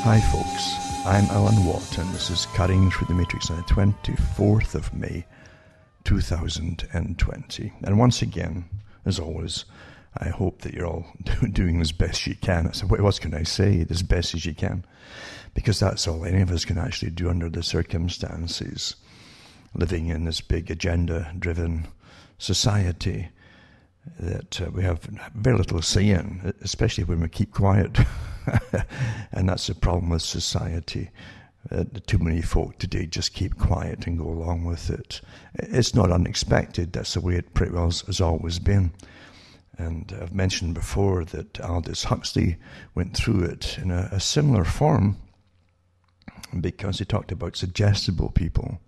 Hi folks, I'm Alan Watt and this is Cutting Through the Matrix on the 24th of May 2020. And once again, as always, I hope that you're all doing as best you can. So what can I say? As best as you can. Because that's all any of us can actually do under the circumstances. Living in this big agenda-driven society that we have very little say in, especially when we keep quiet. And that's the problem with society. Too many folk today just keep quiet and go along with it. It's not unexpected. That's the way it pretty well has always been. And I've mentioned before that Aldous Huxley went through it in a similar form because he talked about suggestible people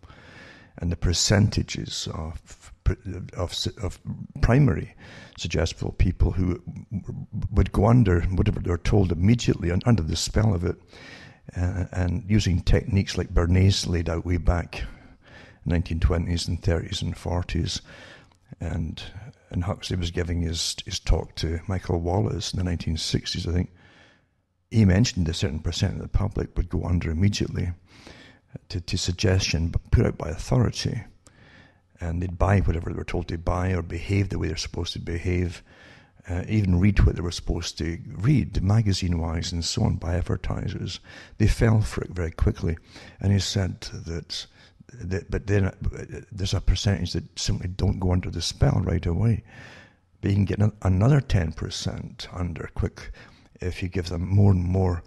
and the percentages of primary suggestible people who would go under whatever they were told immediately under the spell of it, and using techniques like Bernays laid out way back 1920s and 30s and 40s, and Huxley was giving his talk to Michael Wallace in the 1960s, I think. He mentioned a certain percent of the public would go under immediately to suggestion put out by authority. And they'd buy whatever they were told to buy or behave the way they're supposed to behave, even read what they were supposed to read, magazine-wise and so on, by advertisers. They fell for it very quickly. And he said that but then there's a percentage that simply don't go under the spell right away. But you can get another 10% under quick if you give them more and more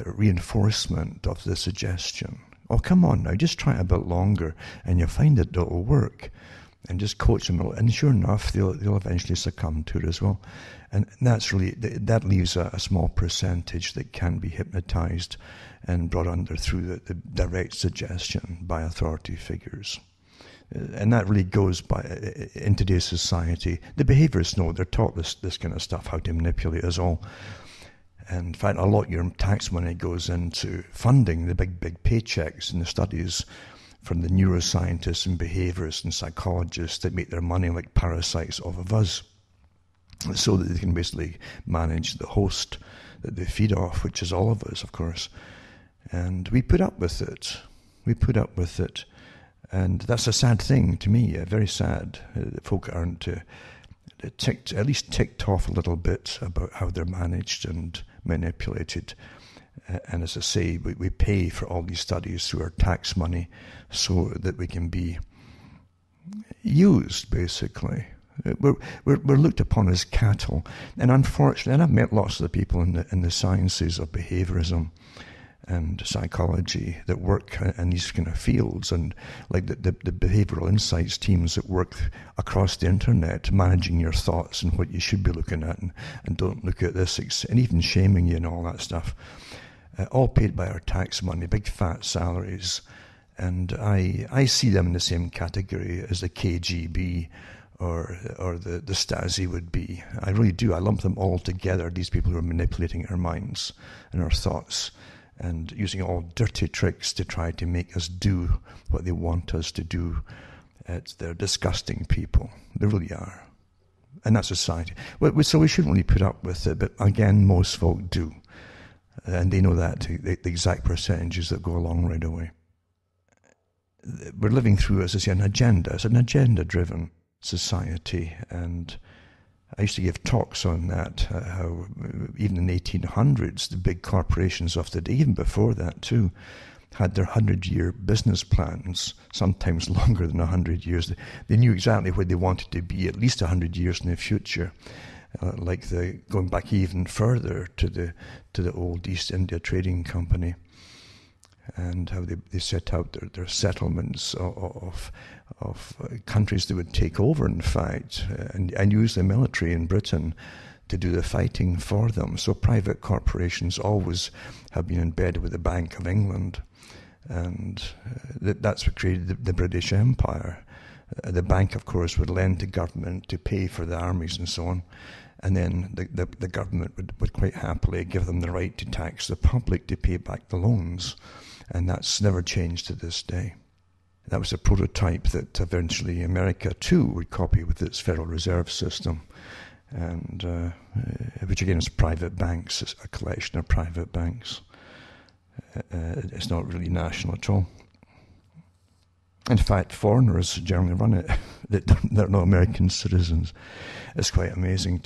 reinforcement of the suggestion. Oh, come on now, just try it a bit longer and you'll find that it'll work. And just coach them, and sure enough, they'll eventually succumb to it as well. And that's really, that leaves a small percentage that can be hypnotized and brought under through the direct suggestion by authority figures. And that really goes by, in today's society, the behaviorists know, they're taught this kind of stuff, how to manipulate us all. And in fact, a lot of your tax money goes into funding the big paychecks and the studies from the neuroscientists and behaviorists and psychologists that make their money like parasites off of us, so that they can basically manage the host that they feed off, which is all of us, of course. And we put up with it. And that's a sad thing to me, very sad. Folk aren't at least ticked off a little bit about how they're managed and manipulated. And as I say, we pay for all these studies through our tax money so that we can be used, basically. We're looked upon as cattle. And unfortunately, and I've met lots of the people in the sciences of behaviorism and psychology that work in these kind of fields, and like the behavioral insights teams that work across the internet, managing your thoughts and what you should be looking at, and don't look at this, and even shaming you and all that stuff. All paid by our tax money, big fat salaries. And I see them in the same category as the KGB or the Stasi would be. I really do. I lump them all together, these people who are manipulating our minds and our thoughts and using all dirty tricks to try to make us do what they want us to do. They're disgusting people. They really are. And that's society. So we shouldn't really put up with it, but again, most folk do. And they know that, the exact percentages that go along right away. We're living through, as I say, an agenda. It's an agenda-driven society. And I used to give talks on that, how even in the 1800s, the big corporations of the day, even before that too, had their 100-year business plans, sometimes longer than 100 years. They knew exactly where they wanted to be at least 100 years in the future. Like going back even further to the old East India Trading Company, and how they set out their settlements of countries they would take over, in fact, and use the military in Britain to do the fighting for them. So private corporations always have been embedded with the Bank of England, and that's what created the British Empire. The bank, of course, would lend to government to pay for the armies and so on. And then the government would quite happily give them the right to tax the public to pay back the loans. And that's never changed to this day. That was a prototype that eventually America, too, would copy with its Federal Reserve System. And which again is private banks, a collection of private banks. It's not really national at all. In fact, foreigners generally run it. They're not American citizens. It's quite amazing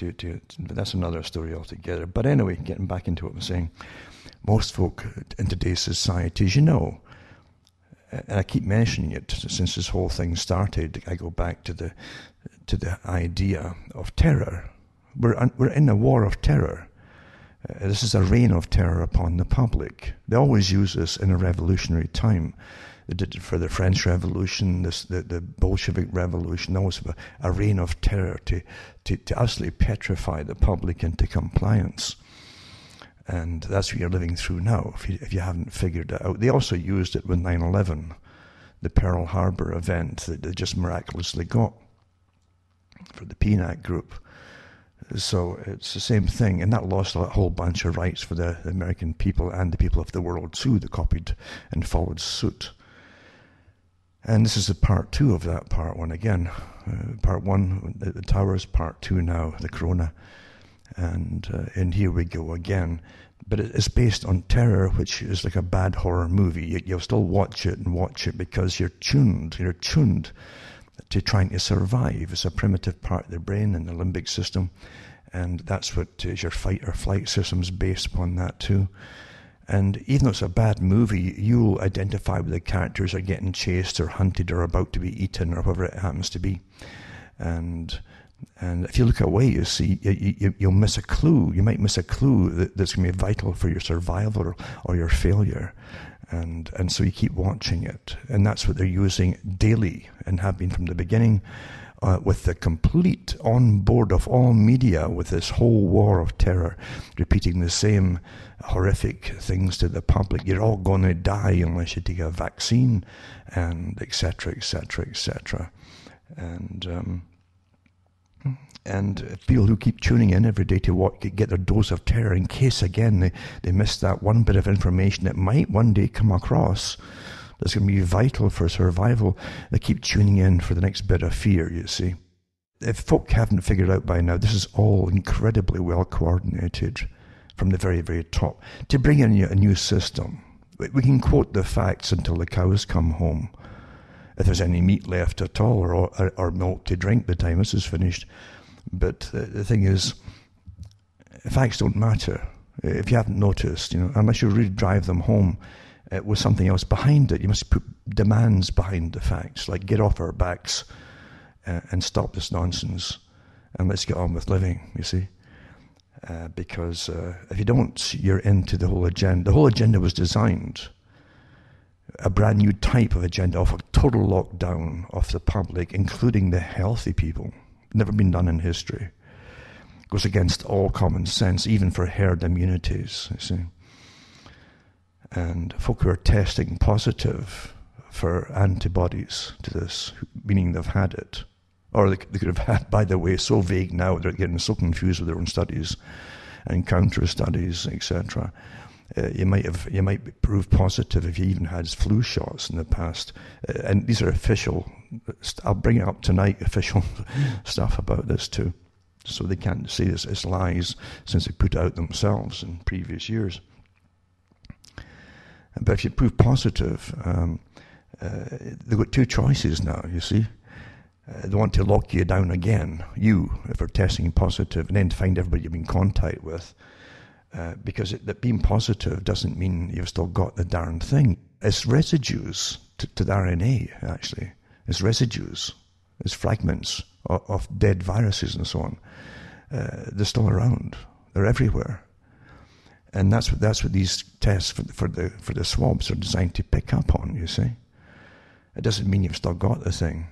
but that's another story altogether. But anyway, getting back into what I'm saying, most folk in today's society, as you know, and I keep mentioning it since this whole thing started, I go back to the idea of terror. We're in a war of terror. This is a reign of terror upon the public. They always use this in a revolutionary time. They did it for the French Revolution, the Bolshevik Revolution. Always a reign of terror to absolutely petrify the public into compliance. And that's what you're living through now, if you haven't figured it out. They also used it with 9/11, the Pearl Harbor event that they just miraculously got for the PNAC group. So it's the same thing, and that lost a whole bunch of rights for the American people and the people of the world too that copied and followed suit. And this is the part 2 of that part 1 again. Part 1, the towers, part 2 now, the corona. And here we go again. But it's based on terror, which is like a bad horror movie. You'll still watch it because you're tuned to trying to survive. It's a primitive part of the brain and the limbic system. And that's what is your fight or flight system's based upon that too. And even though it's a bad movie, you'll identify with the characters are getting chased or hunted or about to be eaten or whatever it happens to be. And if you look away, you see, you'll miss a clue. You might miss a clue that's going to be vital for your survival or your failure. And so you keep watching it. And that's what they're using daily and have been from the beginning, with the complete on board of all media with this whole war of terror, repeating the same horrific things to the public. You're all going to die unless you take a vaccine, and etc., etc., etc. And people who keep tuning in every day to get their dose of terror in case, again, they miss that one bit of information that might one day come across that's going to be vital for survival. They keep tuning in for the next bit of fear, you see. If folk haven't figured out by now, this is all incredibly well coordinated from the very, very top to bring in a new system. We can quote the facts until the cows come home, if there's any meat left at all, or milk to drink by the time this is finished. But the thing is, facts don't matter. If you haven't noticed, unless you really drive them home with something else behind it. You must put demands behind the facts, like get off our backs and stop this nonsense and let's get on with living, you see. Because if you don't, you're into the whole agenda. The whole agenda was designed, a brand new type of agenda of a total lockdown of the public, including the healthy people. Never been done in history. Goes against all common sense, even for herd immunities, you see. And folk who are testing positive for antibodies to this, meaning they've had it, or they could have had, by the way, so vague now, they're getting so confused with their own studies and counter studies, etc. You might prove positive if you even had flu shots in the past. And these are official, I'll bring it up tonight, official stuff about this too. So they can't say this as lies since they put it out themselves in previous years. But if you prove positive, they've got two choices now, you see. They want to lock you down again, if you're testing positive, and then find everybody you've been in contact with. Because that being positive doesn't mean you've still got the darn thing. It's residues to the RNA, actually. It's residues. It's fragments of dead viruses and so on. They're still around. They're everywhere. And that's what these tests for the swabs are designed to pick up on, you see. It doesn't mean you've still got the thing.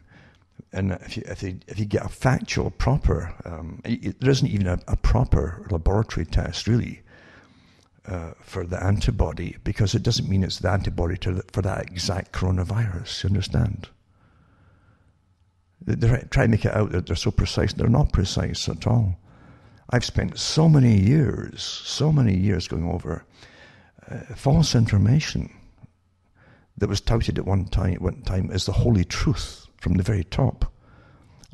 And if you get a factual, proper, there isn't even a proper laboratory test, really, for the antibody, because it doesn't mean it's the antibody for that exact coronavirus, you understand? They try to make it out that they're so precise. They're not precise at all. I've spent so many years going over false information that was touted at one time as the holy truth from the very top,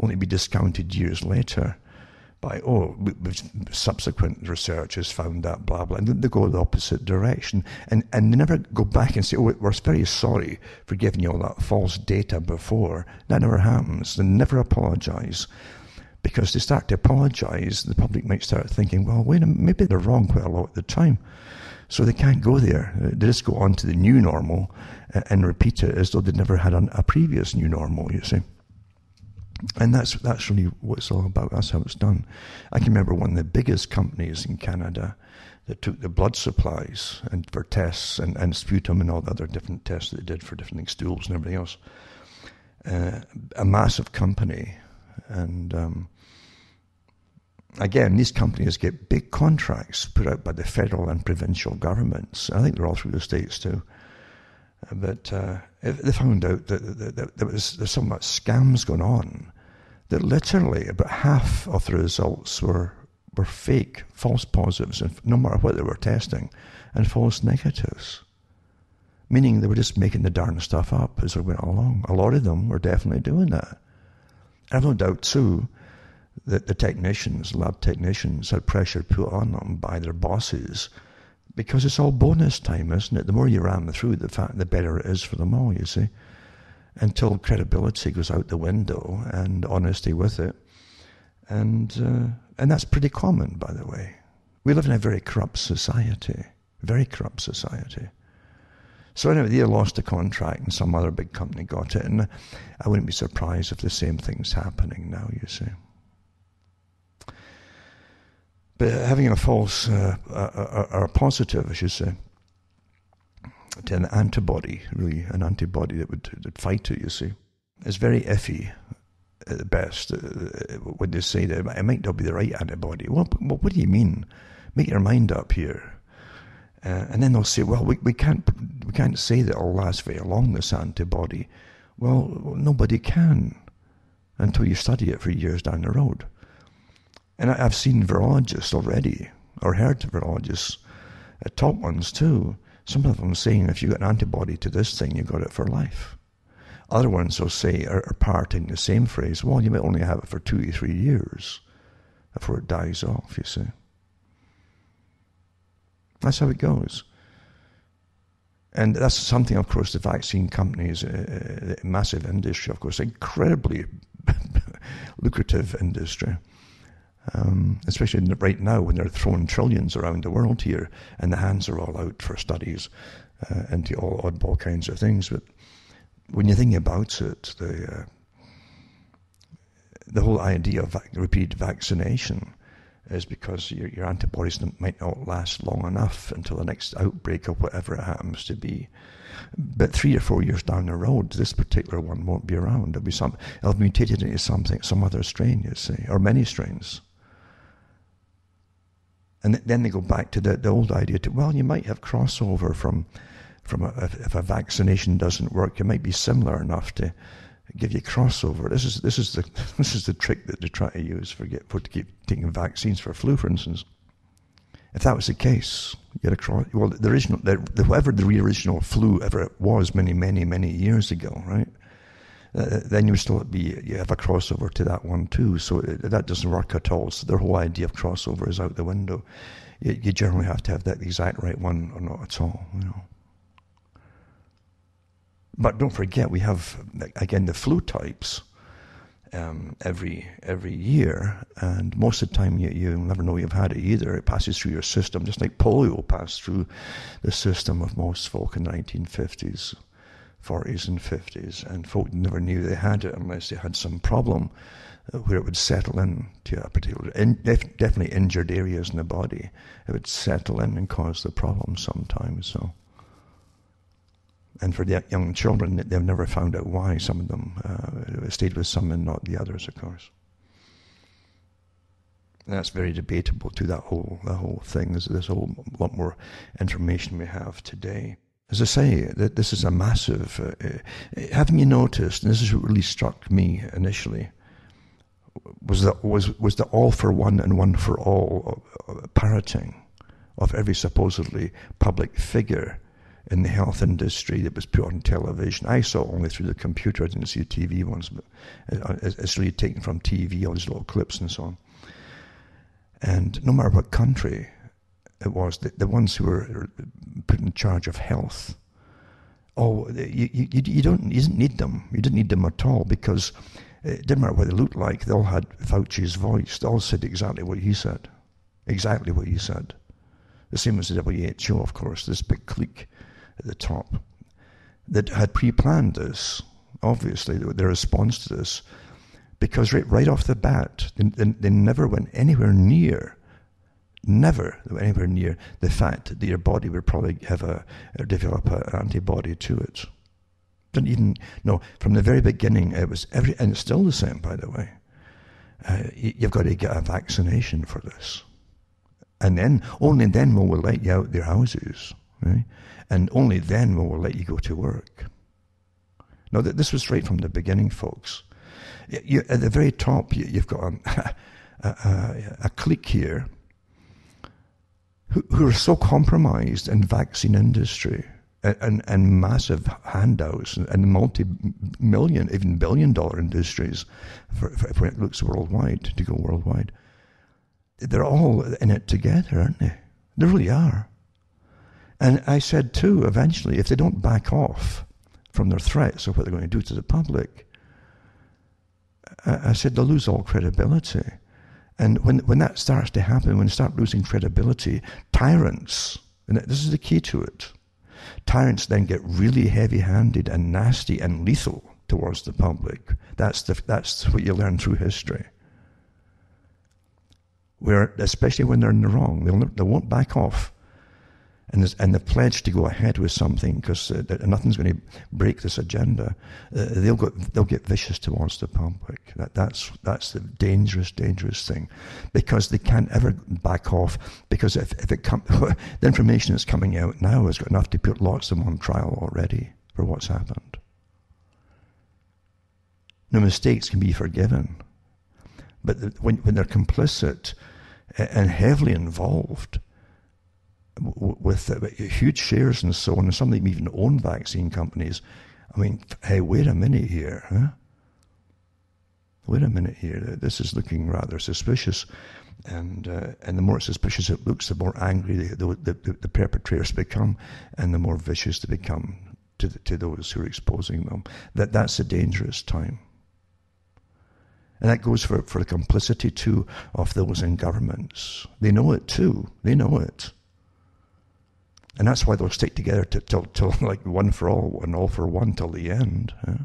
only to be discounted years later by, subsequent research has found that, blah, blah, and they go the opposite direction. And they never go back and say, we're very sorry for giving you all that false data before. That never happens. They never apologize. Because they start to apologize, the public might start thinking, well, wait a minute, maybe they're wrong quite a lot of the time. So they can't go there. They just go on to the new normal and repeat it as though they'd never had a previous new normal, you see. And that's really what it's all about. That's how it's done. I can remember one of the biggest companies in Canada that took the blood supplies and for tests and sputum and all the other different tests that they did for different things, stools and everything else. A massive company. And again, these companies get big contracts put out by the federal and provincial governments. I think they're all through the states too. But they found out that there's so much scams going on that literally about half of the results were fake, false positives, and no matter what they were testing, and false negatives. Meaning they were just making the darn stuff up as they went along. A lot of them were definitely doing that. I have no doubt too that the technicians, lab technicians, had pressure put on them by their bosses, because it's all bonus time, isn't it? The more you ram through the better it is for them all, you see. Until credibility goes out the window and honesty with it. And that's pretty common, by the way. We live in a very corrupt society. Very corrupt society. So anyway, they lost the contract and some other big company got it. And I wouldn't be surprised if the same thing's happening now, you see. But having a false, or a positive, I should say, to an antibody, really, an antibody that would fight it, you see, is very iffy at the best. When they say that it might not be the right antibody. Well, what do you mean? Make your mind up here. And then they'll say, well, we can't say that it'll last very long, this antibody. Well, nobody can until you study it for years down the road. And I've seen virologists already, or heard virologists, top ones too, some of them saying if you got an antibody to this thing, you got it for life. Other ones will say, are parroting the same phrase, well, you might only have it for 2 or 3 years before it dies off, you see. That's how it goes. And that's something, of course, the vaccine companies, massive industry, of course, incredibly lucrative industry. Especially right now when they're throwing trillions around the world here and the hands are all out for studies into all oddball kinds of things. But when you think about it, the whole idea of repeated vaccination is because your antibodies might not last long enough until the next outbreak or whatever it happens to be. But 3 or 4 years down the road, this particular one won't be around. It'll have mutated into some other strain, you see, or many strains. And then they go back to the old idea well, you might have crossover from if a vaccination doesn't work, it might be similar enough to give you crossover. This is the trick that they try to use to keep taking vaccines for flu, for instance. If that was the case, you had whatever the original flu ever it was many years ago, right? Then you have a crossover to that one too. So that doesn't work at all. So their whole idea of crossover is out the window. You generally have to have that exact right one or not at all, you know. But don't forget, we have, again, the flu types every year, and most of the time you never know you've had it either. It passes through your system, just like polio passed through the system of most folk in the 1950s, 40s and 50s, and folk never knew they had it unless they had some problem where it would settle in to a particular, definitely injured areas in the body. It would settle in and cause the problem sometimes, so. And for the young children, they've never found out why some of them stayed with some and not the others, of course. And that's very debatable too, the whole thing. There's a whole lot more information we have today. As I say, this is a massive... haven't you noticed, and this is what really struck me initially, was the all for one and one for all parroting of every supposedly public figure in the health industry that was put on television. I saw it only through the computer. I didn't see the TV ones, but it's really taken from TV, all these little clips and so on. And no matter what country it was, the ones who were put in charge of health, you didn't need them. You didn't need them at all, because it didn't matter what they looked like. They all had Fauci's voice. They all said exactly what he said. Exactly what he said. The same as the WHO, of course, this big clique at the top that had pre-planned this, obviously, their response to this, because right off the bat, they never went anywhere near the fact that your body would probably develop an antibody to it. Didn't even, no, from the very beginning, it was and it's still the same, by the way. You've got to get a vaccination for this. And then, only then will we let you out their houses, right? And only then will we let you go to work. Now, this was right from the beginning, folks. At the very top, you've got a clique here who are so compromised in vaccine industry and massive handouts and multi-million, even billion-dollar industries for it looks worldwide, to go worldwide. They're all in it together, aren't they? They really are. And I said too, eventually, if they don't back off from their threats of what they're going to do to the public, I said they'll lose all credibility. And when that starts to happen, when they start losing credibility, tyrants, and this is the key to it, tyrants then get really heavy-handed and nasty and lethal towards the public. That's what you learn through history. Where, especially when they're in the wrong, they won't back off. And the pledge to go ahead with something, because nothing's going to break this agenda, they'll get vicious towards the public. That's the dangerous thing, because they can't ever back off. Because if the information that's coming out now has got enough to put lots of them on trial already for what's happened. No mistakes can be forgiven, but when they're complicit and heavily involved with huge shares and so on, and some of them even own vaccine companies. I mean, hey, wait a minute here, huh? Wait a minute here. This is looking rather suspicious, and the more suspicious it looks, the more angry the perpetrators become, and the more vicious they become to those who are exposing them. That's a dangerous time. And that goes for the complicity too of those in governments. They know it too. They know it. And that's why they'll stick together till like one for all and all for one till the end. Huh?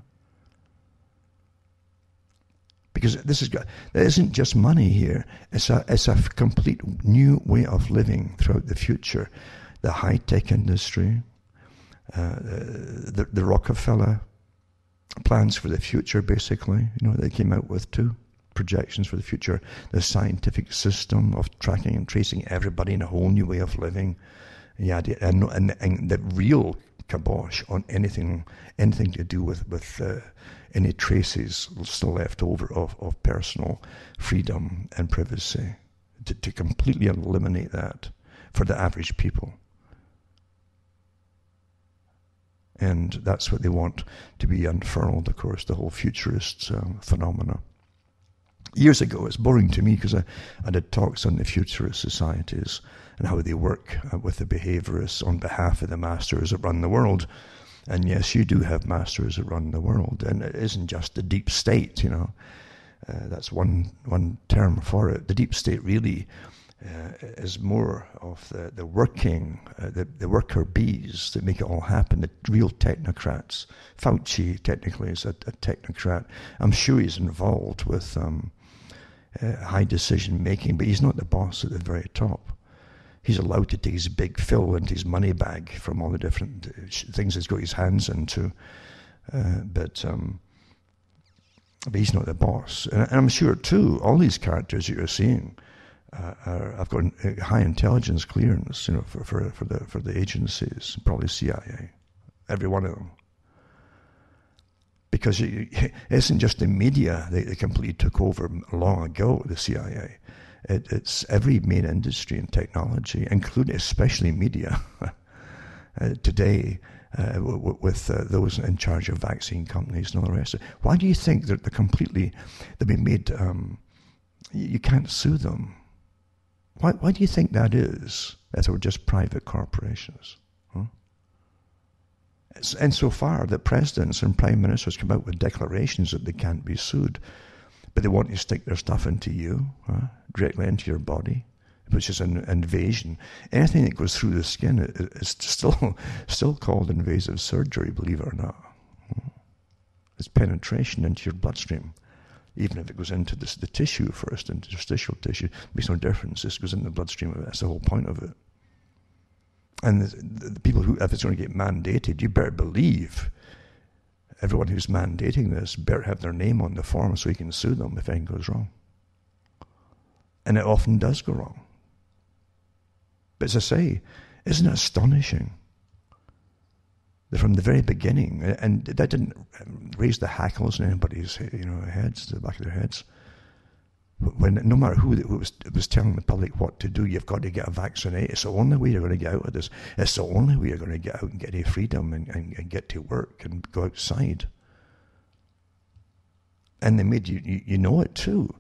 Because there isn't just money here. It's a complete new way of living throughout the future. The high-tech industry, the Rockefeller plans for the future, basically. You know, they came out with too. Projections for the future. The scientific system of tracking and tracing everybody in a whole new way of living. Yeah, and the real kibosh on anything to do with any traces still left over of personal freedom and privacy, to completely eliminate that for the average people. And that's what they want to be unfurled, of course, the whole futurist phenomena. Years ago, it's boring to me because I did talks on the futurist societies and how they work with the behaviorists on behalf of the masters that run the world. And yes, you do have masters that run the world, and it isn't just the deep state, you know. That's one term for it. The deep state really is more of the working, the worker bees that make it all happen, the real technocrats. Fauci technically is a technocrat. I'm sure he's involved with high decision making, but he's not the boss at the very top. He's allowed to take his big fill into his money bag from all the different things he's got his hands into, but he's not the boss. And I'm sure too, all these characters that you're seeing I've got high intelligence clearance, you know, for the agencies, probably CIA, every one of them. Because it isn't just the media they completely took over long ago, the CIA. It's every main industry and technology, including especially media, today, with those in charge of vaccine companies and all the rest of it. Why do you think that they've been made, you can't sue them? Why do you think that is, if they were just private corporations? Huh? It's insofar that presidents and prime ministers come out with declarations that they can't be sued, but they want to stick their stuff into you, directly into your body, which is an invasion. Anything that goes through the skin is still called invasive surgery, believe it or not. It's penetration into your bloodstream. Even if it goes into the tissue first, interstitial tissue, makes no difference. This goes in the bloodstream. That's the whole point of it. And the people who, if it's going to get mandated, you better believe everyone who's mandating this better have their name on the form so you can sue them if anything goes wrong. And it often does go wrong. But as I say, isn't it astonishing that from the very beginning, and that didn't raise the hackles in anybody's heads, the back of their heads, when no matter who was telling the public what to do, you've got to get a vaccinate. It's the only way you're going to get out of this. It's the only way you're going to get out and get any freedom and get to work and go outside. And they made you know it too,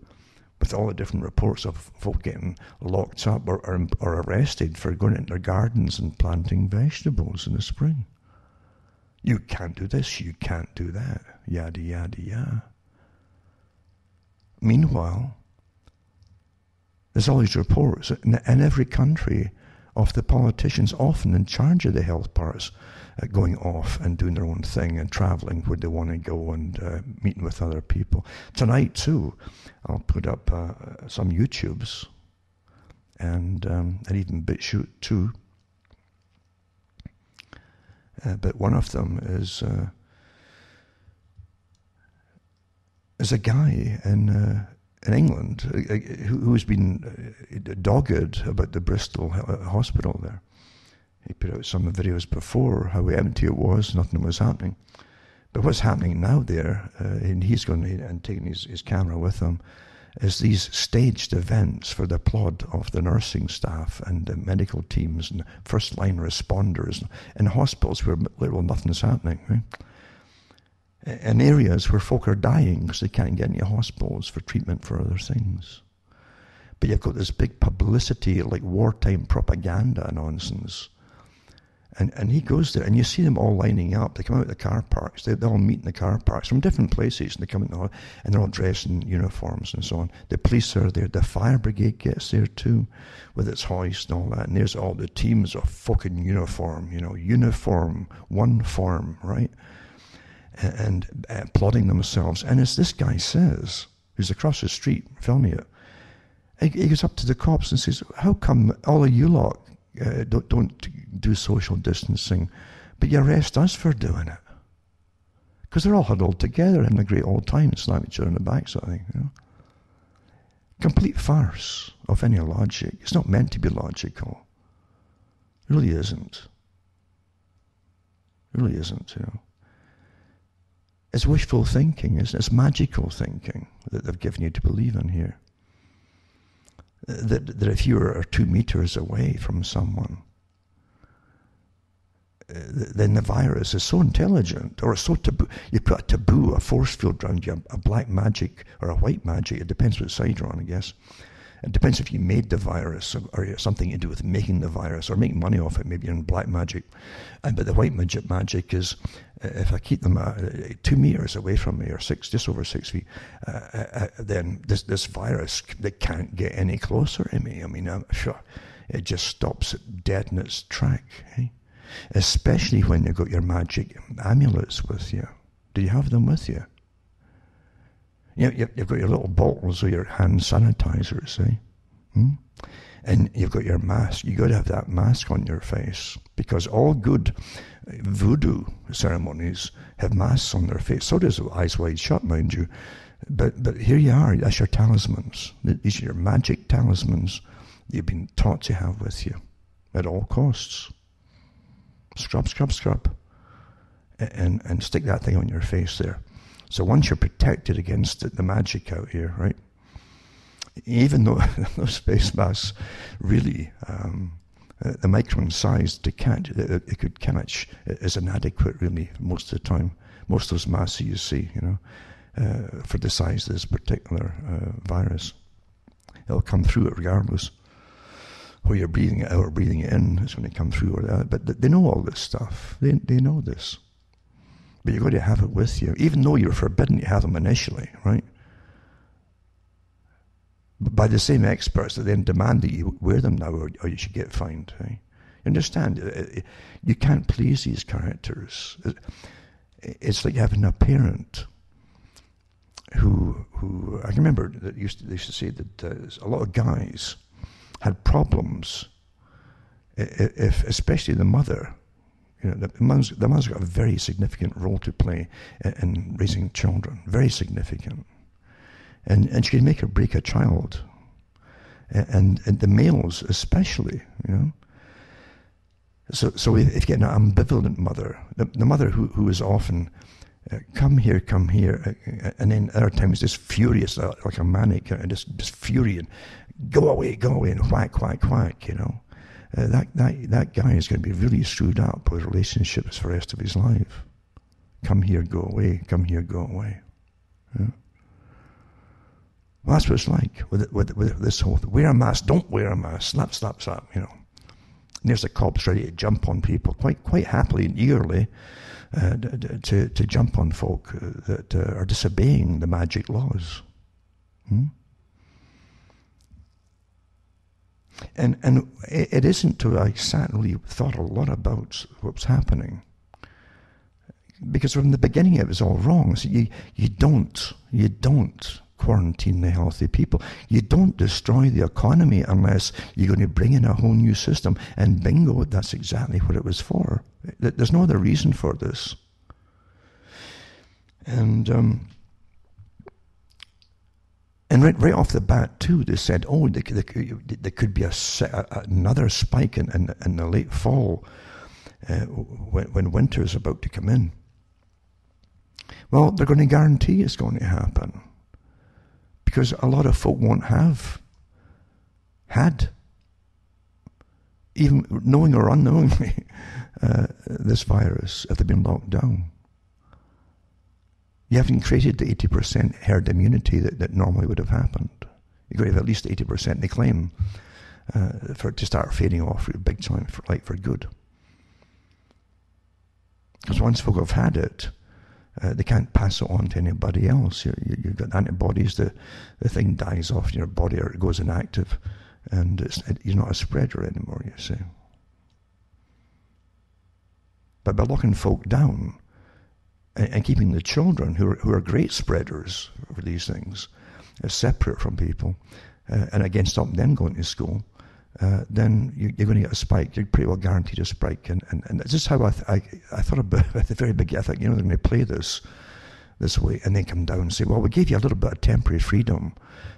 with all the different reports of folk getting locked up or arrested for going into their gardens and planting vegetables in the spring. You can't do this, you can't do that, yada, yada, yada. Meanwhile, there's all these reports in every country of the politicians often in charge of the health parts going off and doing their own thing and traveling where they want to go and meeting with other people. Tonight, too, I'll put up some YouTubes and even BitChute, too. But one of them is a guy in England who's been dogged about the Bristol hospital there. He put out some videos before how empty it was, nothing was happening. But what's happening now there, and he's going and taking his camera with him, is these staged events for the applaud of the nursing staff and the medical teams and first line responders in hospitals where literally nothing's happening, right? In areas where folk are dying because they can't get into hospitals for treatment for other things. But you've got this big publicity, like wartime propaganda nonsense. And he goes there, and you see them all lining up. They come out of the car parks. They all meet in the car parks from different places, and they come in, and they're all dressed in uniforms and so on. The police are there. The fire brigade gets there too, with its hoist and all that. And there's all the teams of fucking uniform, uniform, one form, right? And applauding themselves. And as this guy says, who's across the street filming it, he goes up to the cops and says, "How come all of you lot don't do social distancing, but you arrest us for doing it?" Because they're all huddled together having a great old time and slam each other in the back, sort of thing. Complete farce of any logic. It's not meant to be logical. It really isn't. It really isn't, It's wishful thinking, it's magical thinking that they've given you to believe in here. That if you are 2 meters away from someone, then the virus is so intelligent, or so taboo. You put a taboo, a force field around you, a black magic or a white magic. It depends what side you're on, I guess. It depends if you made the virus or something to do with making the virus or making money off it, maybe in black magic. But the white magic is, if I keep them 2 meters away from me or just over 6 feet, then this virus, they can't get any closer to me. I mean, sure, it just stops it dead in its track. Especially when you've got your magic amulets with you. Do you have them with you? You've got your little bottles of your hand sanitizers, And you've got your mask. You've got to have that mask on your face, because all good voodoo ceremonies have masks on their face. So does Eyes Wide Shut, mind you. But here you are. That's your talismans. These are your magic talismans that you've been taught to have with you at all costs. Scrub, scrub, scrub. And stick that thing on your face there. So once you're protected against the magic out here, right? Even though those face masks really, the micron size to catch, it could catch is inadequate really most of the time. Most of those masks you see, for the size of this particular virus. It'll come through it regardless. where you're breathing it out or breathing it in is going to come through or that. But they know all this stuff. They know this. But you've got to have it with you, even though you're forbidden to have them initially, right? But by the same experts that then demand that you wear them now or you should get fined. Right? You understand? You can't please these characters. It's like having a parent who I can remember that they used to say that a lot of guys had problems if especially the mother. You know, the mother's got a very significant role to play in raising children, very significant, and she can make or break a child, and the males especially, you know. So if you get an ambivalent mother, the mother who is often come here, and then other times just furious, like a manic, and just fury, and go away, and whack, you know. That guy is going to be really screwed up with relationships for the rest of his life. Come here, go away. Come here, go away. Yeah. Well, that's what it's like with this whole thing. Wear a mask, don't wear a mask. Slap, you know. And there's the cops ready to jump on people quite happily and eagerly to jump on folk that are disobeying the magic laws. And it isn't till I sat and really thought a lot about what's happening. Because from the beginning it was all wrong. So you don't quarantine the healthy people. You don't destroy the economy unless you're going to bring in a whole new system. And bingo, that's exactly what it was for. There's no other reason for this. And right off the bat, too, they said, there could be another spike in the late fall when winter is about to come in. Well, they're going to guarantee it's going to happen because a lot of folk won't have had, even knowing or unknowingly, this virus if they've been locked down. You haven't created the 80% herd immunity that normally would have happened. You've got to have at least 80%, they claim, for it to start fading off big time, for good. Because once folk have had it, they can't pass it on to anybody else. You've got antibodies, the thing dies off in your body or it goes inactive, and you're not a spreader anymore, you see. But by locking folk down, and keeping the children, who are great spreaders for these things, separate from people, and again stop them going to school, then you're going to get a spike. You're pretty well guaranteed a spike. And this is how I thought about it at the very beginning. I thought, they're going to play this way, and then come down and say, well, we gave you a little bit of temporary freedom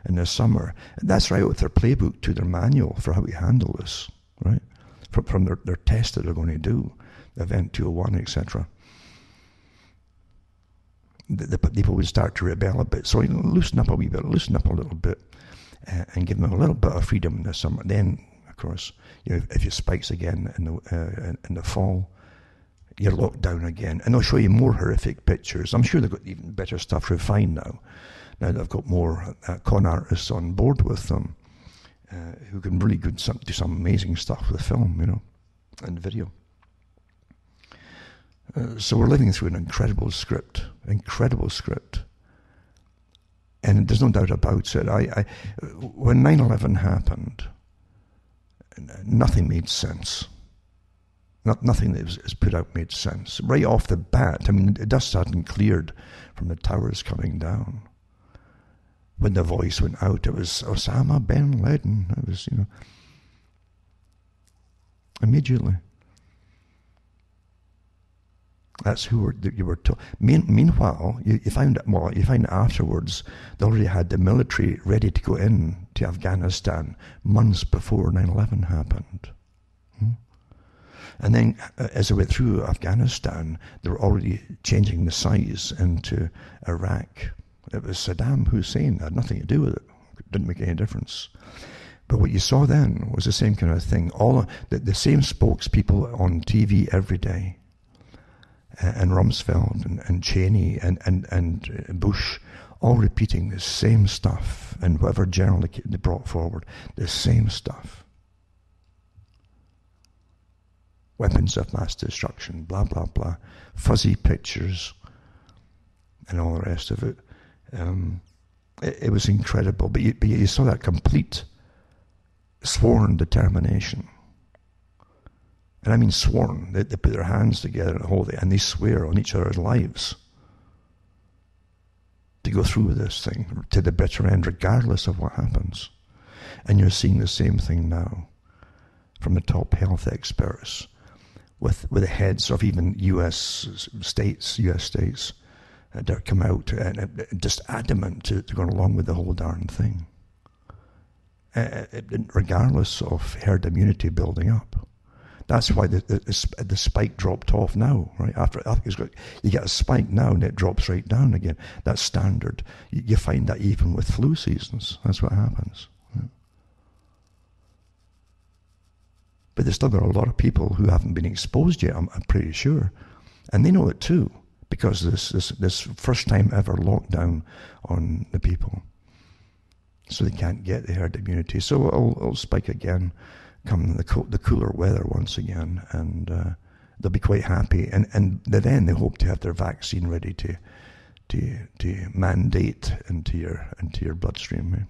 in the summer. And that's right with their playbook to their manual for how we handle this, right? From their test that they're going to do, Event 201, etc. The people would start to rebel a bit. So loosen up a wee bit, loosen up a little bit, and give them a little bit of freedom in the summer. Then, of course, if it spikes again in the fall, you're locked down again. And they'll show you more horrific pictures. I'm sure they've got even better stuff refined now. Now they've got more con artists on board with them who can really do some amazing stuff with film, and video. So we're living through an incredible script. And there's no doubt about it. When 9/11 happened, nothing made sense. Nothing that was put out made sense. Right off the bat, the dust hadn't cleared from the towers coming down. When the voice went out, it was Osama bin Laden. It was, immediately. That's who you were told. Meanwhile, you find afterwards they already had the military ready to go in to Afghanistan months before 9/11 happened. And then, as they went through Afghanistan, they were already changing the size into Iraq. It was Saddam Hussein. It had nothing to do with it. It didn't make any difference. But what you saw then was the same kind of thing. All the same spokespeople on TV every day. And Rumsfeld and Cheney and Bush, all repeating the same stuff, and whatever journal they brought forward, the same stuff. weapons of mass destruction, blah, blah, blah, fuzzy pictures, and all the rest of it. It was incredible, but you saw that complete sworn determination. And I mean sworn. They put their hands together and hold it, and they swear on each other's lives to go through with this thing to the bitter end, regardless of what happens. And you're seeing the same thing now from the top health experts, with the heads of even U.S. states that come out and just adamant to go along with the whole darn thing, regardless of herd immunity building up. That's why the spike dropped off now, right? After you get a spike now and it drops right down again. That's standard. You find that even with flu seasons. That's what happens. But there's still got a lot of people who haven't been exposed yet, I'm pretty sure. And they know it too, because this first time ever lockdown on the people. So they can't get the herd immunity. So it'll spike again come the cooler weather once again, and they'll be quite happy. And then they hope to have their vaccine ready to mandate into your bloodstream.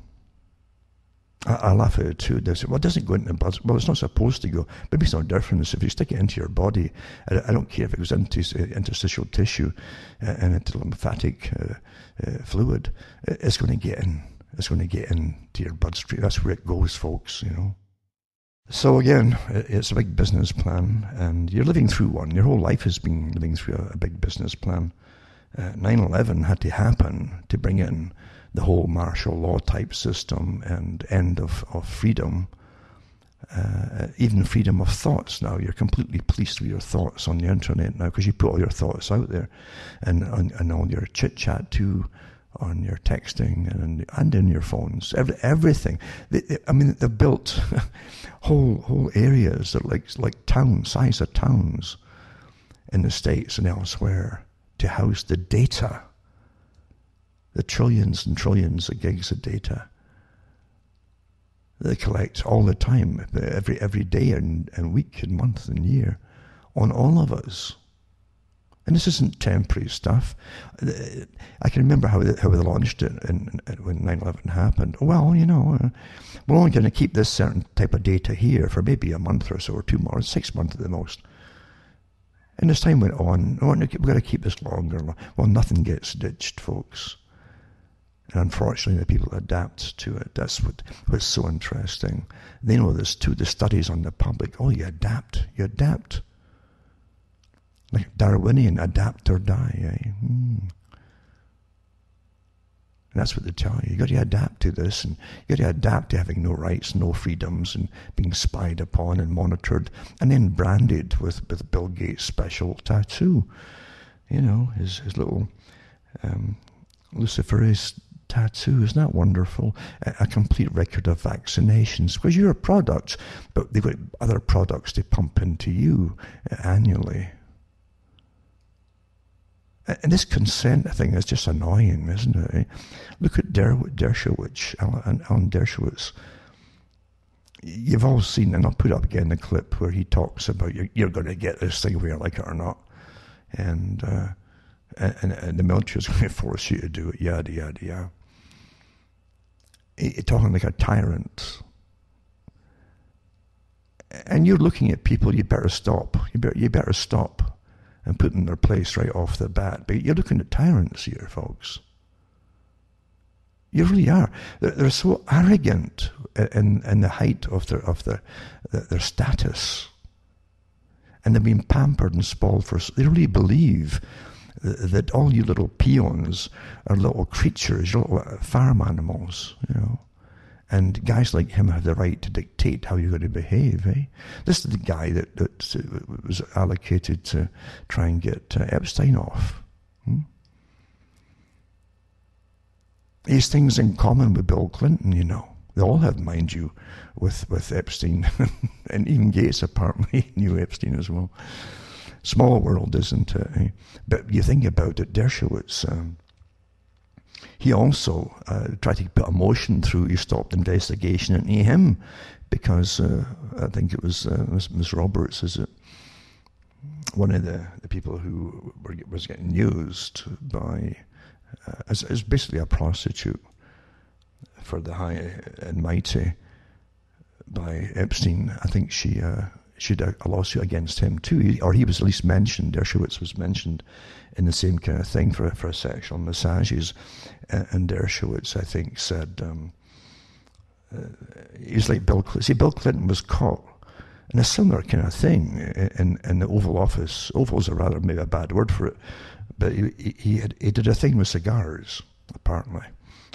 I laugh at it too. They say, well, it doesn't go into the blood. Well, it's not supposed to go. But it makes no difference. If you stick it into your body, I don't care if it goes into interstitial tissue and into lymphatic fluid, it's going to get in. It's going to get into your bloodstream. That's where it goes, folks, So again, it's a big business plan, and you're living through one. Your whole life has been living through a big business plan. 9/11 had to happen to bring in the whole martial law type system and end of freedom, even freedom of thoughts now. You're completely policed with your thoughts on the internet now, because you put all your thoughts out there, and all your chit-chat too, on your texting and in your phones, everything. They've built whole areas that are like towns, size of towns in the States and elsewhere, to house the data, the trillions and trillions of gigs of data they collect all the time, every day and week and month and year, on all of us. And this isn't temporary stuff. I can remember how they launched it when 9/11 happened. Well, we're only going to keep this certain type of data here for maybe a month or so, or 2 months, 6 months at the most. And as time went on, we've got to keep this longer. Well, nothing gets ditched, folks. And unfortunately, the people adapt to it. That's what's so interesting. They know this too. The studies on the public. Oh, you adapt. Like Darwinian, adapt or die. Eh? And that's what they tell you. You got to adapt to this, and you got to adapt to having no rights, no freedoms, and being spied upon and monitored, and then branded with Bill Gates' special tattoo. His little Luciferase tattoo. Isn't that wonderful? A complete record of vaccinations, because you're a product, but they've got other products to pump into you annually. And this consent thing is just annoying, isn't it? Eh? Look at Dershowitz, Alan Dershowitz. You've all seen, and I'll put up again the clip where he talks about you're going to get this thing whether you like it or not, and the military is going to force you to do it. Yada yada yada. You're talking like a tyrant, and you're looking at people. You better stop. You better stop. And put in their place right off the bat. But you're looking at tyrants here, folks. You really are. They're so arrogant in the height of their status, and they've been pampered and spoiled for. They really believe that all you little peons are little creatures, little farm animals, And guys like him have the right to dictate how you're going to behave, eh? This is the guy that was allocated to try and get Epstein off. He has things in common with Bill Clinton, They all have, mind you, with Epstein. And even Gates apparently knew Epstein as well. Small world, isn't it? Eh? But you think about it, Dershowitz... he also tried to put a motion through. He stopped investigation into him because I think it was Ms. Roberts, is it? one of the people who was getting used by, as basically a prostitute for the high and mighty by Epstein. I think she had a lawsuit against him too, or he was at least mentioned. Dershowitz was mentioned in the same kind of thing for sexual massages, and Dershowitz, I think, said he was like Bill Clinton. See, Bill Clinton was caught in a similar kind of thing in the Oval Office. Oval's maybe a bad word for it, but he did a thing with cigars, apparently,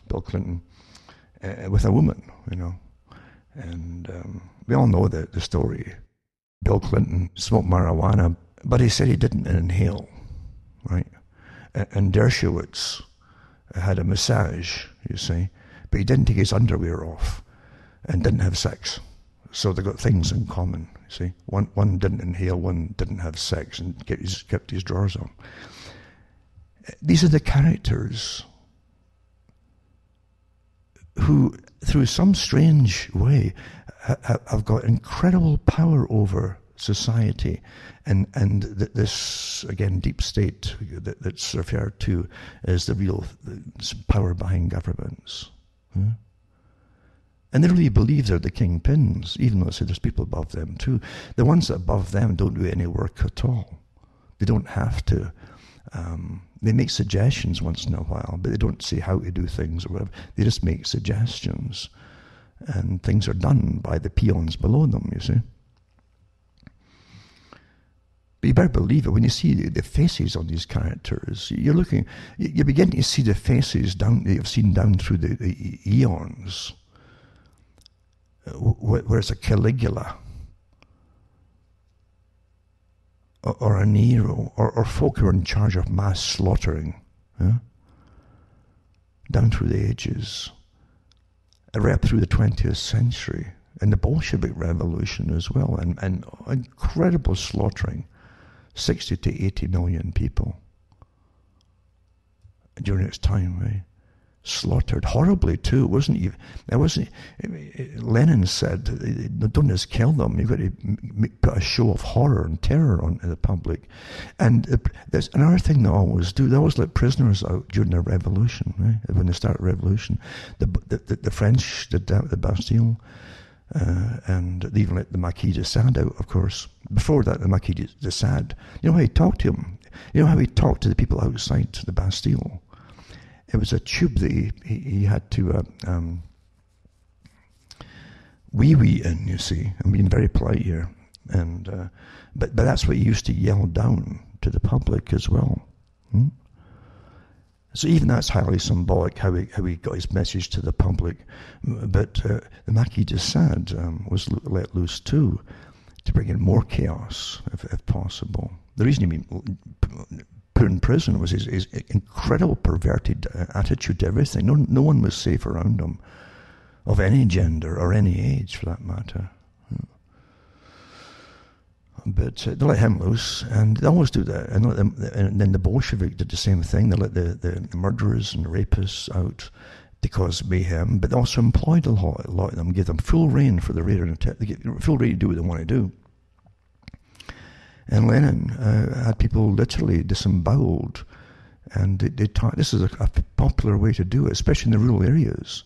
Bill Clinton, with a woman, and we all know the story. Bill Clinton smoked marijuana, but he said he didn't inhale, right? And Dershowitz had a massage, you see, but he didn't take his underwear off and didn't have sex. So they got things in common, you see. One didn't inhale, one didn't have sex and kept his drawers on. These are the characters who, through some strange way, have got incredible power over society, and this, again, deep state that's referred to as the real power behind governments. Hmm? And they really believe they're the kingpins, even though there's people above them too. The ones that above them don't do any work at all. They don't have to. They make suggestions once in a while, but they don't say how to do things or whatever. They just make suggestions, and things are done by the peons below them, you see. But you better believe it, when you see the faces on these characters, you begin to see the faces that you've seen down through the eons. Where's a Caligula, or a Nero, or folk who are in charge of mass slaughtering, down through the ages, right up through the 20th century, and the Bolshevik Revolution as well, and incredible slaughtering, 60 to 80 million people during its time, right? Slaughtered horribly too, wasn't he? Lenin said, don't just kill them, you've got to put a show of horror and terror on the public. And there's another thing they always do, they always let prisoners out during the revolution, right? When they start a revolution. The French did that with the Bastille, and they even let the Marquis de Sade out, of course. Before that, the Marquis de Sade, you know how he talked to him? You know how he talked to the people outside the Bastille? It was a tube that he had to wee in, you see. I'm being very polite here. And but that's what he used to yell down to the public as well. Hmm? So even that's highly symbolic, how he got his message to the public. But the Marquis de Sade was let loose too, to bring in more chaos, if possible. The reason he put in prison was his incredible perverted attitude to everything. No one was safe around him, of any gender or any age for that matter. But they let him loose, and they always do that. And then the Bolshevik did the same thing. They let the murderers and rapists out to cause mayhem, but they also employed a lot of them, gave them full reign for the radar and they get full reign to do what they want to do. And Lenin had people literally disemboweled, and they taught this is a popular way to do it, especially in the rural areas.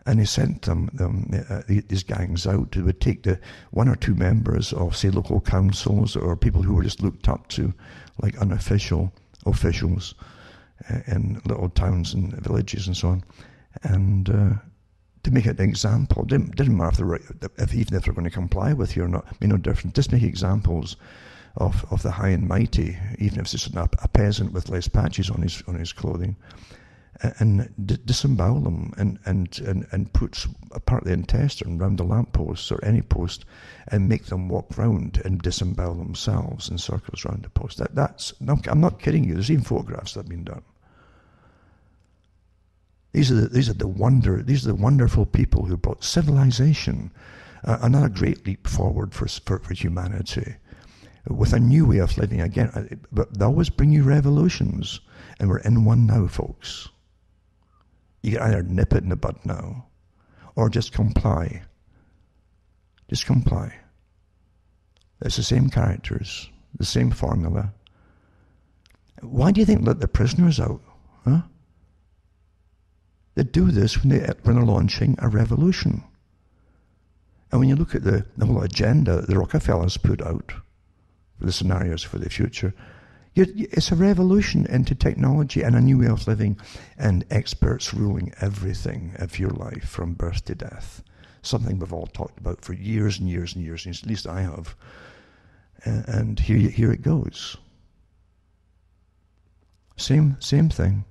And he sent these gangs out. They would take the one or two members of, say, local councils or people who were just looked up to, like unofficial officials in little towns and villages and so on, and to make it an example. Didn't matter even if they're going to comply with you or not. Made no difference. Just make examples of the high and mighty, even if it's just a peasant with less patches on his clothing. And disembowel them and put a part of the intestine around the lampposts or any post and make them walk round and disembowel themselves in circles around the post. I'm not kidding you. There's even photographs that have been done. These are the wonderful people who brought civilization, another great leap forward for humanity, with a new way of living again. But they always bring you revolutions, and we're in one now, folks. You can either nip it in the bud now, or just comply. Just comply. It's the same characters. The same formula. Why do you think let the prisoners out? Huh? They do this when they're launching a revolution. And when you look at the whole agenda the Rockefellers put out for the scenarios for the future, it's a revolution into technology and a new way of living and experts ruling everything of your life from birth to death. Something we've all talked about for years and years and years, at least I have. And here it goes. Same thing.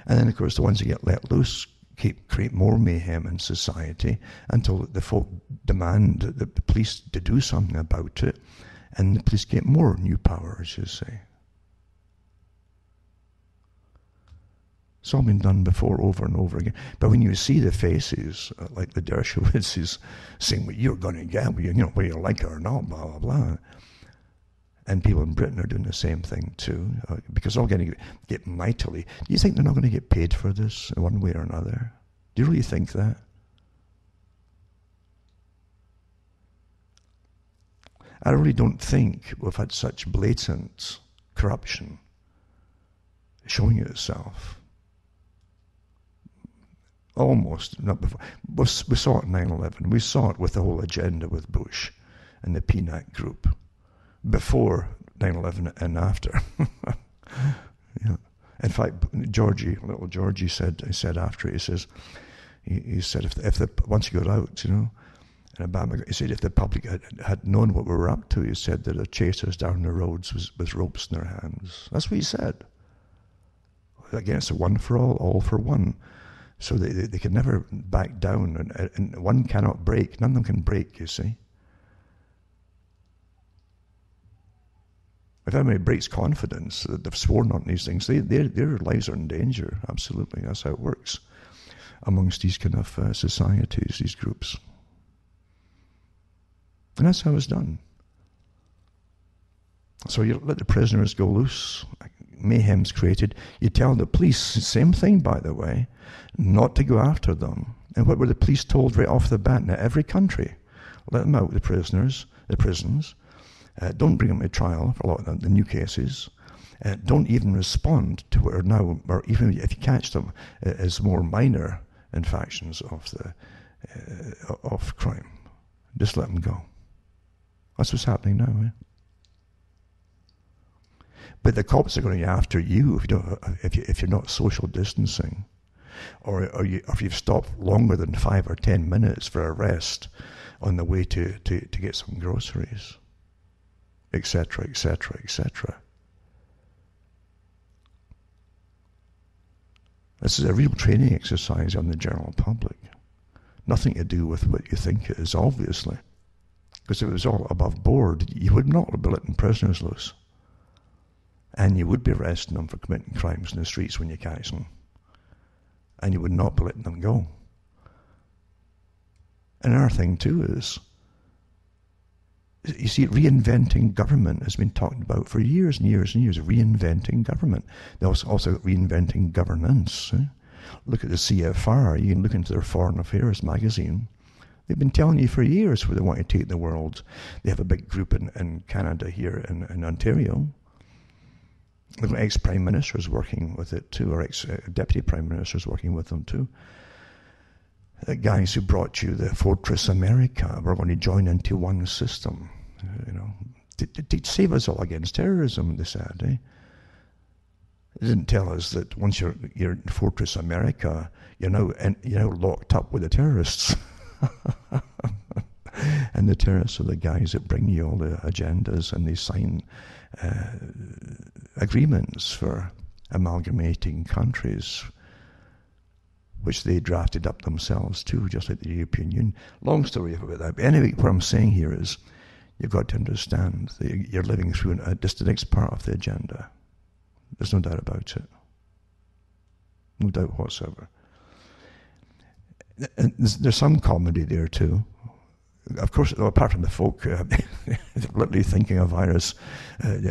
And then, of course, the ones that get let loose create more mayhem in society until the folk demand the police to do something about it, and the police get more new powers, you see. It's all been done before over and over again. But when you see the faces, like the Dershowitzes, saying what you're going to get, whether you like it or not, blah, blah, blah. And people in Britain are doing the same thing too, because they're all going to get mightily. Do you think they're not going to get paid for this in one way or another? Do you really think that? I really don't think we've had such blatant corruption showing itself. Almost, not before. We saw it in 9/11. We saw it with the whole agenda with Bush and the PNAC group. Before 9/11 and after. Yeah. In fact, little Georgie said after, he said if once he got out, and Obama, he said if the public had known what we were up to, he said that they'd chase us down the roads with ropes in their hands. That's what he said. Again, it's a one for all for one. So they can never back down, and one cannot break. None of them can break, you see. If anybody breaks confidence that they've sworn on these things, their lives are in danger. Absolutely, that's how it works amongst these kind of societies, these groups. And that's how it's done. So you let the prisoners go loose, mayhem's created. You tell the police, same thing by the way, not to go after them. And what were the police told right off the bat in every country? Let them out, the prisoners, the prisons. Don't bring them to trial for a lot of the new cases. Don't even respond to what are now, or even if you catch them, as more minor infractions of crime. Just let them go. That's what's happening now. But the cops are going to go after you if you're not social distancing, or if you've stopped longer than 5 or 10 minutes for a rest on the way to get some groceries, etc., etc., etc. This is a real training exercise on the general public. Nothing to do with what you think it is, obviously. Because if it was all above board, you would not be letting prisoners loose. And you would be arresting them for committing crimes in the streets when you catch them. And you would not be letting them go. And another thing too is, you see, reinventing government has been talked about for years and years and years. Reinventing government. There's also reinventing governance. Look at the CFR. You can look into their Foreign Affairs magazine. They've been telling you for years where they want to take the world. They have a big group in Canada here in Ontario. Look at ex-prime ministers working with it too, or ex-deputy prime ministers working with them too. The guys who brought you the Fortress America were going to join into one system, to save us all against terrorism, they said. They didn't tell us that once you're in Fortress America, you're now locked up with the terrorists. And the terrorists are the guys that bring you all the agendas, and they sign agreements for amalgamating countries, which they drafted up themselves too, just like the European Union. Long story about that. But anyway, what I'm saying here is, you've got to understand that you're living through just the next part of the agenda. There's no doubt about it. No doubt whatsoever. And there's some comedy there too. Of course, apart from the folk literally thinking a virus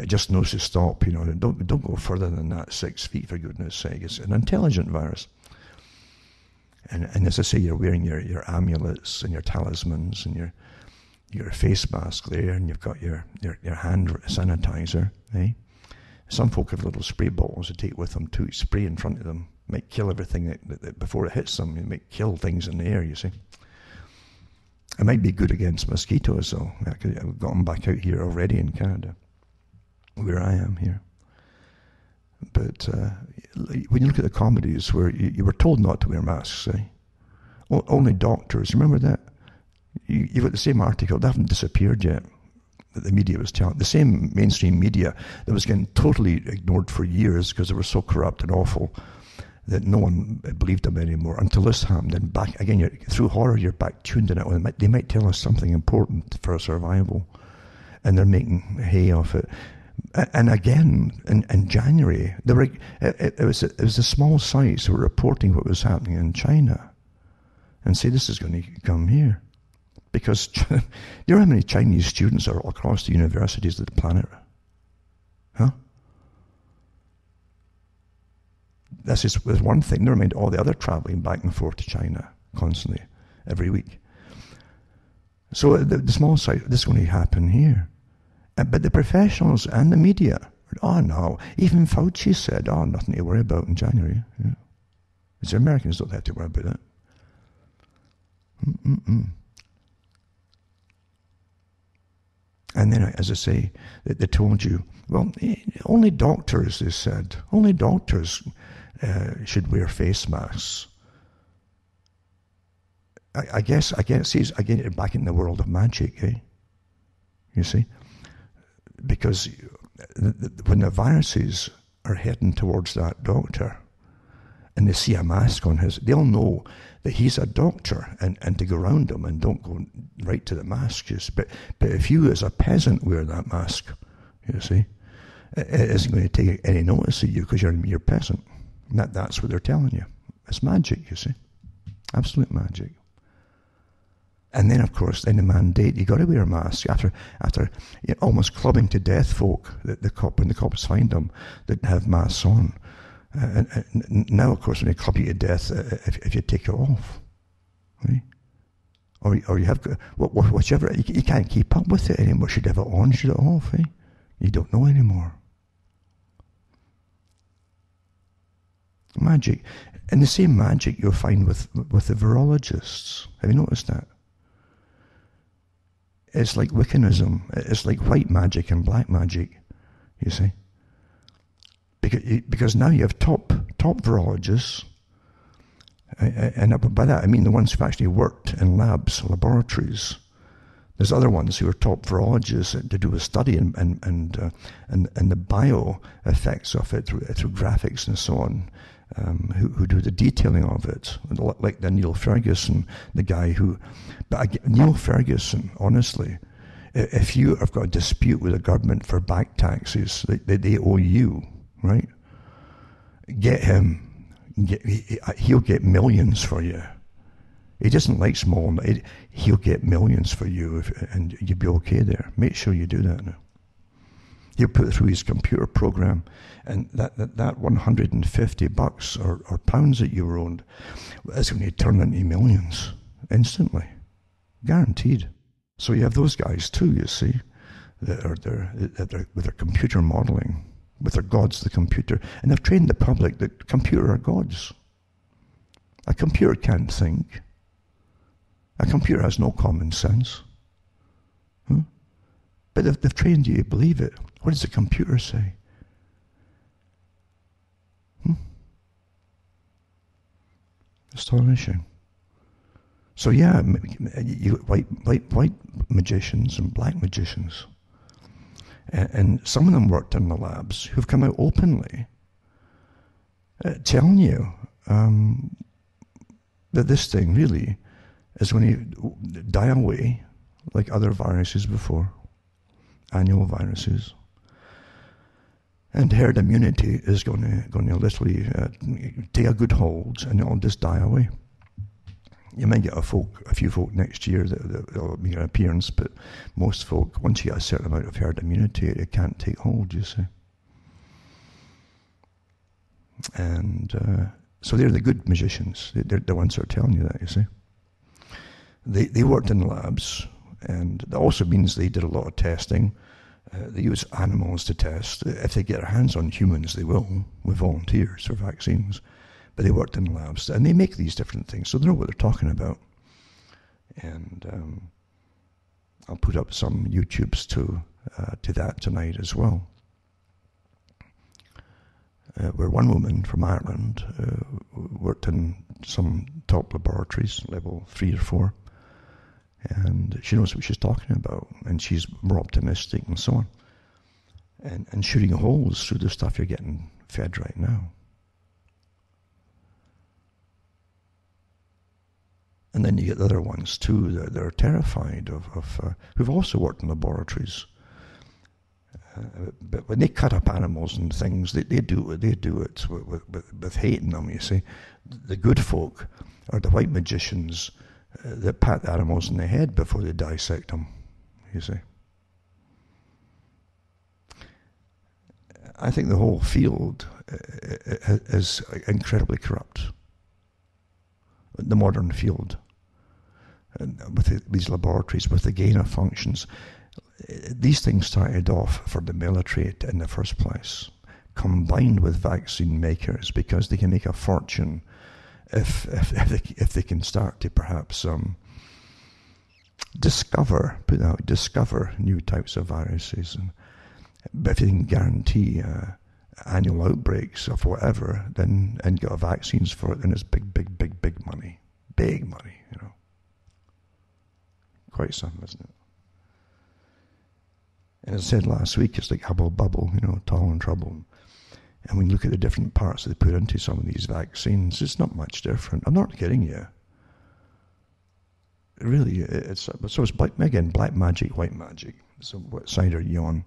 just knows to stop. Don't go further than that 6 feet, for goodness sake. It's an intelligent virus. And as I say, you're wearing your amulets and your talismans and your face mask there, and you've got your hand sanitizer, eh? Some folk have little spray bottles to take with them too. Spray in front of them might kill everything that before it hits them. It might kill things in the air, you see. It might be good against mosquitoes, though. I've got them back out here already in Canada, where I am here. But when you look at the comedies where you were told not to wear masks, eh? Only doctors, remember that? You've got the same article, they haven't disappeared yet, that the media was telling. The same mainstream media that was getting totally ignored for years because they were so corrupt and awful that no one believed them anymore until this happened. And back again, through horror, you're back tuned in it. They might tell us something important for our survival, and they're making hay off it. And again, in January, it was the small sites who were reporting what was happening in China and say this is going to come here. Because you know how many Chinese students are across the universities of the planet? Huh? There's one thing. Never mind all the other traveling back and forth to China constantly, every week. So the small site, this is going to happen here. But the professionals and the media, oh no, even Fauci said, oh, nothing to worry about in January. Yeah. The Americans don't have to worry about that. And then, as I say, they told you, well, only doctors, they said, only doctors should wear face masks. I guess, I get it back in the world of magic, eh? You see? Because when the viruses are heading towards that doctor and they see a mask on his, they'll know that he's a doctor and to go around him and don't go right to the mask. But if you as a peasant wear that mask, you see, it isn't going to take any notice of you because you're a peasant. And that's what they're telling you. It's magic, you see. Absolute magic. And then, of course, in the mandate, you got to wear a mask after almost clubbing to death folk. When the cops find them, that have masks on. And now, of course, when they club you to death, if you take it off, right? Or you have whichever, you can't keep up with it anymore. Should you have it on? Should it off? Eh? You don't know anymore. Magic, and the same magic you'll find with the virologists. Have you noticed that? It's like Wiccanism. It's like white magic and black magic, you see. Because now you have top virologists, and by that I mean the ones who've actually worked in labs, laboratories. There's other ones who are top virologists to do a study and the bio effects of it through graphics and so on, who do the detailing of it, like the Neil Ferguson, the guy who. But Neil Ferguson, honestly, if you have got a dispute with the government for back taxes that they owe you, right? Get him. He'll get millions for you. He doesn't like small. He'll get millions for you, and you'll be okay there. Make sure you do that now. He'll put it through his computer program, and that $150 or pounds that you owed is going to turn into millions instantly, guaranteed. So you have those guys too, you see, that are with their computer modeling, with their gods, the computer, and they've trained the public that computer are gods. A computer can't think. A computer has no common sense. But they've trained you to believe it. What does the computer say? Astonishing. So yeah, white magicians and black magicians. And some of them worked in the labs who've come out openly telling you that this thing really is going to die away like other viruses before, annual viruses. And herd immunity is going to literally take a good hold, and it'll just die away. You might get a few folk next year that'll make an appearance, but most folk, once you get a certain amount of herd immunity, it can't take hold, you see. And so they're the good magicians. They're the ones that are telling you that, you see. They worked in labs, And that also means they did a lot of testing. They use animals to test. If they get their hands on humans, they will, with volunteers for vaccines. But they worked in labs, and they make these different things, so they know what they're talking about. And I'll put up some YouTubes to that tonight as well. Where one woman from Ireland worked in some top laboratories, level 3 or 4, and she knows what she's talking about, and she's more optimistic and so on, and shooting holes through the stuff you're getting fed right now. And then you get the other ones too that are terrified of who've also worked in laboratories. But when they cut up animals and things, they do it with hate in them, you see. The good folk are the white magicians that pat the animals in the head before they dissect them, you see. I think the whole field is incredibly corrupt. The modern field, with these laboratories, with the gain of functions. These things started off for the military in the first place, combined with vaccine makers, because they can make a fortune if they can start to perhaps discover new types of viruses. But if you can guarantee annual outbreaks of whatever, then and get vaccines for it, then it's big money. Big money, you know. Quite something, isn't it? And as I said last week, it's like hubble bubble, you know, tall and trouble. And when you look at the different parts that they put into some of these vaccines, it's not much different. I'm not kidding you. Really, it's black magic, white magic. So what side are you on?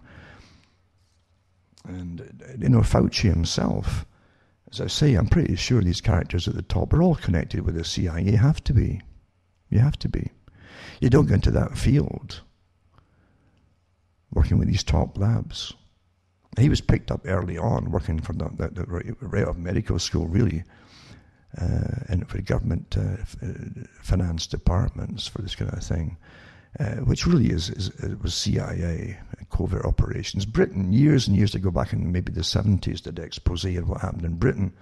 And, you know, Fauci himself, as I say, I'm pretty sure these characters at the top are all connected with the CIA. You have to be. You have to be. You don't go into that field working with these top labs. He was picked up early on working for the right of medical school, really, and for government finance departments for this kind of thing, which really was CIA covert operations. Britain, years and years to go back in maybe the 70s, did an expose of what happened in Britain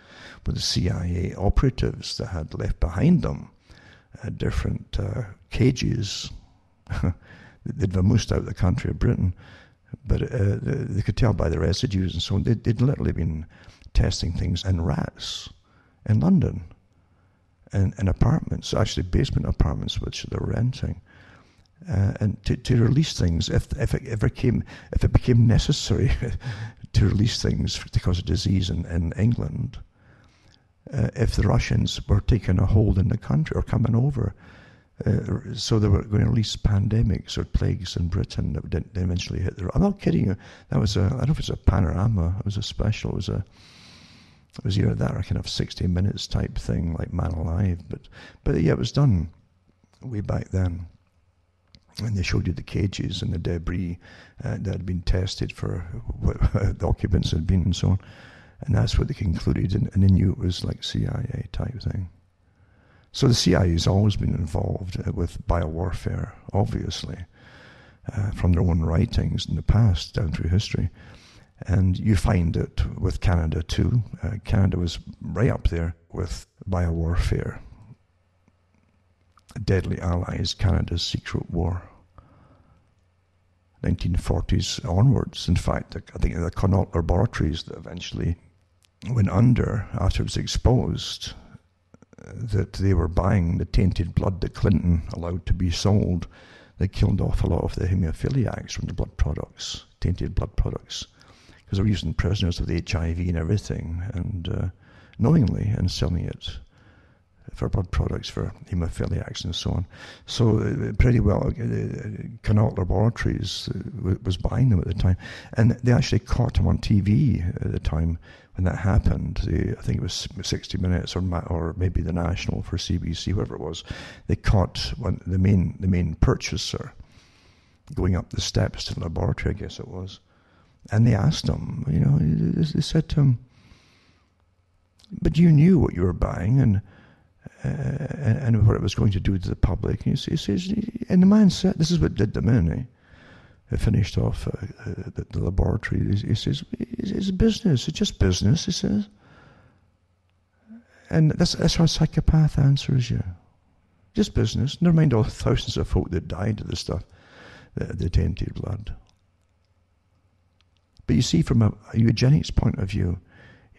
with the CIA operatives that had left behind them different cages. They'd vamoosed out of the country of Britain, but they could tell by the residues and so on. They'd literally been testing things in rats in London, and apartments, actually basement apartments, which they're renting, and to release things if it became necessary to release things to cause a disease in England, if the Russians were taking a hold in the country or coming over. So they were going to release pandemics or plagues in Britain that would eventually hit the... I'm not kidding you. That was I don't know if it was a panorama. It was a special. It was either that or kind of 60 Minutes type thing, like Man Alive. But yeah, it was done way back then. And they showed you the cages and the debris that had been tested for what the occupants had been and so on. And that's what they concluded. And they knew it was like CIA type thing. So the CIA has always been involved with biowarfare, obviously, from their own writings in the past down through history. And you find it with Canada too. Canada was right up there with biowarfare. Deadly Allies, Canada's secret war. 1940s onwards. In fact, I think the Connaught laboratories that eventually went under after it was exposed that they were buying the tainted blood that Clinton allowed to be sold. They killed off a lot of the hemophiliacs from the blood products, tainted blood products, because they were using prisoners with HIV and everything, and knowingly, and selling it for blood products for hemophiliacs and so on. So pretty well, Connaught Laboratories was buying them at the time, and they actually caught them on TV at the time when that happened. I think it was 60 Minutes or maybe the National for CBC, whoever it was. They caught the main purchaser going up the steps to the laboratory, I guess it was, and they asked him, they said to him, "But you knew what you were buying, and and what it was going to do to the public. And he says, and the man said, this is what did them in, eh? It finished off the laboratory. He says, it's business, it's just business, he says. And that's how a psychopath answers you. Just business. Never mind all the thousands of folk that died of the stuff, the tainted blood. But you see, from a eugenics point of view,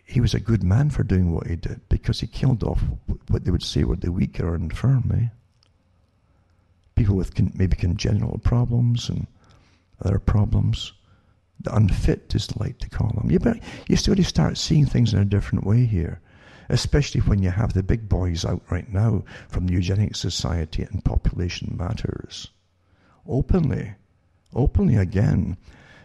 he was a good man for doing what he did, because he killed off what they would say were the weak or infirm, eh? People with maybe congenital problems and other problems. The unfit is like to call them. You still start seeing things in a different way here, especially when you have the big boys out right now from the Eugenics Society and Population Matters. Openly again.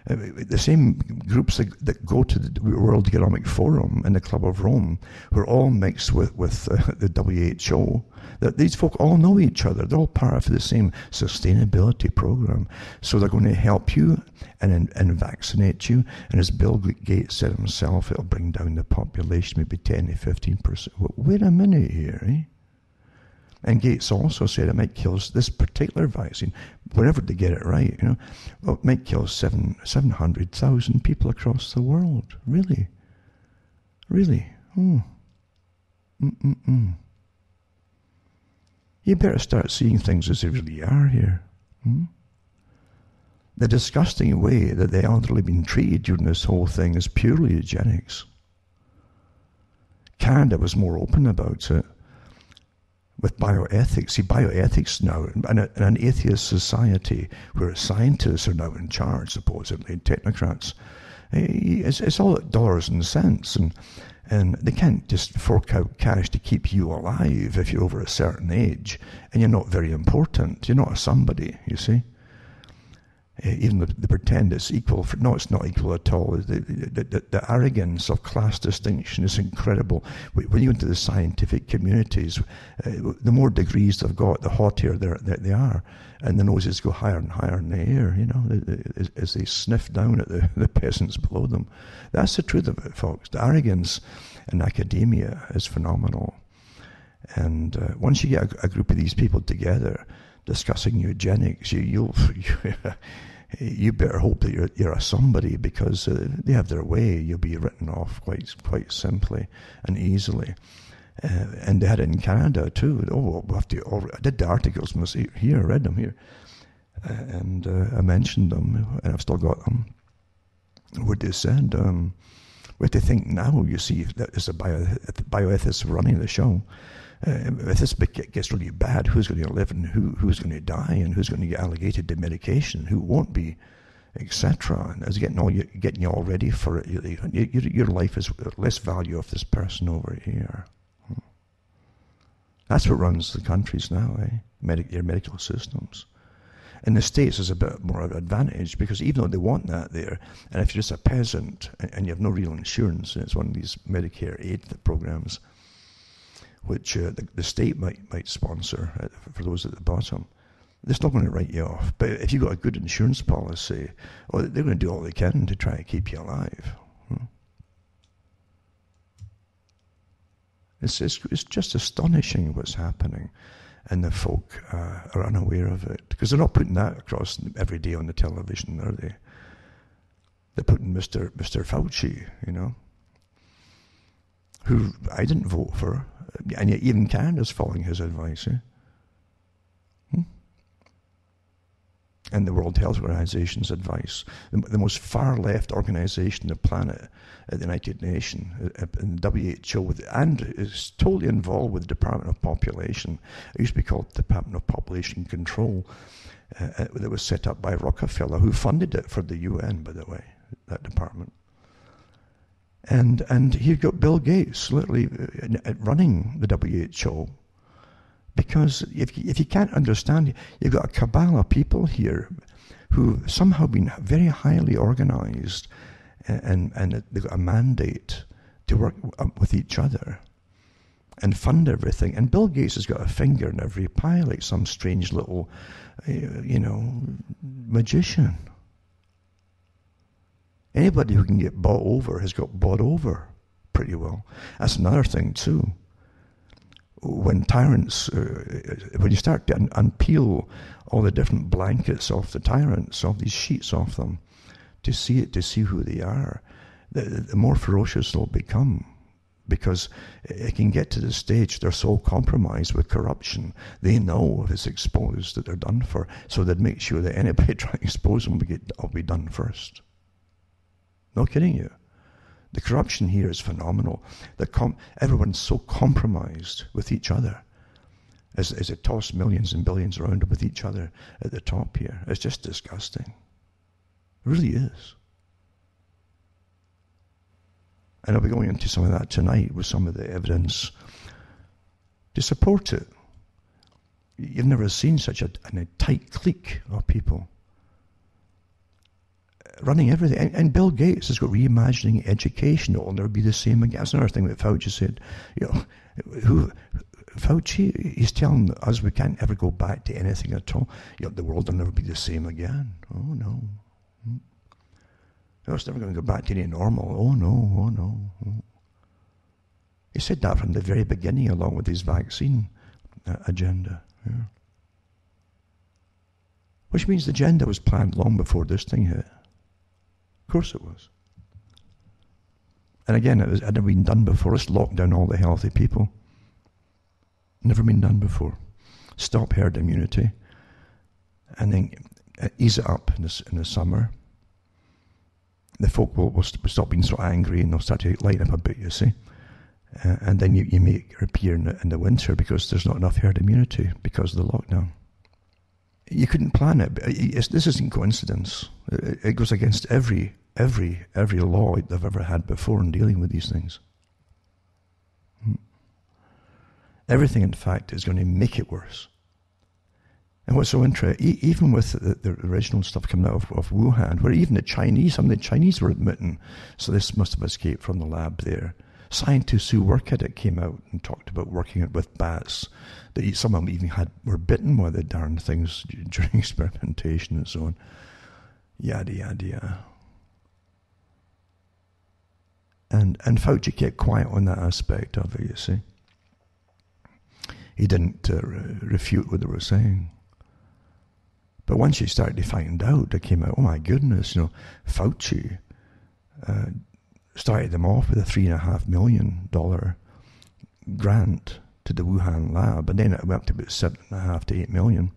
The same groups that go to the World Economic Forum and the Club of Rome, who are all mixed with the WHO, that these folk all know each other. They're all part of the same sustainability program. So they're going to help you and vaccinate you. And as Bill Gates said himself, it'll bring down the population maybe 10 to 15%. Well, wait a minute here, eh? And Gates also said it might kill this particular vaccine, whenever they get it right, well, it might kill 700,000 people across the world. Really? You better start seeing things as they really are here. The disgusting way that the elderly have been treated during this whole thing is purely eugenics. Canada was more open about it. With bioethics. See, bioethics now, in an atheist society where scientists are now in charge, supposedly, technocrats, it's all dollars and cents, and they can't just fork out cash to keep you alive if you're over a certain age, and you're not very important. You're not a somebody, you see. Even they pretend it's equal. No, it's not equal at all. The arrogance of class distinction is incredible. When you go into the scientific communities, the more degrees they've got, the haughtier they are. And the noses go higher and higher in the air, as they sniff down at the peasants below them. That's the truth of it, folks. The arrogance in academia is phenomenal. And once you get a group of these people together discussing eugenics, you better hope that you're a somebody, because they have their way. You'll be written off quite simply and easily. And they had it in Canada too. I did the articles here, I read them here, and I mentioned them, and I've still got them. What they said, what they think now, you see, that is a bioethicist running the show. If this gets really bad, who's going to live and who's going to die, and who's going to get allocated to medication, who won't be, etc. And as getting you all ready for it, your life is less value of this person over here. That's what runs the countries now, your medical systems. In the States, there's a bit more of an advantage, because even though they want that there, and if you're just a peasant and you have no real insurance, and it's one of these Medicare aid programs, which the state might sponsor for those at the bottom, they're still going to write you off. But if you've got a good insurance policy, they're going to do all they can to try to keep you alive. It's just astonishing what's happening, and the folk are unaware of it, because they're not putting that across every day on the television, are they? They're putting Mr. Fauci, who I didn't vote for, and yet even Canada's following his advice. And the World Health Organization's advice, the most far-left organization on the planet, the United Nations, and the WHO, and is totally involved with the Department of Population. It used to be called the Department of Population Control. That was set up by Rockefeller, who funded it for the UN, by the way, that department. And you've got Bill Gates literally running the WHO, because if you can't understand, you've got a cabal of people here who somehow been very highly organized, and they've got a mandate to work with each other and fund everything. And Bill Gates has got a finger in every pie, like some strange little, magician. Anybody who can get bought over has got bought over pretty well. That's another thing too. when tyrants, when you start to unpeel all the different blankets off the tyrants, all these sheets off them, to see who they are, the more ferocious they'll become. Because it can get to the stage they're so compromised with corruption, they know if it's exposed that they're done for. So they'd make sure that anybody trying to expose them will be done first. No kidding you. The corruption here is phenomenal. Everyone's so compromised with each other as they toss millions and billions around with each other at the top here. It's just disgusting. It really is. And I'll be going into some of that tonight with some of the evidence to support it. You've never seen such a tight clique of people running everything. And Bill Gates has got reimagining education. It will never be the same again. That's another thing that Fauci said. Fauci, he's telling us we can't ever go back to anything at all. The world will never be the same again. Oh, no. It's never going to go back to any normal. Oh no. He said that from the very beginning, along with his vaccine agenda. Yeah. Which means the agenda was planned long before this thing hit. Of course it was. And again, it had never been done before. Let's lock down all the healthy people. Never been done before. Stop herd immunity. And then ease it up in the summer. The folk will stop being so angry and they'll start to light up a bit, you see. And then you may appear in the winter because there's not enough herd immunity because of the lockdown. You couldn't plan it. This isn't coincidence. It goes against every law they've ever had before in dealing with these things. Everything, in fact, is going to make it worse. And what's so interesting, even with the original stuff coming out of Wuhan, where even some of the Chinese were admitting, so this must have escaped from the lab there. Scientists who work at it came out and talked about working it with bats, that some of them even were bitten by the darn things during experimentation and so on. Yada, yada, yada. And Fauci kept quiet on that aspect of it, you see. He didn't refute what they were saying. But once you started to find out, it came out, oh my goodness, Fauci started them off with a $3.5 million grant to the Wuhan lab, and then it went up to about $7.5 to $8 million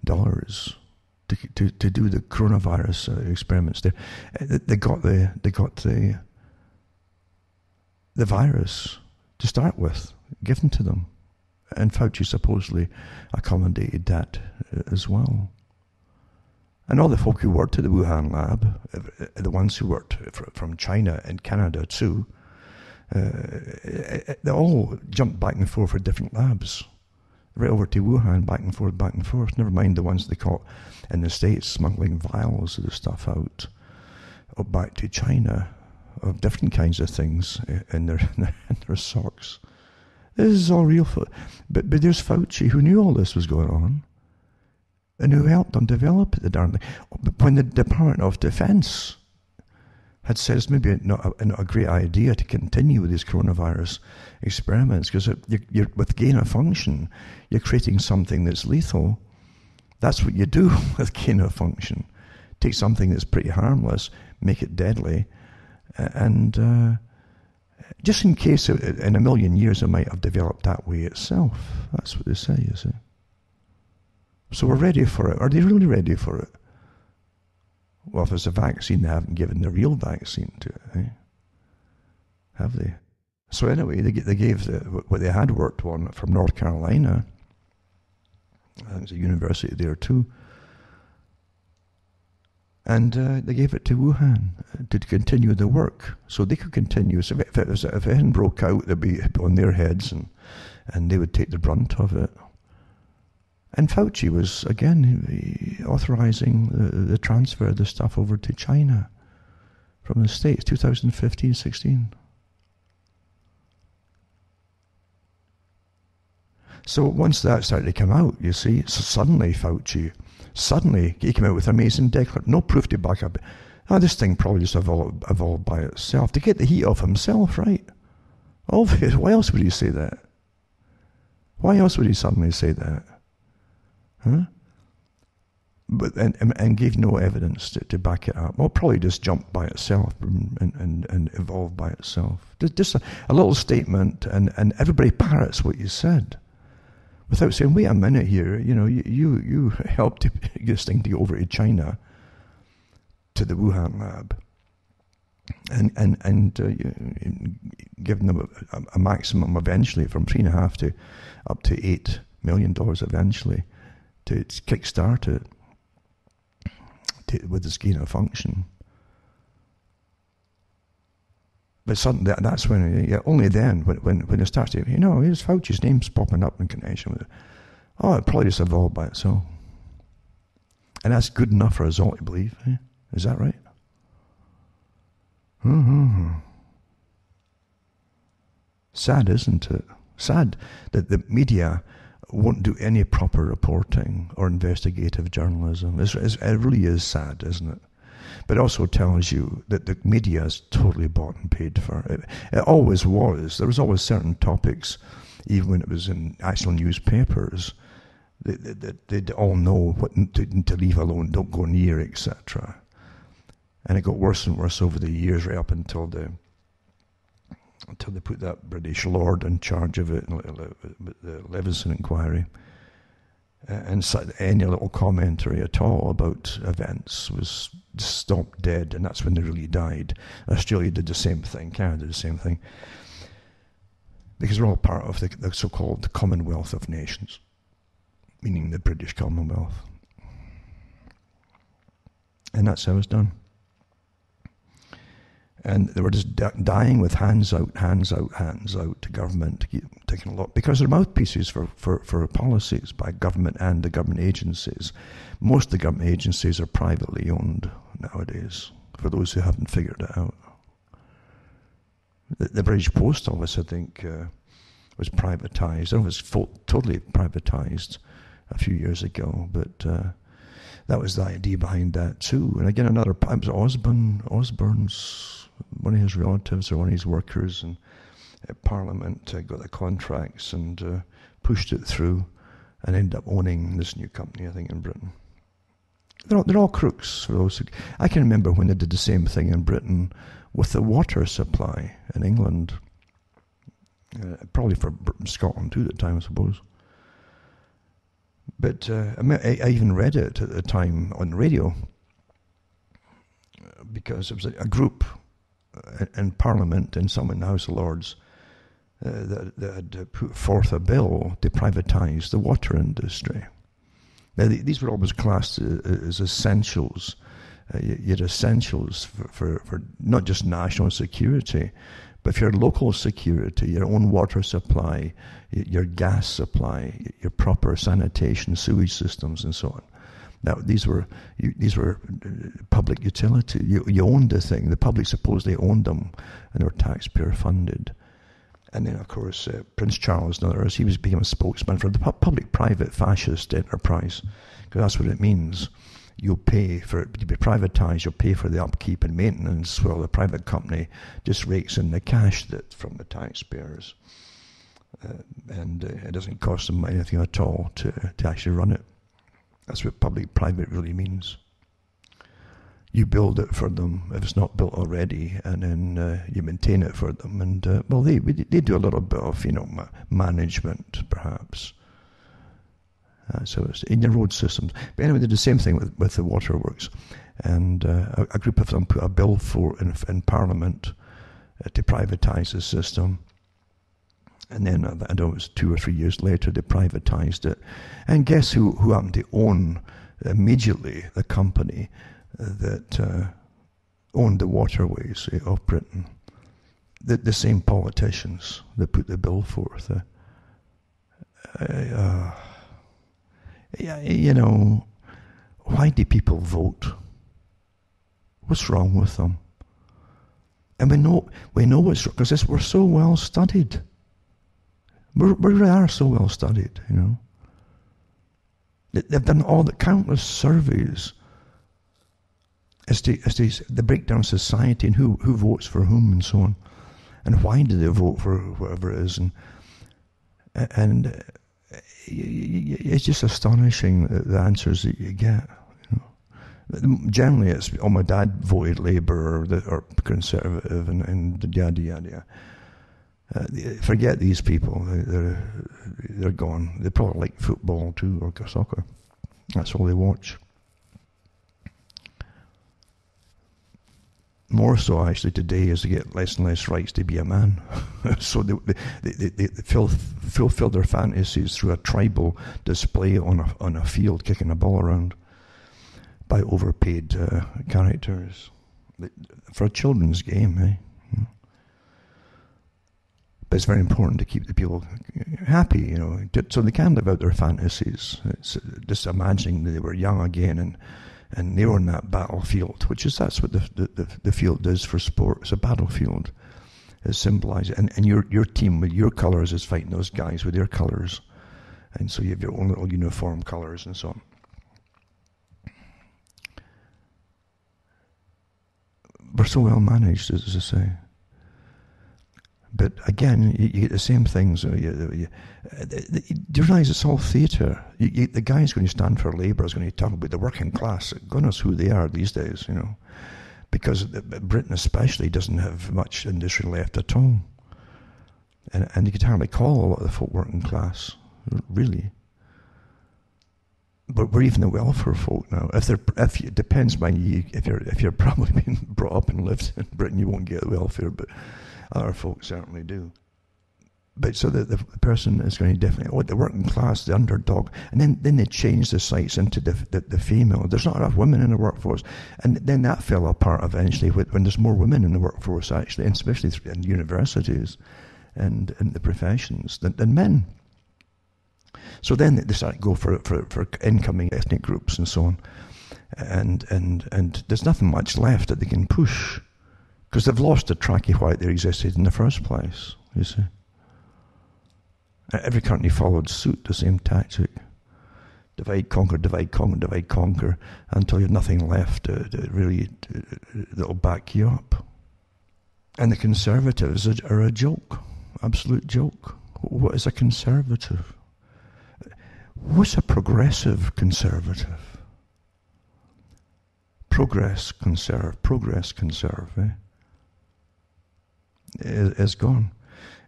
to do the coronavirus experiments there. They got the virus to start with, given to them. And Fauci supposedly accommodated that as well. And all the folk who worked at the Wuhan lab, the ones who worked from China and Canada too, they all jumped back and forth for different labs. Right over to Wuhan, back and forth. Never mind the ones they caught in the States smuggling vials of the stuff out, or back to China, of different kinds of things in their socks. This is all real. But there's Fauci, who knew all this was going on, and who helped them develop the darn thing. When the Department of Defense had said it's maybe not a great idea to continue with these coronavirus experiments, because you're with gain of function, you're creating something that's lethal. That's what you do with gain of function. Take something that's pretty harmless, make it deadly, and just in case in a million years it might have developed that way itself. That's what they say, you see. So we're ready for it. Are they really ready for it? Well, if there's a vaccine, they haven't given the real vaccine to it, eh? Have they? So anyway, they gave what they had worked on from North Carolina. I think there's a university there too. And they gave it to Wuhan to continue the work, so they could continue. So if it hadn't broke out, it'd be on their heads, and they would take the brunt of it. And Fauci was, again, authorizing the transfer of the stuff over to China from the States, 2015-16. So once that started to come out, you see, so suddenly Fauci, he came out with an amazing declaration, no proof to back up. This thing probably just evolved by itself, to get the heat off himself, right? Obvious. Why else would he say that? Why else would he suddenly say that? Huh? But and gave no evidence to back it up. Well, probably just jumped by itself and evolved by itself. Just a little statement, and everybody parrots what you said, without saying, "Wait a minute here. You helped this thing to go over to China, to the Wuhan lab, and giving them a maximum eventually from $3.5 to up to $8 million eventually to kickstart it." With this gain of function. But suddenly, that's when, only then, when it starts to, here's Fauci's name's popping up in connection with it. Oh, it probably just evolved by itself. And that's good enough for us all to believe. Eh? Is that right? Mm-hmm. Sad, isn't it? Sad that the media won't do any proper reporting or investigative journalism. It really is sad, isn't it? But it also tells you that the media is totally bought and paid for. It always was. There was always certain topics, even when it was in actual newspapers, that they'd all know what to leave alone, don't go near, etc. And it got worse and worse over the years, right up until they put that British lord in charge of it, the Leveson inquiry. And so any little commentary at all about events was stopped dead, and that's when they really died. Australia did the same thing, Canada did the same thing. Because we're all part of the so-called Commonwealth of Nations, meaning the British Commonwealth. And that's how it's done. And they were just dying with hands out to government to keep taking a lot, because they're mouthpieces for policies by government and the government agencies. Most of the government agencies are privately owned nowadays, for those who haven't figured it out. The British Post Office, I think, was privatised. It was totally privatised a few years ago, but that was the idea behind that too. And again, it was Osborne's, one of his relatives or one of his workers in Parliament got the contracts and pushed it through and ended up owning this new company, I think, in Britain. They're all crooks. For those I can remember when they did the same thing in Britain with the water supply in England. Probably for Scotland too at the time, I suppose. But I even read it at the time on the radio, because it was a group in Parliament and some in the House of Lords that had put forth a bill to privatise the water industry. Now, these were always classed as essentials. You had essentials for not just national security, but for your local security, your own water supply, your gas supply, your proper sanitation, sewage systems, and so on. Now, these were public utility. You owned the thing. The public supposedly owned them, and they were taxpayer funded. And then, of course, Prince Charles and others, he became a spokesman for the public-private fascist enterprise, because that's what it means. You'll pay for it to be privatised. You'll pay for the upkeep and maintenance, while the private company just rakes in the cash from the taxpayers, and it doesn't cost them anything at all to actually run it. That's what public-private really means. You build it for them if it's not built already, and then you maintain it for them. And they do a little bit of management, perhaps. So it's in your road systems. But anyway, they did the same thing with the waterworks, and a group of them put a bill in Parliament to privatise the system. And then, I know it was 2 or 3 years later, they privatised it. And guess who happened to own immediately the company that owned the waterways of Britain? The same politicians that put the bill forth. Why do people vote? What's wrong with them? And we know what's wrong, because we're so well studied. We really are so well studied, They've done all the countless surveys as to the breakdown of society and who votes for whom and so on, and why do they vote for whoever it is, and it's just astonishing the answers that you get. Generally, it's, oh, my dad voted Labour or Conservative, and yada yada yada. Forget these people. They're gone. They probably like football too, or soccer. That's all they watch. More so, actually, today, as they get less and less rights to be a man. So they fulfill their fantasies through a tribal display on a field, kicking a ball around by overpaid characters for a children's game, eh? But it's very important to keep the people happy, so they can live out their fantasies. It's just imagining that they were young again and they were on that battlefield, that's what the field is for sport. It's a battlefield. It symbolizes, and your team with your colours is fighting those guys with their colours, and so you have your own little uniform colours and so on. We're so well managed, as I say. But again, you get the same things. You realise it's all theatre. The guy who's going to stand for Labour is going to talk about the working class. God knows who they are these days, because Britain especially doesn't have much industry left at all. And you could hardly call a lot of the folk working class, really. But we're even the welfare folk now. It depends if you're probably been brought up and lived in Britain, you won't get welfare, but other folks certainly do. But so the person is going to definitely, the working class, the underdog, and then they change the sights into the female. There's not enough women in the workforce, and then that fell apart eventually when there's more women in the workforce, actually, and especially in universities and in the professions than men. So then they start to go for incoming ethnic groups and so on, and there's nothing much left that they can push, because they've lost the track of why they existed in the first place, you see. Every country followed suit, the same tactic. Divide, conquer, divide, conquer, divide, conquer, until you have nothing left that'll back you up. And the Conservatives are a joke, absolute joke. What is a Conservative? What's a progressive Conservative? Progress conserve, eh? Is gone.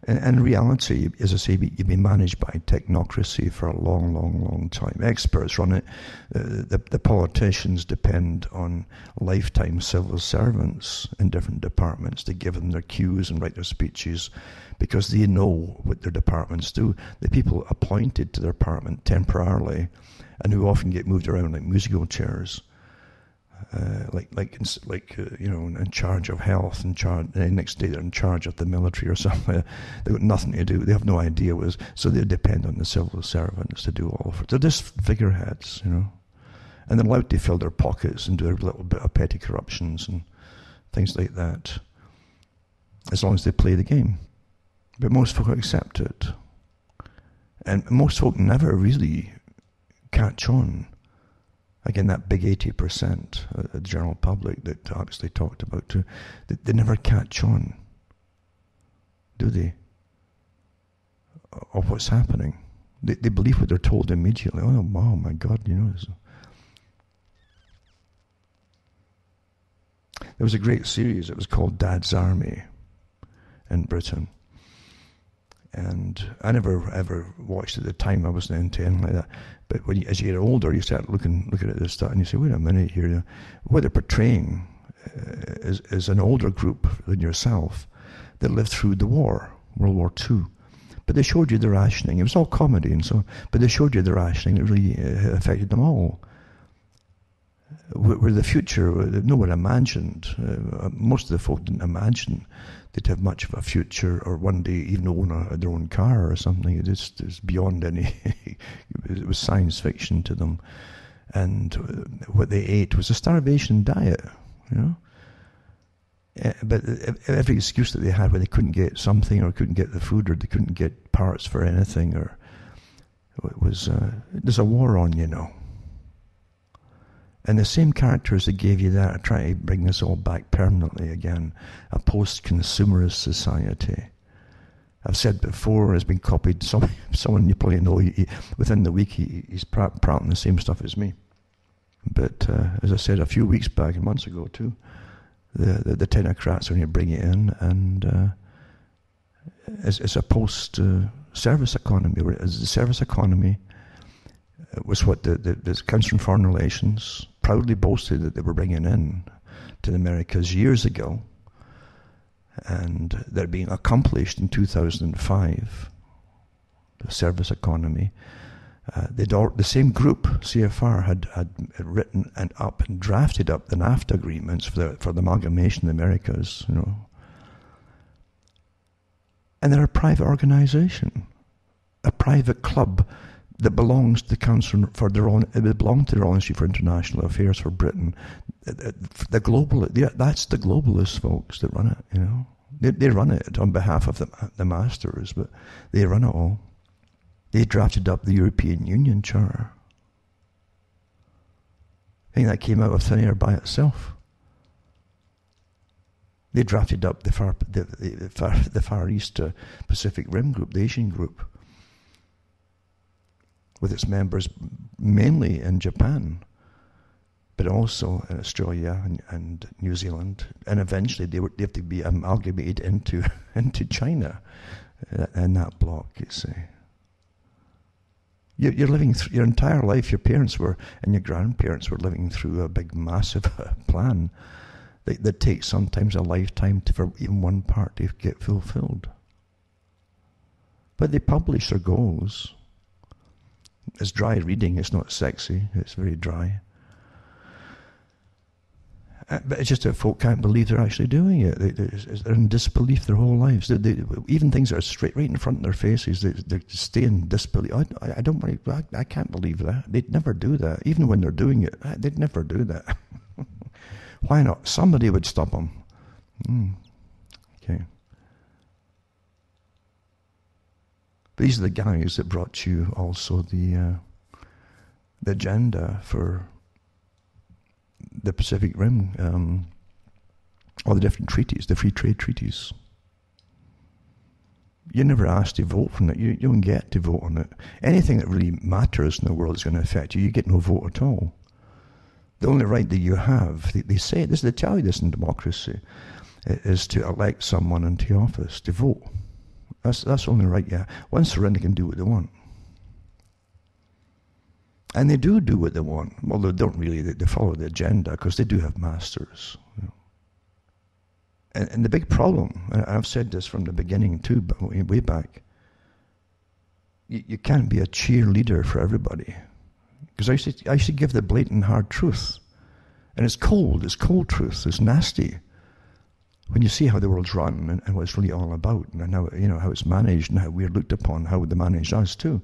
And in reality, as I say, you've been managed by technocracy for a long, long, long time. Experts run it. The politicians depend on lifetime civil servants in different departments to give them their cues and write their speeches, because they know what their departments do. The people appointed to their department temporarily, and who often get moved around like musical chairs, in charge of health, the next day they're in charge of the military or something. They've got nothing to do. They have no idea so they depend on the civil servants to do all of it. They're just figureheads, and they're allowed to fill their pockets and do a little bit of petty corruptions and things like that, as long as they play the game. But most folk accept it, and most folk never really catch on. Again, that big 80% of the general public that Huxley talked about too, they never catch on, do they, of what's happening. They believe what they're told immediately. Oh, wow, my God, There was a great series, it was called Dad's Army in Britain. And I never ever watched at the time. I wasn't into anything like that. But as you get older, you start looking at this stuff, and you say, "Wait a minute here. What they're portraying is an older group than yourself that lived through the war, World War II. But they showed you the rationing. It was all comedy and so. But they showed you the rationing. It really affected them all. Where the future, no one imagined. Most of the folk didn't imagine they'd have much of a future, or one day even own their own car or something. It's beyond any. It was science fiction to them, and what they ate was a starvation diet, But every excuse that they had, when they couldn't get something, or couldn't get the food, or they couldn't get parts for anything, or it was there's a war on, And the same characters that gave you that are trying to bring this all back permanently again, a post-consumerist society. I've said before, has been copied. Someone you probably know, within the week, he's prattling the same stuff as me. But as I said a few weeks back, months ago too, the technocrats are going to bring it in, and it's a post-service economy. Whereas the service economy was what the Council on Foreign Relations proudly boasted that they were bringing in to the Americas years ago. And they're being accomplished in 2005, the service economy. The same group, CFR, had written and drafted up the NAFTA agreements for the amalgamation of the Americas, you know. And they're a private organization, a private club that belongs to the Council for the Royal, it belonged to the Royal Institute for International Affairs for Britain. That's the globalists, folks, that run it, you know. They run it on behalf of the masters, but they run it all. They drafted up the European Union Charter. I think that came out of thin air by itself. They drafted up the Far East Pacific Rim group, the Asian group, with its members mainly in Japan, but also in Australia and New Zealand, and eventually they have to be amalgamated into China in that block. You see, you're living through your entire life. Your parents were and your grandparents were living through a big, massive plan that takes sometimes a lifetime for even one part to get fulfilled. But they publish their goals. It's dry reading. It's not sexy. It's very dry. But it's just that folk can't believe they're actually doing it. They're in disbelief their whole lives. Even things that are straight right in front of their faces, they stay in disbelief. I can't believe that. They'd never do that. Even when they're doing it, they'd never do that. Why not? Somebody would stop them. Okay. These are the guys that brought you also the agenda for the Pacific Rim, all the different treaties, the free trade treaties. You're never asked to vote on it. You don't get to vote on it. Anything that really matters in the world is going to affect you. You get no vote at all. The only right that you have, they say this, they tell you this in democracy, is to elect someone into office, to vote. That's the only right you have. Once they're in, they can do what they want. And they do what they want. Well, they don't really. They follow the agenda because they do have masters. You know. And the big problem, and I've said this from the beginning too, but way back, you can't be a cheerleader for everybody. Because I used to give the blatant hard truth. And it's cold truth, it's nasty. When you see how the world's run and what it's really all about, and how, you know, how it's managed and how we're looked upon, how they manage us too.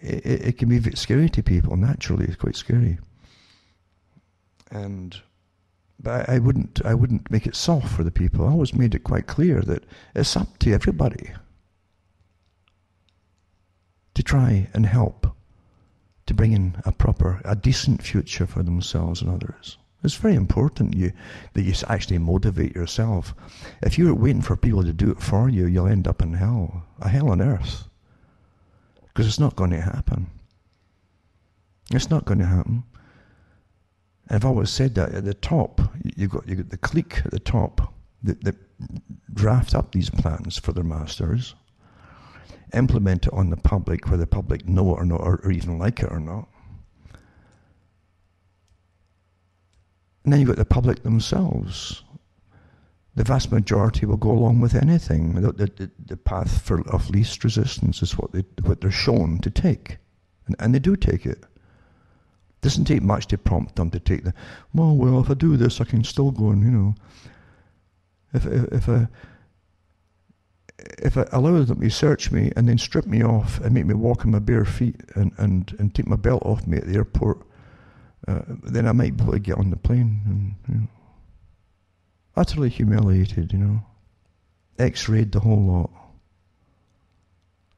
It can be scary to people, naturally. It's quite scary. But I wouldn't make it soft for the people. I always made it quite clear that it's up to everybody to try and help to bring in a decent future for themselves and others. It's very important that you actually motivate yourself. If you're waiting for people to do it for you, you'll end up in hell, a hell on earth. Because it's not going to happen. It's not going to happen. And I've always said that at the top, you got the clique at the top that draft up these plans for their masters, implement it on the public, whether the public know it or not, or even like it or not. And then you've got the public themselves. The vast majority will go along with anything. The path of least resistance is what they're shown to take. And they do take it. It doesn't take much to prompt them to take well, if I do this, I can still go and, you know, if I allow them to search me and then strip me off and make me walk on my bare feet and take my belt off me at the airport, then I might be able to get on the plane and, you know, utterly humiliated, you know, X-rayed the whole lot,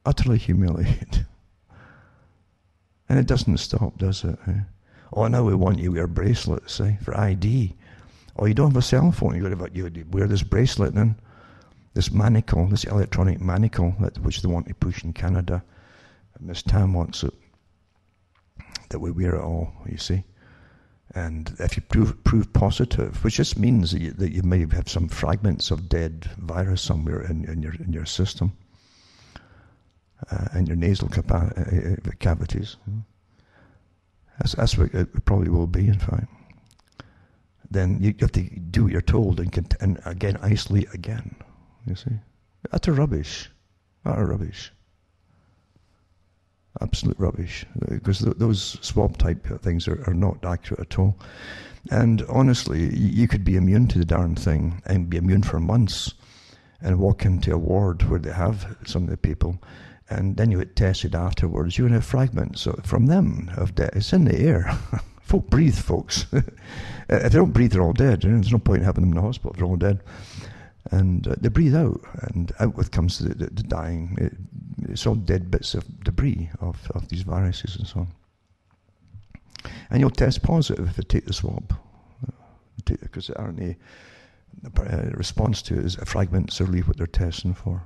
utterly humiliated. And it doesn't stop, does it? Eh? Oh, now we want you to wear bracelets, for ID. Oh, you don't have a cell phone, you got to wear this bracelet then. this manacle, this electronic manacle, which they want to push in Canada. Miss Tam wants it, that we wear it all, you see. And if you prove positive, which just means that you may have some fragments of dead virus somewhere in your system, in your nasal cavities. That's what it probably will be, in fact. Then you have to do what you're told and again isolate again. You see, utter rubbish, utter rubbish. Absolute rubbish, because those swab type things are not accurate at all. And honestly, you could be immune to the darn thing and be immune for months and walk into a ward where they have some of the people, and then you get tested afterwards. You would have fragments from them of death. It's in the air. Folk breathe, folks. If they don't breathe, they're all dead. There's no point in having them in the hospital if they're all dead. And they breathe out, and out with comes the dying. It's all dead bits of debris of these viruses and so on. And you'll test positive if you take the swab, because the RNA response to it is fragments are really what they're testing for.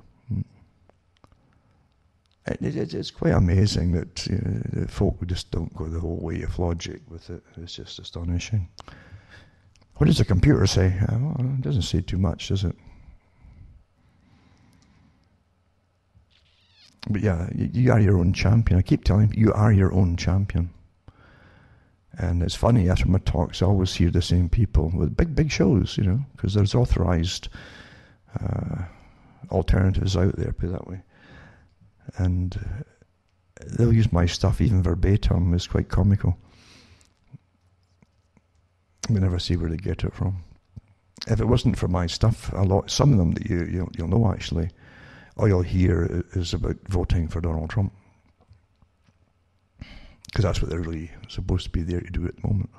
It's quite amazing that the folk just don't go the whole way of logic with it. It's just astonishing. What does the computer say? Well, it doesn't say too much, does it? But yeah, you are your own champion. I keep telling you, you are your own champion. And it's funny, after my talks, I always hear the same people with big shows, because there's authorized alternatives out there, put it that way. And they'll use my stuff even verbatim. It's quite comical. We never see where they get it from. If it wasn't for my stuff, some of them that you'll know actually, all you'll hear is about voting for Donald Trump, because that's what they're really supposed to be there to do at the moment.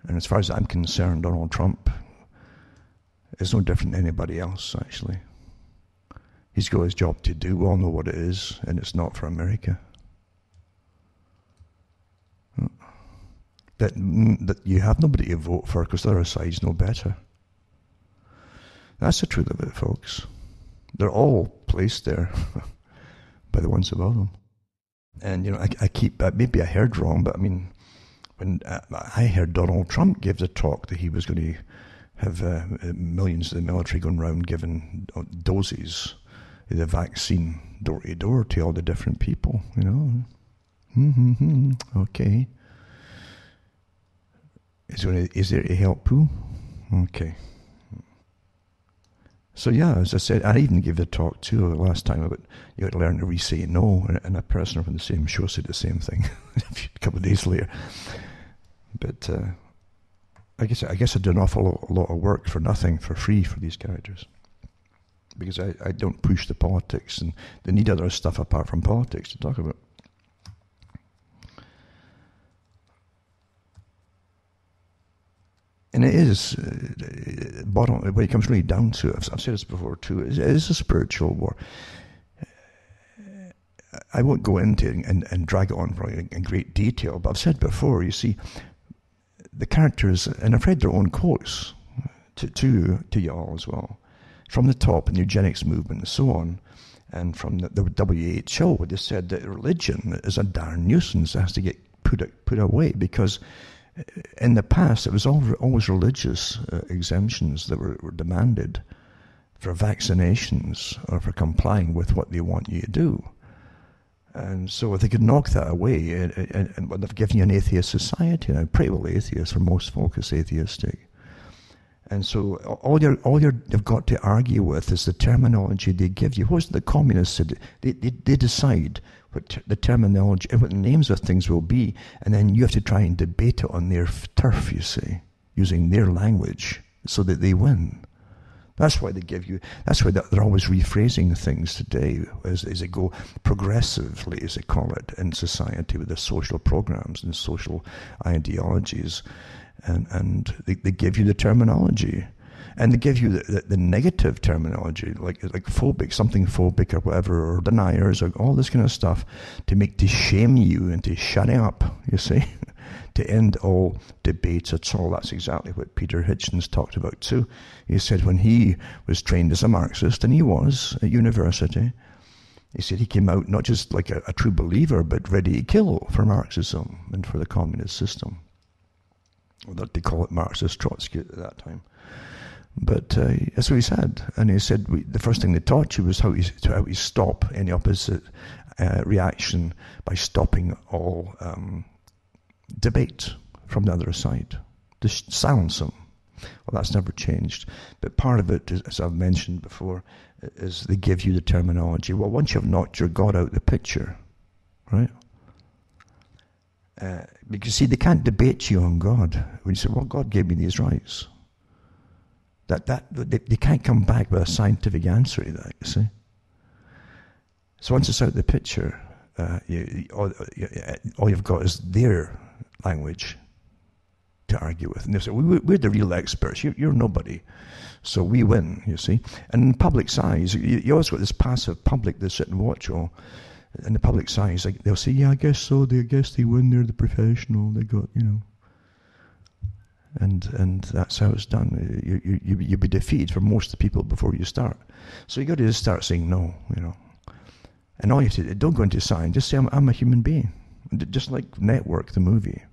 And as far as I'm concerned, Donald Trump is no different than anybody else, actually. He's got his job to do. We all know what it is, and it's not for America. That you have nobody to vote for because the other side's no better. That's the truth of it, folks. They're all placed there by the ones above them. And, I keep, maybe I heard wrong, but I mean, when I heard Donald Trump give the talk that he was going to have millions of the military going around giving doses of the vaccine door to door to all the different people, Okay. Is there to help who? Okay. So yeah, as I said, I even gave a talk too last time about you got to learn to re-say no, and a person from the same show said the same thing a couple of days later. But I guess I do an awful lot of work for nothing, for free, for these characters, because I don't push the politics, and they need other stuff apart from politics to talk about. And it is, when it comes really down to it, I've said this before too, it is a spiritual war. I won't go into it and drag it on probably in great detail, but I've said before, you see, the characters, and I've read their own quotes to you all as well, from the top, and the eugenics movement and so on, and from the WHO, where they said that religion is a darn nuisance, it has to get put away, because in the past, it was always religious exemptions that were demanded for vaccinations or for complying with what they want you to do. And so if they could knock that away, and they've given you an atheist society now, pretty well atheist, for most folk is atheistic. And so all you've got to argue with is the terminology they give you. What's the communists said? They decide what the terminology and what the names of things will be, and then you have to try and debate it on their turf, you see, using their language, so that they win. That's why they give you, that's why they're always rephrasing things today as they go progressively, as they call it, in society with the social programs and social ideologies. And they give you the terminology. And they give you the negative terminology, like phobic, something phobic or whatever, or deniers, or all this kind of stuff, to shame you and to shut up, you see, to end all debates at all. That's exactly what Peter Hitchens talked about too. He said when he was trained as a Marxist, and he was at university, he said he came out not just like a true believer, but ready to kill for Marxism and for the communist system. Well, they call it Marxist Trotsky at that time. But that's what he said. And he said the first thing they taught you was how you stop any opposite reaction by stopping all debate from the other side. Just silence them. Well, that's never changed. But part of it, as I've mentioned before, is they give you the terminology. Well, once you've knocked your God out of the picture, right? Because, see, they can't debate you on God. When you say, well, God gave me these rights. They can't come back with a scientific answer to that, you see. So once it's out of the picture, all you've got is their language to argue with. And they say, we're the real experts. You're nobody. So we win, you see. And in public's eyes, you always got this passive public that sit and watch all. In the public's eyes, like, they'll say, yeah, I guess so. I guess they win. They're the professional. They got, you know. And that's how it's done. You'll be defeated for most of the people before you start. So you got to just start saying no, you know. And all you have to do, don't go into science. Just say, I'm a human being. Just like Network, the movie,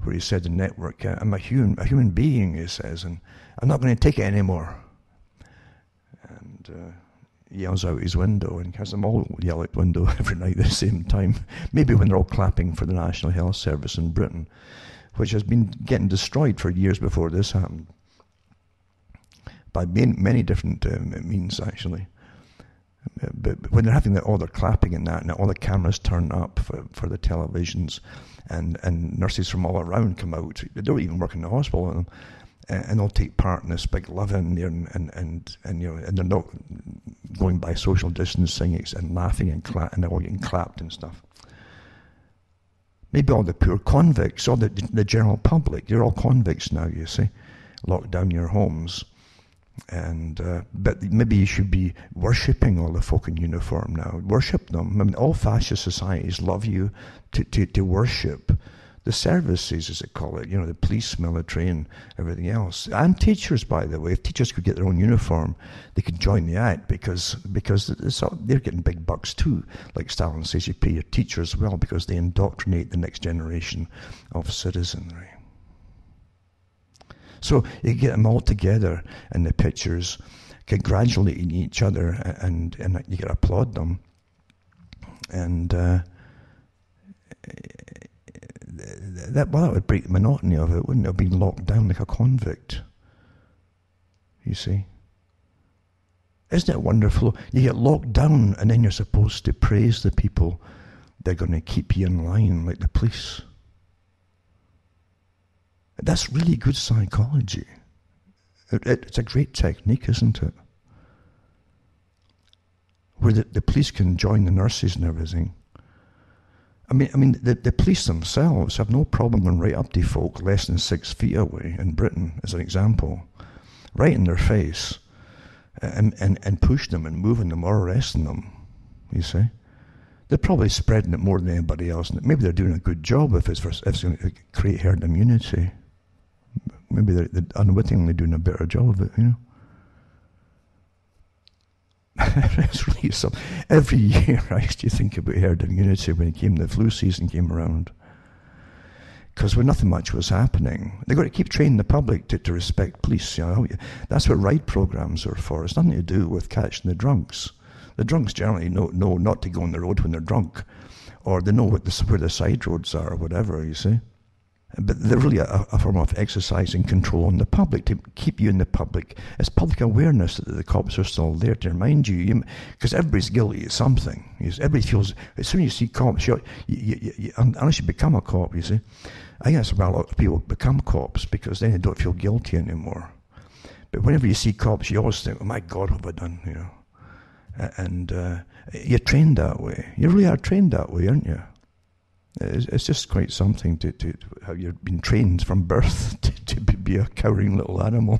where he said in Network, I'm a human being, he says, and I'm not going to take it anymore. And he yells out his window, and has them all yell out the window every night at the same time. Maybe when they're all clapping for the National Health Service in Britain, which has been getting destroyed for years before this happened, by many different means, actually. But when they're having all their clapping and that, and all the cameras turn up for the televisions, and nurses from all around come out, they don't even work in the hospital with them, and they'll take part in this big love-in there, and you know, and they're not going by social distancing and laughing and they're all getting clapped and stuff. Maybe all the poor convicts, all the general public, you're all convicts now, you see, locked down your homes. And but maybe you should be worshipping all the folk in uniform now. Worship them. I mean, all fascist societies love you to worship the services, as they call it. You know, the police, military, and everything else. And teachers, by the way. If teachers could get their own uniform, they could join the act because they're getting big bucks too. Like Stalin says, you pay your teachers well because they indoctrinate the next generation of citizenry. So you get them all together in the pictures, congratulating each other, and you got to applaud them. And that would break the monotony of it, wouldn't it? Of being locked down like a convict. You see? Isn't it wonderful? You get locked down, and then you're supposed to praise the people. They're going to keep you in line, like the police. That's really good psychology. It's a great technique, isn't it? Where the police can join the nurses and everything. I mean, the police themselves have no problem going right up to folk less than 6 feet away in Britain, as an example, right in their face, and push them and moving them or arresting them. You see, they're probably spreading it more than anybody else. Maybe they're doing a good job if it's going to create herd immunity. Maybe they're unwittingly doing a better job of it, you know. It's really something. Every year I used to think about herd immunity when the flu season came around. Because when nothing much was happening, they've got to keep training the public to respect police. You know, that's what ride programs are for. It's nothing to do with catching the drunks. The drunks generally know not to go on the road when they're drunk, or they know where the side roads are or whatever, you see. But they're really a form of exercising control on the public, to keep you in the public. It's public awareness that the cops are still there to remind you, because everybody's guilty of something. Everybody feels, as soon as you see cops, unless you become a cop, you see. I think that's why a lot of people become cops, because then they don't feel guilty anymore. But whenever you see cops, you always think, oh my God, what have I done, you know. And you're trained that way. You really are trained that way, aren't you? It's just quite something to how you've been trained from birth to be a cowering little animal.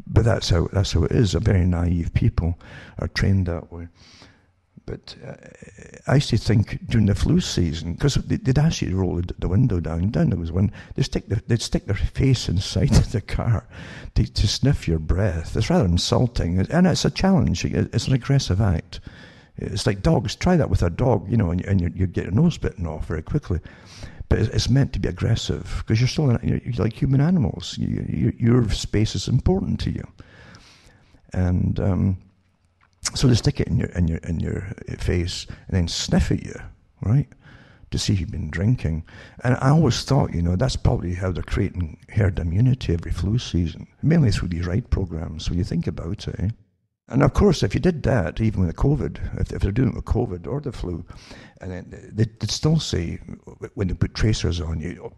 But that's how it is. Very naive people are trained that way. But I used to think during the flu season, because they'd ask you to roll the window down there was one, they'd stick their face inside the car to sniff your breath. It's rather insulting, and it's a challenge. It's an aggressive act. It's like dogs. Try that with a dog, and you get your nose bitten off very quickly. But it's meant to be aggressive, because you're still you're like human animals. Your space is important to you, and so they stick it in your face and then sniff at you, right, to see if you've been drinking. And I always thought, that's probably how they're creating herd immunity every flu season, mainly through these right programs. When you think about it, eh? And of course, if you did that, even with the COVID, if they're doing it with COVID or the flu, and then they'd still say, when they put tracers on you,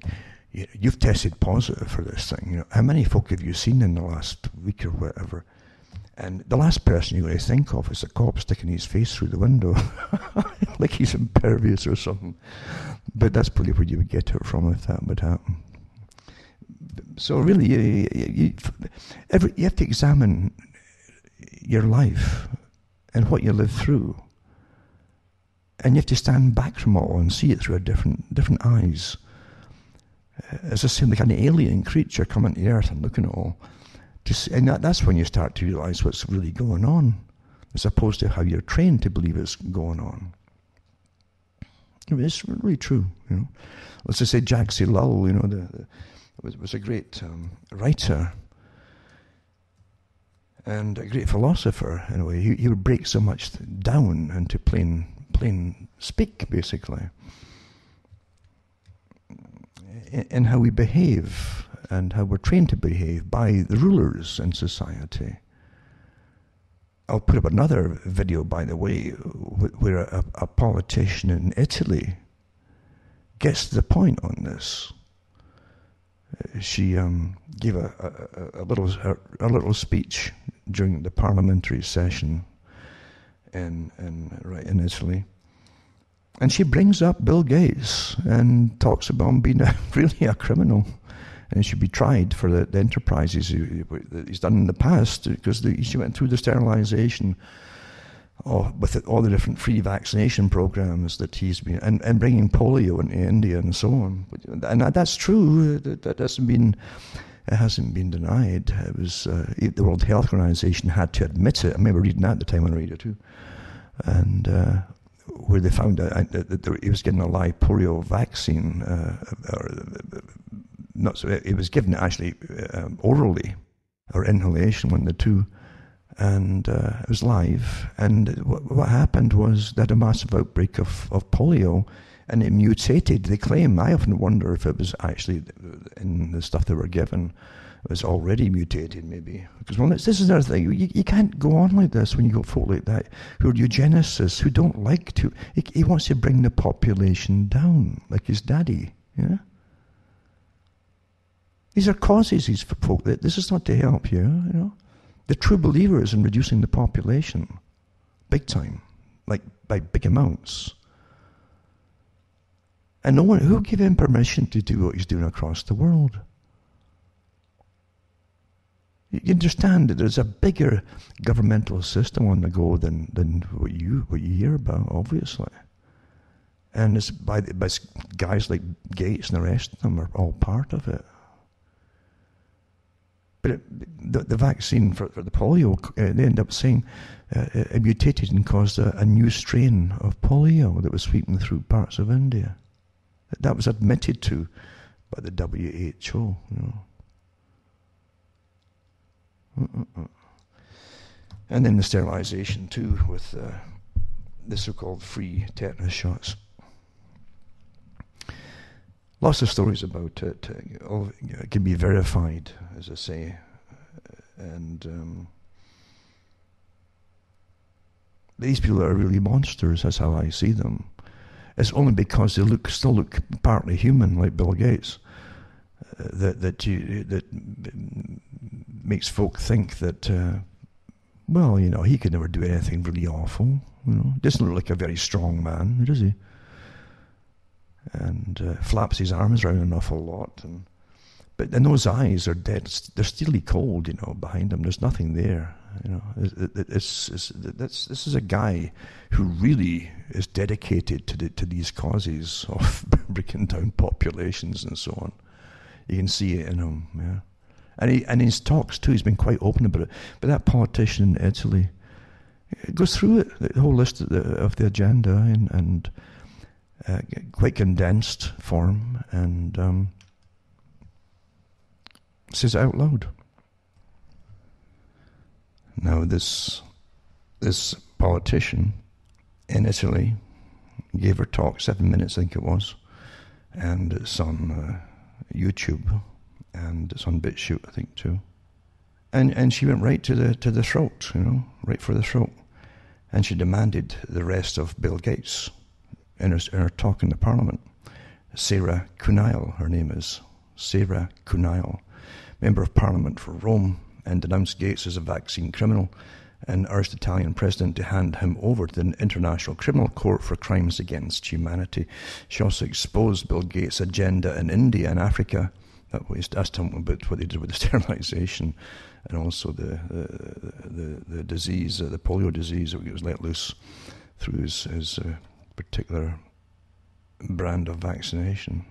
you've tested positive for this thing. How many folk have you seen in the last week or whatever? And the last person you're going to think of is a cop sticking his face through the window, like he's impervious or something. But that's probably where you would get it from if that would happen. So really, you have to examine your life and what you live through, and you have to stand back from it all and see it through a different eyes. As I say, like an alien creature coming to the earth and looking at it all. And that's when you start to realise what's really going on, as opposed to how you're trained to believe it's going on. It's really true. Let's just say Jacques Ellul, was a great writer and a great philosopher in a way. He would break so much down into plain speak, basically, in how we behave and how we're trained to behave by the rulers in society. I'll put up another video, by the way, where a politician in Italy gets to the point on this. She gave a little speech during the parliamentary session in Italy, and she brings up Bill Gates and talks about him being really a criminal, and he should be tried for the enterprises that he's done in the past, because she went through the sterilization with all the different free vaccination programs that he's been, and bringing polio into India and so on. And that's true. That hasn't been denied. It was the World Health Organization had to admit it. I remember reading that at the time on the radio too, and where they found out that he was getting a live polio vaccine. It was given actually orally or inhalation, one of the two, and it was live. And what happened was they had a massive outbreak of polio, and it mutated. They claim. I often wonder if it was actually in the stuff they were given, it was already mutated, maybe. Because this is another thing. You can't go on like this when you got folk like that who are eugenicists, who don't like to. He wants to bring the population down, like his daddy. Yeah. These are causes, these folk. This is not to help you, The true believers in reducing the population, big time, like by big amounts. And no one, who gave him permission to do what he's doing across the world? You understand that there's a bigger governmental system on the go than what you hear about, obviously. And it's by guys like Gates and the rest of them are all part of it. But the vaccine for the polio, they end up saying it mutated and caused a new strain of polio that was sweeping through parts of India. That was admitted to by the WHO. And then the sterilization too, with the so-called free tetanus shots. Lots of stories about it. All can be verified, as I say, and these people are really monsters. That's how I see them. It's only because they still look partly human, like Bill Gates, that makes folk think that he could never do anything really awful. Doesn't look like a very strong man, does he? And flaps his arms around an awful lot, But and those eyes are dead. They're steely cold, behind them. There's nothing there. This is a guy who really is dedicated to these causes of breaking down populations and so on. You can see it in him, yeah. And in his talks too, he's been quite open about it. But that politician in Italy, it goes through it, the whole list of the agenda, and quite condensed form, and says it out loud. Now this politician in Italy gave her talk, 7 minutes I think it was, and it's on YouTube, and it's on BitChute I think too. And she went right to the throat, right for the throat, and she demanded the arrest of Bill Gates in her talk in the Parliament. Sarah Kunail, her name is Sarah Kunail, Member of Parliament for Rome, and denounced Gates as a vaccine criminal and urged the Italian president to hand him over to the International Criminal Court for crimes against humanity. She also exposed Bill Gates' agenda in India and Africa. Asked him about what they did with the sterilisation, and also the disease, the polio disease that was let loose through his particular brand of vaccination.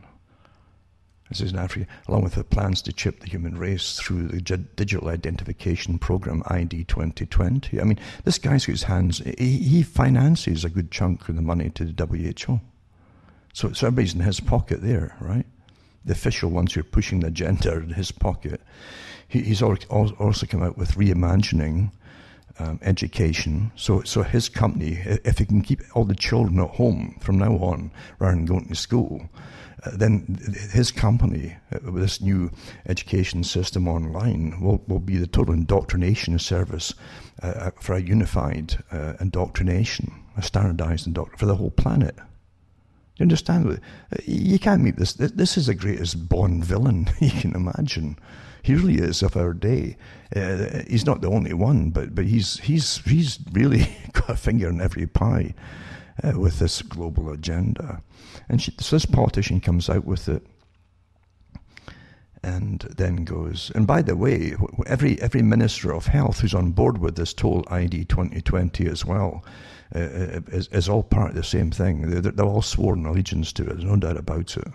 This is in Africa, along with the plans to chip the human race through the digital identification program ID 2020. I mean, this guy's got his hands, he finances a good chunk of the money to the WHO. So everybody's in his pocket there, right? The official ones who are pushing the agenda are in his pocket. He's also come out with reimagining education. So his company, if he can keep all the children at home from now on rather than going to school, then his company, with this new education system online, will be the total indoctrination service for a unified indoctrination, a standardized indoctrination for the whole planet. You understand? You can't meet this. This is the greatest Bond villain you can imagine. He really is of our day. He's not the only one, but he's really got a finger in every pie with this global agenda. And so this politician comes out with it, and then goes. And by the way, every minister of health who's on board with this whole ID 2020 as well is all part of the same thing. They're all sworn allegiance to it. There's no doubt about it.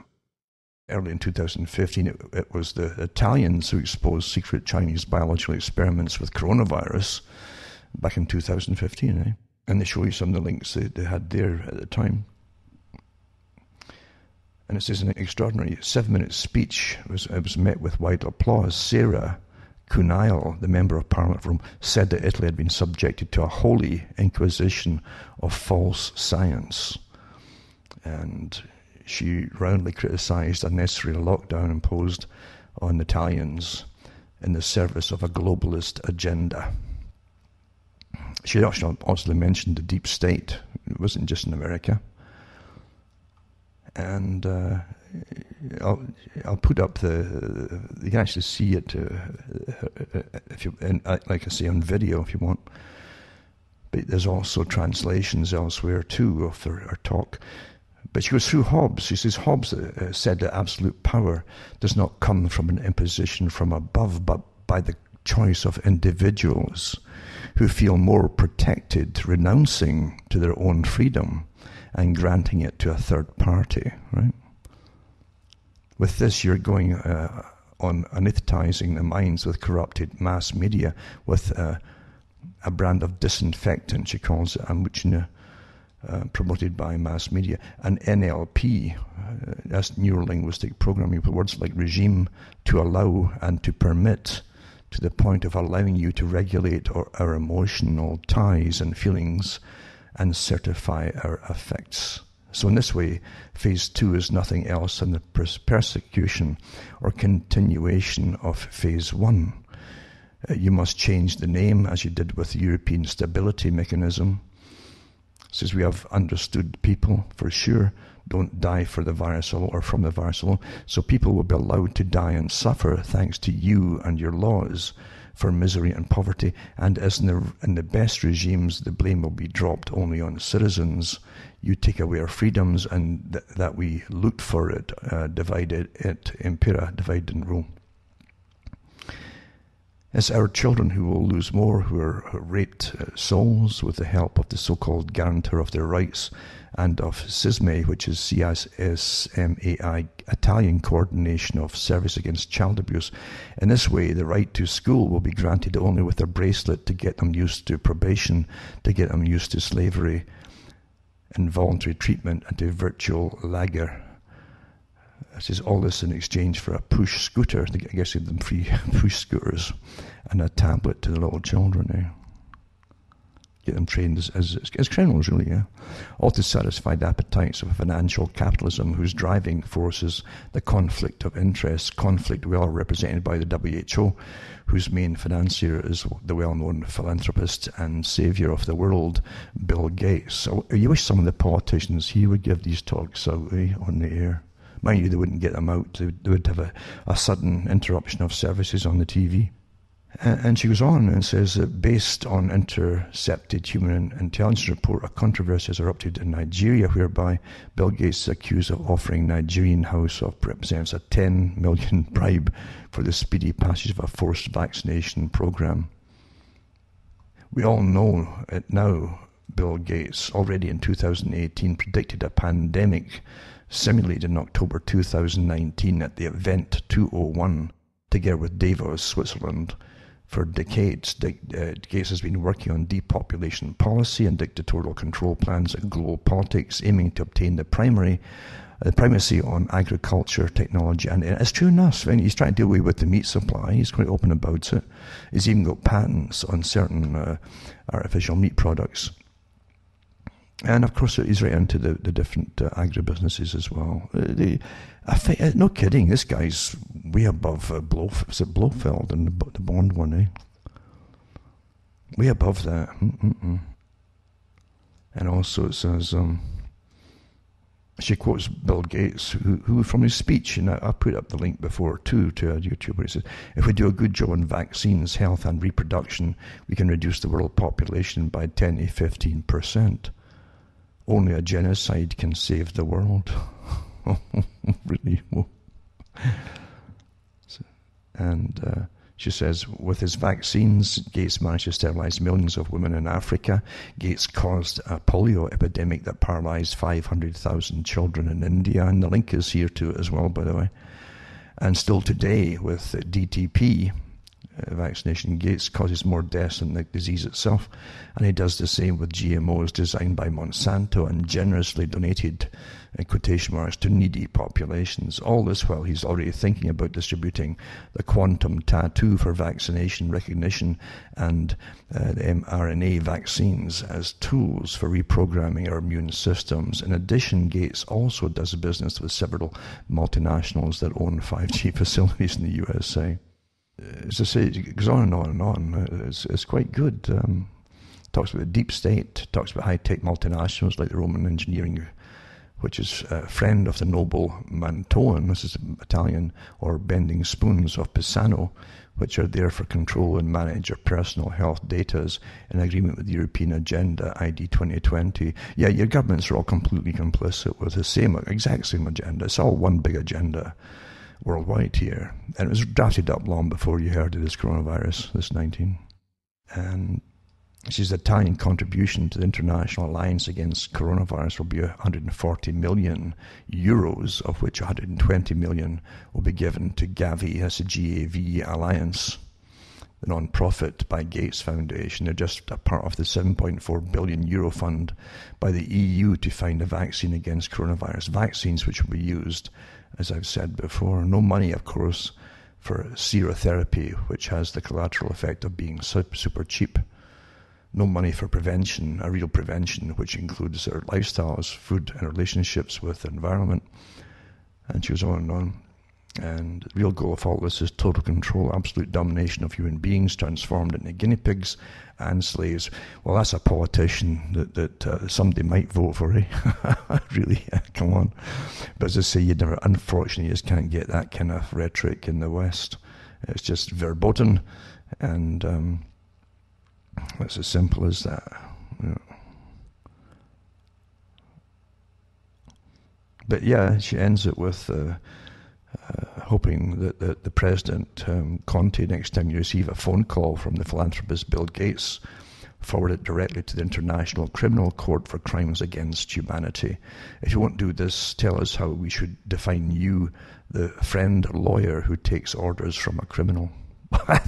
Early in 2015, it was the Italians who exposed secret Chinese biological experiments with coronavirus back in 2015, eh? And they show you some of the links they had there at the time. And it says an extraordinary 7-minute speech was met with wide applause. Sarah Kunail, the Member of Parliament from Rome, said that Italy had been subjected to a holy inquisition of false science. And she roundly criticised unnecessary lockdown imposed on Italians in the service of a globalist agenda. She also mentioned the deep state. It wasn't just in America. And I'll put up you can actually see it if you, like I say, on video if you want. But there's also translations elsewhere too of her talk. But she goes through Hobbes. She says Hobbes said that absolute power does not come from an imposition from above, but by the choice of individuals who feel more protected, renouncing to their own freedom and granting it to a third party, right? With this, you're going on anesthetizing the minds with corrupted mass media with a brand of disinfectant, she calls it, promoted by mass media. And NLP, that's neuro-linguistic programming, with words like regime, to allow and to permit, to the point of allowing you to regulate our emotional ties and feelings and certify our effects. So in this way, phase 2 is nothing else than the persecution or continuation of phase 1. You must change the name, as you did with the European Stability Mechanism. Says we have understood people, for sure, don't die for the virus alone or from the virus alone. So people will be allowed to die and suffer thanks to you and your laws for misery and poverty. And as in the best regimes, the blame will be dropped only on citizens. You take away our freedoms, and that we loot for it, divide it, impera, divide and rule. It's our children who will lose more, who are raped souls with the help of the so-called guarantor of their rights and of CISMAI, which is CSMAI, Italian Coordination of Service Against Child Abuse. In this way, the right to school will be granted only with a bracelet to get them used to probation, to get them used to slavery, involuntary treatment, and to virtual lager. This is all this in exchange for a push scooter. I guess give them free push scooters and a tablet to the little children. Get them trained as criminals, really, yeah. All to satisfy the appetites of financial capitalism, whose driving forces the conflict of interests, conflict well represented by the WHO, whose main financier is the well-known philanthropist and saviour of the world, Bill Gates. So you wish some of the politicians here would give these talks out on the air. Mind you, they wouldn't get them out. They would have a sudden interruption of services on the TV. And she goes on and says that based on intercepted human intelligence report, a controversy has erupted in Nigeria whereby Bill Gates is accused of offering Nigerian House of Representatives a 10 million bribe for the speedy passage of a forced vaccination program. We all know it now. Bill Gates, already in 2018, predicted a pandemic simulated in October 2019 at the Event 201, together with Davos, Switzerland. For decades, Gates has been working on depopulation policy and dictatorial control plans in global politics, aiming to obtain the primacy on agriculture, technology, and it's true enough. When he's trying to deal with the meat supply, he's quite open about it. He's even got patents on certain artificial meat products. And of course, he's right into the different agribusinesses as well. No kidding, this guy's way above Blofeld and the Bond one, way above that. And also it says, she quotes Bill Gates, who from his speech, and I put up the link before too to a YouTuber, he says, if we do a good job on vaccines, health and reproduction, we can reduce the world population by 10 to 15%. Only a genocide can save the world. Really? And she says, with his vaccines, Gates managed to sterilize millions of women in Africa. Gates caused a polio epidemic that paralyzed 500,000 children in India. And the link is here too as well, by the way. And still today, with DTP, vaccination, Gates causes more deaths than the disease itself, and he does the same with GMOs designed by Monsanto and generously donated, in quotation marks, to needy populations. All this while he's already thinking about distributing the quantum tattoo for vaccination recognition and the mRNA vaccines as tools for reprogramming our immune systems. In addition, Gates also does business with several multinationals that own 5G facilities in the USA. As I say, it goes on and on and on. It's quite good. Talks about the deep state, talks about high-tech multinationals like the Roman engineering, which is a friend of the noble Mantoan, this is Italian, or bending spoons of Pisano, which are there for control and manage your personal health data in agreement with the European Agenda, ID 2020. Yeah, your governments are all completely complicit with the exact same agenda. It's all one big agenda worldwide here. And it was drafted up long before you heard of this coronavirus, this 19. And this is the Italian contribution to the International Alliance Against Coronavirus will be 140 million euros, of which 120 million will be given to Gavi, that's the GAV Alliance, the non-profit by Gates Foundation. They're just a part of the 7.4 billion euro fund by the EU to find a vaccine against coronavirus. Vaccines which will be used, as I've said before. No money, of course, for serotherapy, which has the collateral effect of being super cheap. No money for prevention, a real prevention, which includes our lifestyles, food, and relationships with the environment. And she goes on and on. And the real goal of all this is total control, absolute domination of human beings transformed into guinea pigs and slaves. Well, that's a politician that somebody might vote for, really, come on. But as I say, unfortunately, you just can't get that kind of rhetoric in the West. It's just verboten, and it's as simple as that. But yeah, she ends it with hoping that the President, Conte, next time you receive a phone call from the philanthropist Bill Gates, forward it directly to the International Criminal Court for Crimes Against Humanity. If you won't do this, tell us how we should define you, the friend or lawyer who takes orders from a criminal.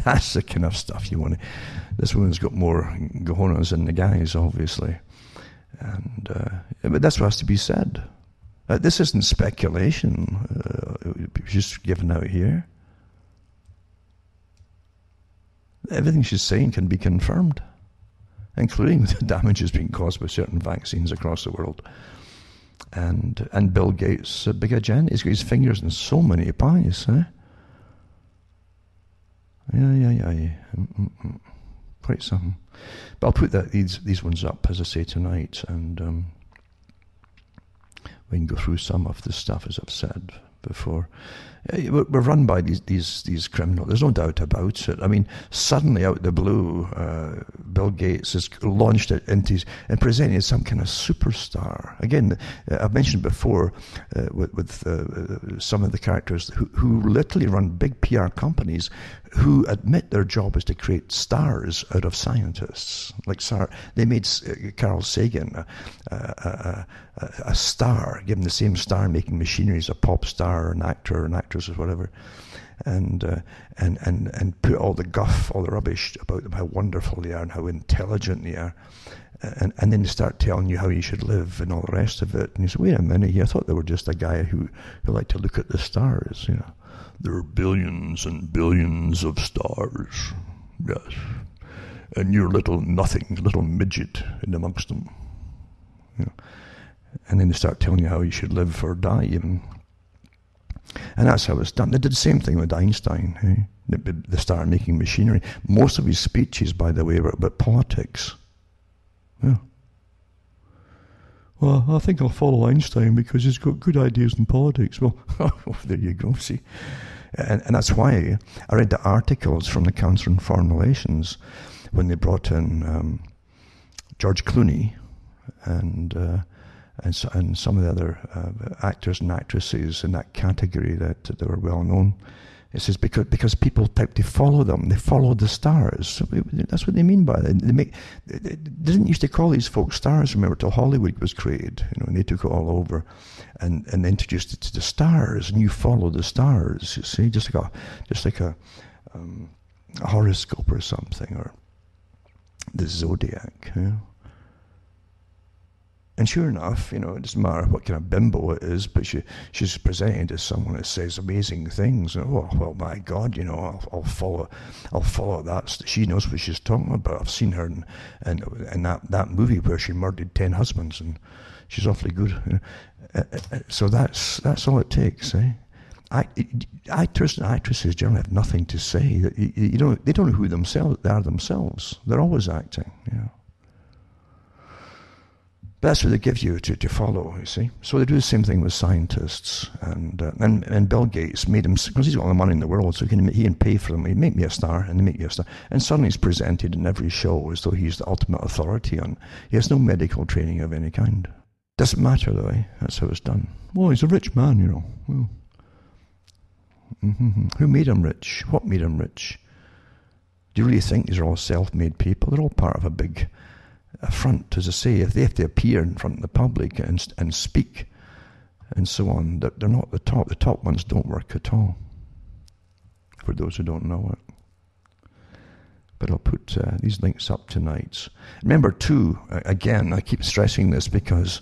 That's the kind of stuff you want to... This woman's got more cojones than the guys, obviously. But that's what has to be said. This isn't speculation, just given out here. Everything she's saying can be confirmed, including the damages being caused by certain vaccines across the world. And Bill Gates, a big agenda. He's got his fingers in so many pies, eh? Yeah. Quite something. But I'll put these ones up, as I say, tonight, and we can go through some of the stuff, as I've said before. We're run by these criminals. There's no doubt about it. I mean, suddenly out of the blue, Bill Gates has launched it into and presented as some kind of superstar. Again, I've mentioned before with some of the characters who literally run big PR companies who admit their job is to create stars out of scientists. Like they made Carl Sagan a star, give him the same star-making machinery as a pop star or an actor or an actress or whatever, and put all the guff, all the rubbish about them, how wonderful they are and how intelligent they are, and then they start telling you how you should live and all the rest of it. And you say, wait a minute, I thought they were just a guy who liked to look at the stars, There are billions and billions of stars, yes, and you're little midget in amongst them. And then they start telling you how you should live or die even. And that's how it's done. They did the same thing with Einstein, the star-making machinery. Most of his speeches, by the way, were about politics. Yeah. Well, I think I'll follow Einstein because he's got good ideas in politics. Well, there you go, see. And that's why I read the articles from the Council on Foreign Relations when they brought in George Clooney and some of the other actors and actresses in that category that they were well known. It says because people type to follow them, they follow the stars. That's what they mean by it. They didn't used to call these folks stars, remember, till Hollywood was created, and they took it all over and introduced it to the stars, and you follow the stars. You see, just like a horoscope or something, or the zodiac. And sure enough, it doesn't matter what kind of bimbo it is, but she's presented as someone that says amazing things. Oh, well, my God, I'll follow that. She knows what she's talking about. I've seen her in that movie where she murdered 10 husbands, and she's awfully good. So that's all it takes, eh? Actors and actresses generally have nothing to say. They don't know who they are themselves. They're always acting, That's what they give you to follow, you see. So they do the same thing with scientists. And Bill Gates made him, because he's got all the money in the world, so he can pay for them. He make me a star, and they make you a star. And suddenly he's presented in every show as though he's the ultimate authority on. He has no medical training of any kind. Doesn't matter, though, eh? That's how it's done. Well, he's a rich man, Well, who made him rich? What made him rich? Do you really think these are all self-made people? They're all part of a big front, as I say. If they have to appear in front of the public and speak and so on, they're not the top. The top ones don't work at all, for those who don't know it. But I'll put these links up tonight. Remember, too, again, I keep stressing this because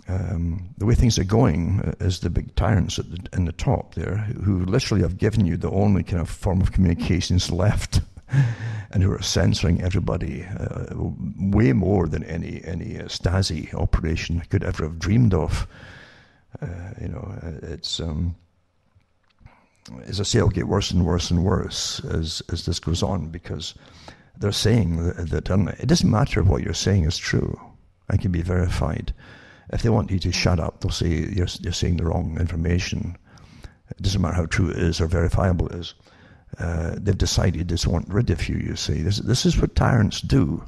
the way things are going is the big tyrants in the top there, who literally have given you the only kind of form of communications left, and who are censoring everybody way more than any Stasi operation could ever have dreamed of. It's as I say, it'll get worse and worse and worse as this goes on, because they're saying that it doesn't matter if what you're saying is true and can be verified. If they want you to shut up, they'll say you're saying the wrong information. It doesn't matter how true it is or verifiable it is. They've decided they just want rid of you, you see. This is what tyrants do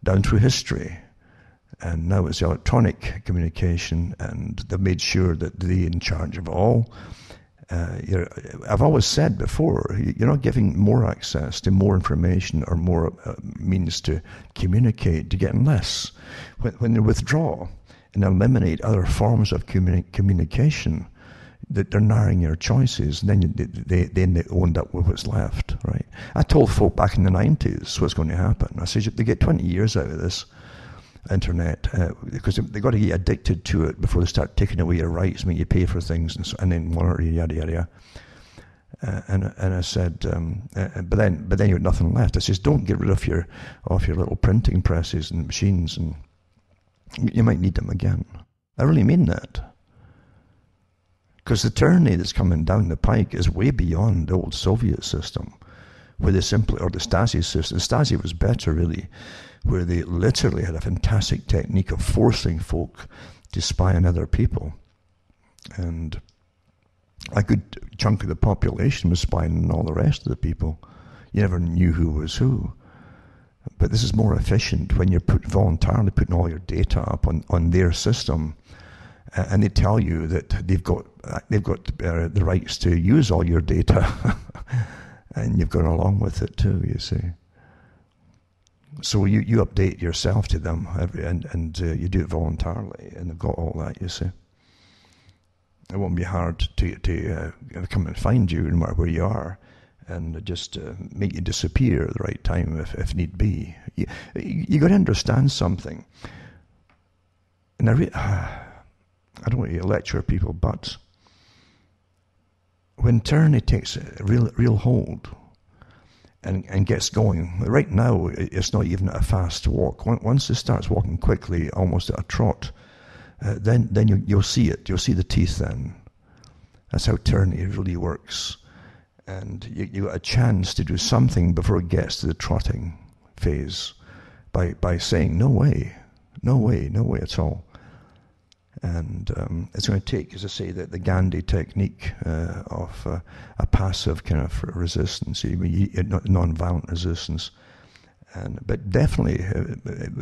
down through history. And now it's electronic communication, and they've made sure that they're in charge of all. I've always said before, you're not giving more access to more information or more means to communicate, to getting less. When they withdraw and eliminate other forms of communication, that they're narrowing your choices, and then they owned up with what's left, right? I told folk back in the 90s what's going to happen. I said, they get 20 years out of this internet, because they've got to get addicted to it before they start taking away your rights, make you pay for things, and then yada yada yada. And I said, but then you've nothing left. I says, don't get rid of your little printing presses and machines, and you might need them again. I really mean that, because the tyranny that's coming down the pike is way beyond the old Soviet system, where they simply, or the Stasi system. The Stasi was better, really, where they literally had a fantastic technique of forcing folk to spy on other people. And a good chunk of the population was spying on all the rest of the people. You never knew who was who. But this is more efficient when you're voluntarily putting all your data up on their system, and they tell you that they've got the rights to use all your data, and you've gone along with it too, you see. So you update yourself to them, and you do it voluntarily, and they've got all that, you see. It won't be hard to come and find you no matter where you are, and just make you disappear at the right time if need be. You got to understand something. And I don't want to lecture people, but when tyranny takes a real hold and gets going, right now it's not even a fast walk. Once it starts walking quickly, almost at a trot, then you'll see it. You'll see the teeth then. That's how tyranny really works. And you got a chance to do something before it gets to the trotting phase by saying, no way at all. And it's going to take, as I say, the Gandhi technique of a passive kind of resistance, non-violent resistance. But definitely,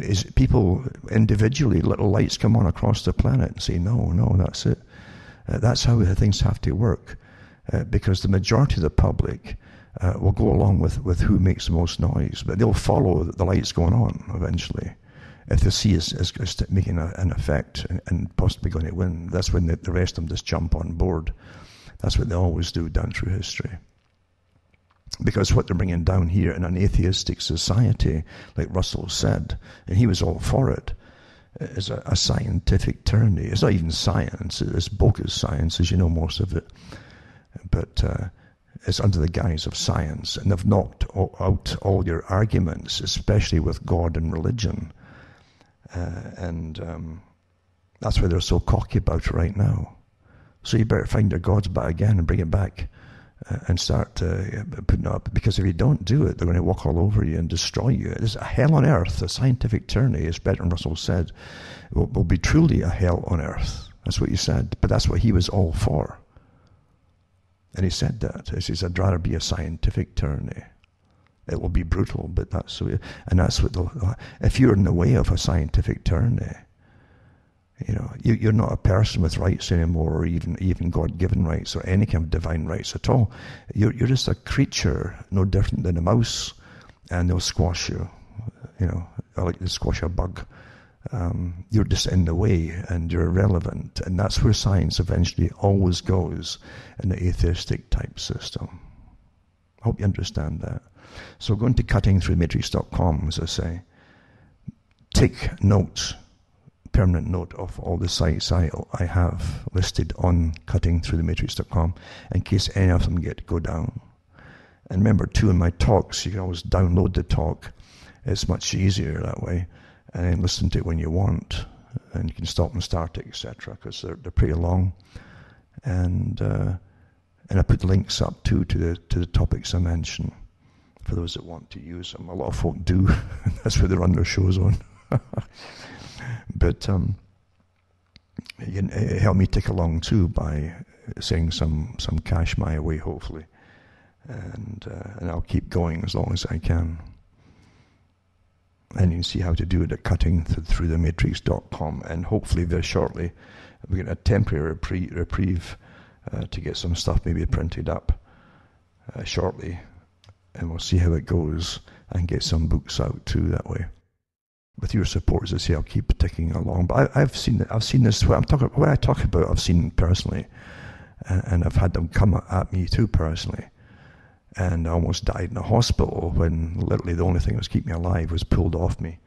is people individually, little lights come on across the planet and say, no, that's it. That's how things have to work. Because the majority of the public will go along with who makes the most noise, but they'll follow the lights going on eventually. If they see is making an effect and possibly going to win, that's when the rest of them just jump on board. That's what they always do down through history. Because what they're bringing down here in an atheistic society, like Russell said, and he was all for it, is a scientific tyranny. It's not even science, it's bogus science, as you know, most of it. But it's under the guise of science, and they've knocked out all your arguments, especially with God and religion. And that's why they're so cocky about it right now. So you better find your gods back again and bring it back and start putting it up. Because if you don't do it, they're going to walk all over you and destroy you. There's a hell on earth. A scientific tyranny, as Bertrand Russell said, will be truly a hell on earth. That's what he said. But that's what he was all for. And he said that. He says, I'd rather be a scientific tyranny. It will be brutal, but that's what, and that's what if you're in the way of a scientific tyranny, you're not a person with rights anymore, or even God-given rights, or any kind of divine rights at all. You're just a creature, no different than a mouse, and they'll squash you. Like they squash a bug. You're just in the way, and you're irrelevant, and that's where science eventually always goes in the atheistic type system. I hope you understand that. So going to cuttingthroughthematrix.com, as I say, take notes, permanent note of all the sites I have listed on cuttingthroughthematrix.com in case any of them go down. And remember too, in my talks, you can always download the talk. It's much easier that way, and then listen to it when you want, and you can stop and start it, etc., because they're pretty long. And I put links up too to the topics I mentioned for those that want to use them. A lot of folk do. That's where they run their shows on. But it helped me tick along too by sending some cash my way, hopefully, and I'll keep going as long as I can. And you can see how to do it at cuttingthroughthematrix.com, and hopefully very shortly we get a temporary reprieve to get some stuff maybe printed up shortly, and we'll see how it goes, and get some books out too that way. With your support, as I say, I'll keep ticking along. But I've seen this. What I talk about, I've seen personally, and I've had them come at me too personally. And I almost died in a hospital when literally the only thing that was keeping me alive was pulled off me.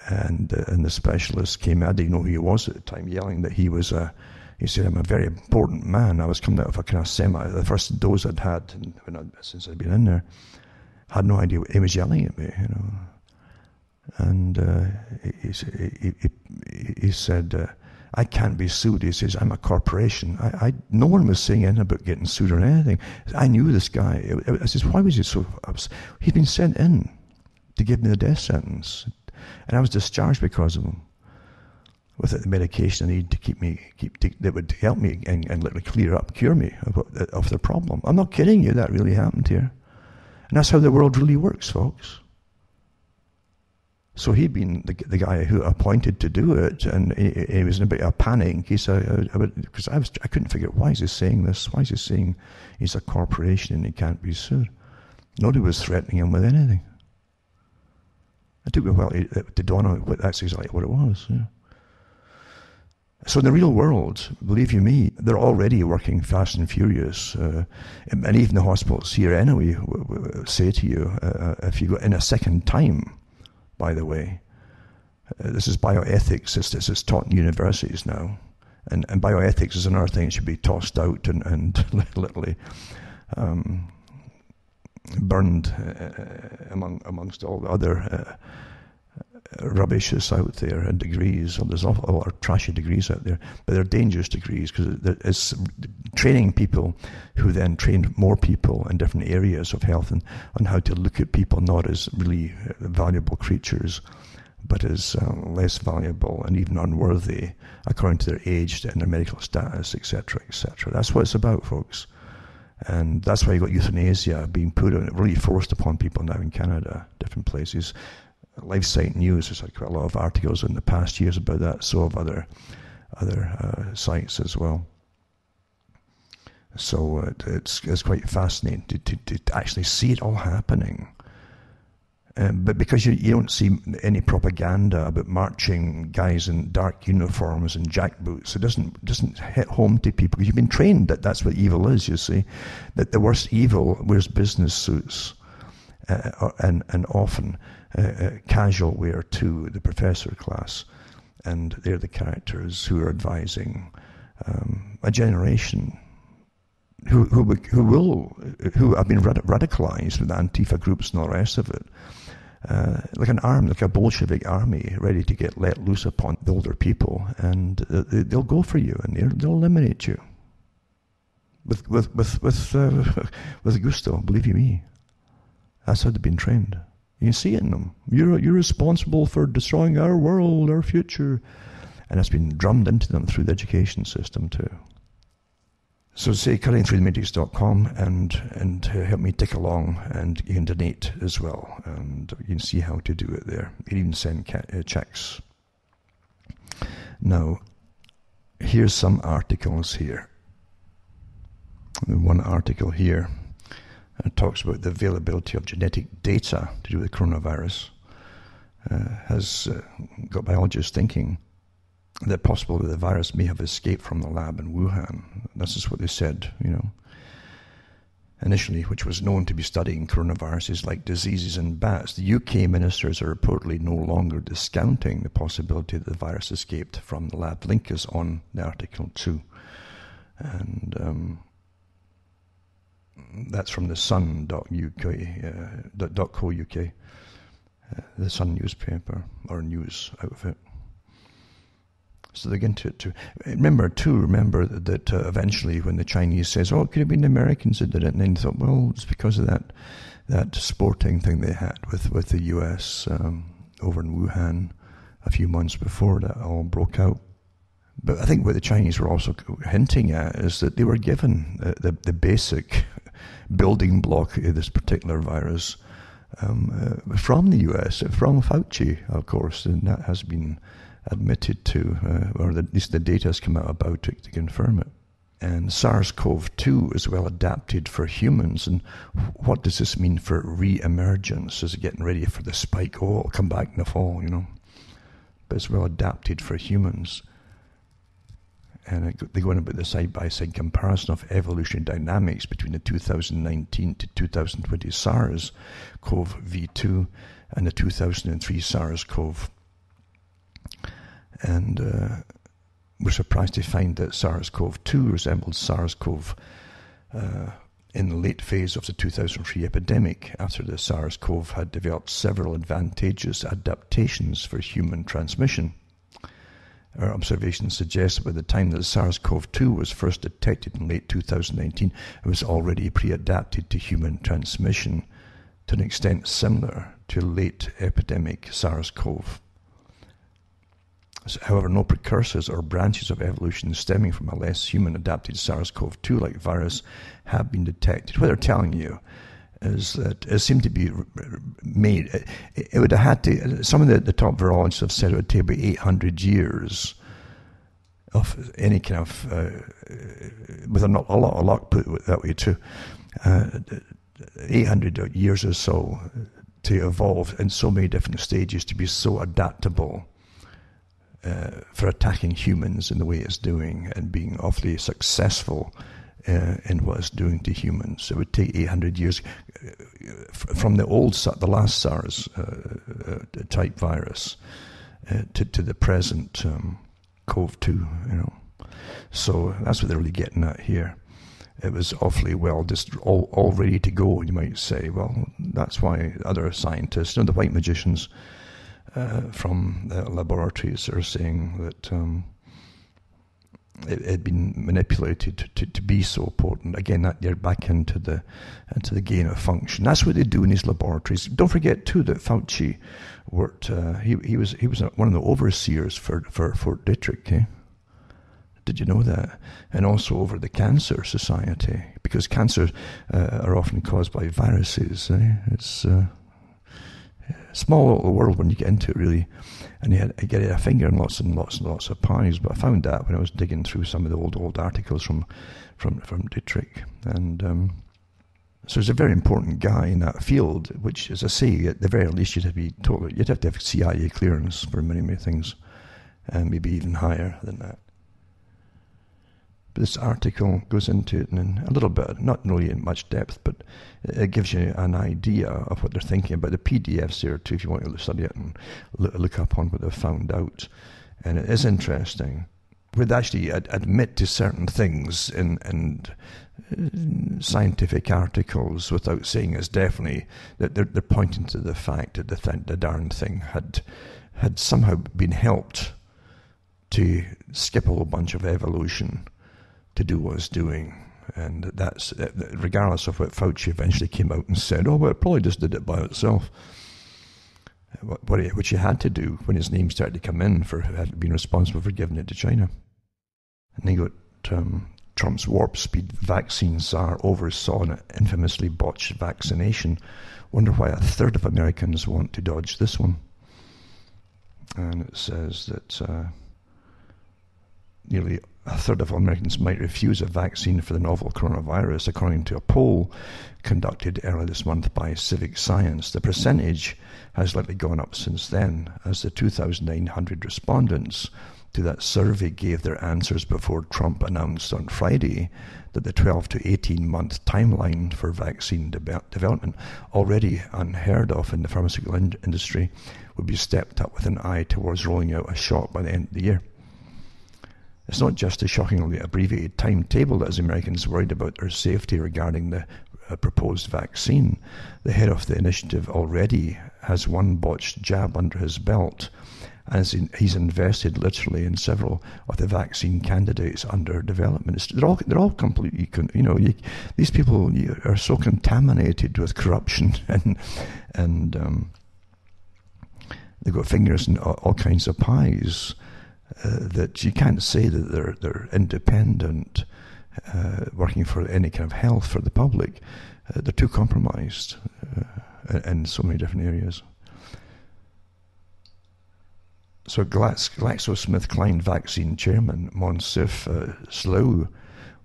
And the specialist came. I didn't know who he was at the time, yelling that he was a. He said, "I'm a very important man." I was coming out of a kind of the first dose I'd had since I'd been in there. Had no idea what he was yelling at me, And he said, "I can't be sued." He says, "I'm a corporation." No one was saying anything about getting sued or anything. I knew this guy. I says, "Why was he so upset?" He'd been sent in to give me the death sentence, and I was discharged because of him. With the medication I need to that would help me and literally cure me of the problem. I'm not kidding you. That really happened here, and that's how the world really works, folks. So he'd been the guy who appointed to do it, and he was in a bit of a panic. Because I couldn't figure out, why is he saying this? Why is he saying he's a corporation and he can't be sued? Nobody was threatening him with anything. It took me a while to dawn on what that's exactly what it was. Yeah. So in the real world, believe you me, they're already working fast and furious. And even the hospitals here anyway say to you, if you go in a second time, by the way, this is bioethics. This is taught in universities now. And bioethics is another thing that should be tossed out and literally burned amongst all the other rubbish that's out there and degrees. So there's a lot of trashy degrees out there, but they're dangerous degrees because it's training people who then train more people in different areas of health and on how to look at people not as really valuable creatures, but as less valuable and even unworthy according to their age and their medical status, etc., etc. That's what it's about, folks. And that's why you got euthanasia being put on, really forced upon people now in Canada, different places. LifeSite News has had quite a lot of articles in the past years about that, so have other sites as well. So it's quite fascinating to actually see it all happening. But because you don't see any propaganda about marching guys in dark uniforms and jackboots, it doesn't hit home to people. You've been trained that that's what evil is, you see. That the worst evil wears business suits and often casual wear to the professor class. And they're the characters who are advising a generation who have been radicalized with Antifa groups and all the rest of it. Like a Bolshevik army ready to get let loose upon the older people, and they'll go for you and they'll eliminate you with gusto. Believe you me, that's how they've been trained. You can see it in them. You're responsible for destroying our world, our future, and it's been drummed into them through the education system too. So say cuttingthroughthematrix.com and help me tick along, and you can donate as well, and you can see how to do it there. You can even send checks. Now, here's some articles here. One article here talks about the availability of genetic data to do with coronavirus. Has got biologists thinking that possibly the virus may have escaped from the lab in Wuhan. This is what they said, initially, which was known to be studying coronaviruses like diseases in bats. The UK ministers are reportedly no longer discounting the possibility that the virus escaped from the lab. Link is on the article too. And that's from the sun.co.uk, the Sun newspaper, or news outfit. So they get into it too. Remember that eventually when the Chinese says, "Oh, it could have been the Americans that did it," and then they thought, well, it's because of that sporting thing they had with the US over in Wuhan a few months before that all broke out. But I think what the Chinese were also hinting at is that they were given the basic building block of this particular virus from the US, from Fauci, of course, and that has been admitted to, or at least the data has come out about it to confirm it. And SARS-CoV-2 is well adapted for humans. And what does this mean for re-emergence? Is it getting ready for the spike? Oh, it'll come back in the fall, But it's well adapted for humans. And they go on about the side-by-side comparison of evolutionary dynamics between the 2019 to 2020 SARS-CoV-2 and the 2003 SARS-CoV. And we're surprised to find that SARS-CoV-2 resembled SARS-CoV in the late phase of the 2003 epidemic, after the SARS-CoV had developed several advantageous adaptations for human transmission. Our observations suggest that by the time that SARS-CoV-2 was first detected in late 2019, it was already pre-adapted to human transmission to an extent similar to late epidemic SARS-CoV. However, no precursors or branches of evolution stemming from a less human-adapted SARS-CoV-2-like virus have been detected. What they're telling you is that it seemed to be made. It would have had to. Some of the top virologists have said it would take about 800 years of any kind of, with a lot of luck, put it that way too, 800 years or so to evolve in so many different stages to be so adaptable for attacking humans in the way it's doing and being awfully successful in what it's doing to humans. It would take 800 years from the last SARS type virus to the present CoV-2, So that's what they're really getting at here. It was awfully well, just all ready to go, you might say. Well, that's why other scientists, the white magicians from the laboratories, are saying that it had been manipulated to be so potent. Again, that you're back into the gain of function. That's what they do in these laboratories. Don't forget too that Fauci worked. He was one of the overseers for Fort Detrick. Eh? Did you know that? And also over the Cancer Society, because cancer are often caused by viruses. Eh? It's a small little world when you get into it, really. And he get a finger in lots and lots of pies. But I found that when I was digging through some of the old articles from Dietrich. And so he's a very important guy in that field, which, as I say, at the very least, you'd have to have CIA clearance for many things, and maybe even higher than that. But this article goes into it in a little bit, not really in much depth, but it gives you an idea of what they're thinking about. The PDFs there too, if you want to study it and look up on what they've found out. And it is interesting. We'd actually admit to certain things in scientific articles without saying it's definitely, that they're pointing to the fact that the darn thing had somehow been helped to skip a whole bunch of evolution to do what it's doing. And that's, regardless of what Fauci eventually came out and said, well, it probably just did it by itself. Which he had to do when his name started to come in for being responsible for giving it to China. And he got Trump's warp speed vaccine czar oversaw an infamously botched vaccination. Wonder why 1/3 of Americans want to dodge this one. And it says that nearly 1/3 of Americans might refuse a vaccine for the novel coronavirus, according to a poll conducted earlier this month by Civic Science. The percentage has likely gone up since then, as the 2,900 respondents to that survey gave their answers before Trump announced on Friday that the 12 to 18-month timeline for vaccine development, already unheard of in the pharmaceutical industry, would be stepped up with an eye towards rolling out a shot by the end of the year. It's not just a shockingly abbreviated timetable that has Americans worried about their safety regarding the proposed vaccine. The head of the initiative already has one botched jab under his belt, as he's invested literally in several of the vaccine candidates under development. They're all completely, these people are so contaminated with corruption and they've got fingers in all kinds of pies. That you can't say that they're independent, working for any kind of health for the public. They're too compromised in so many different areas. So GlaxoSmithKline vaccine chairman Monsif Slough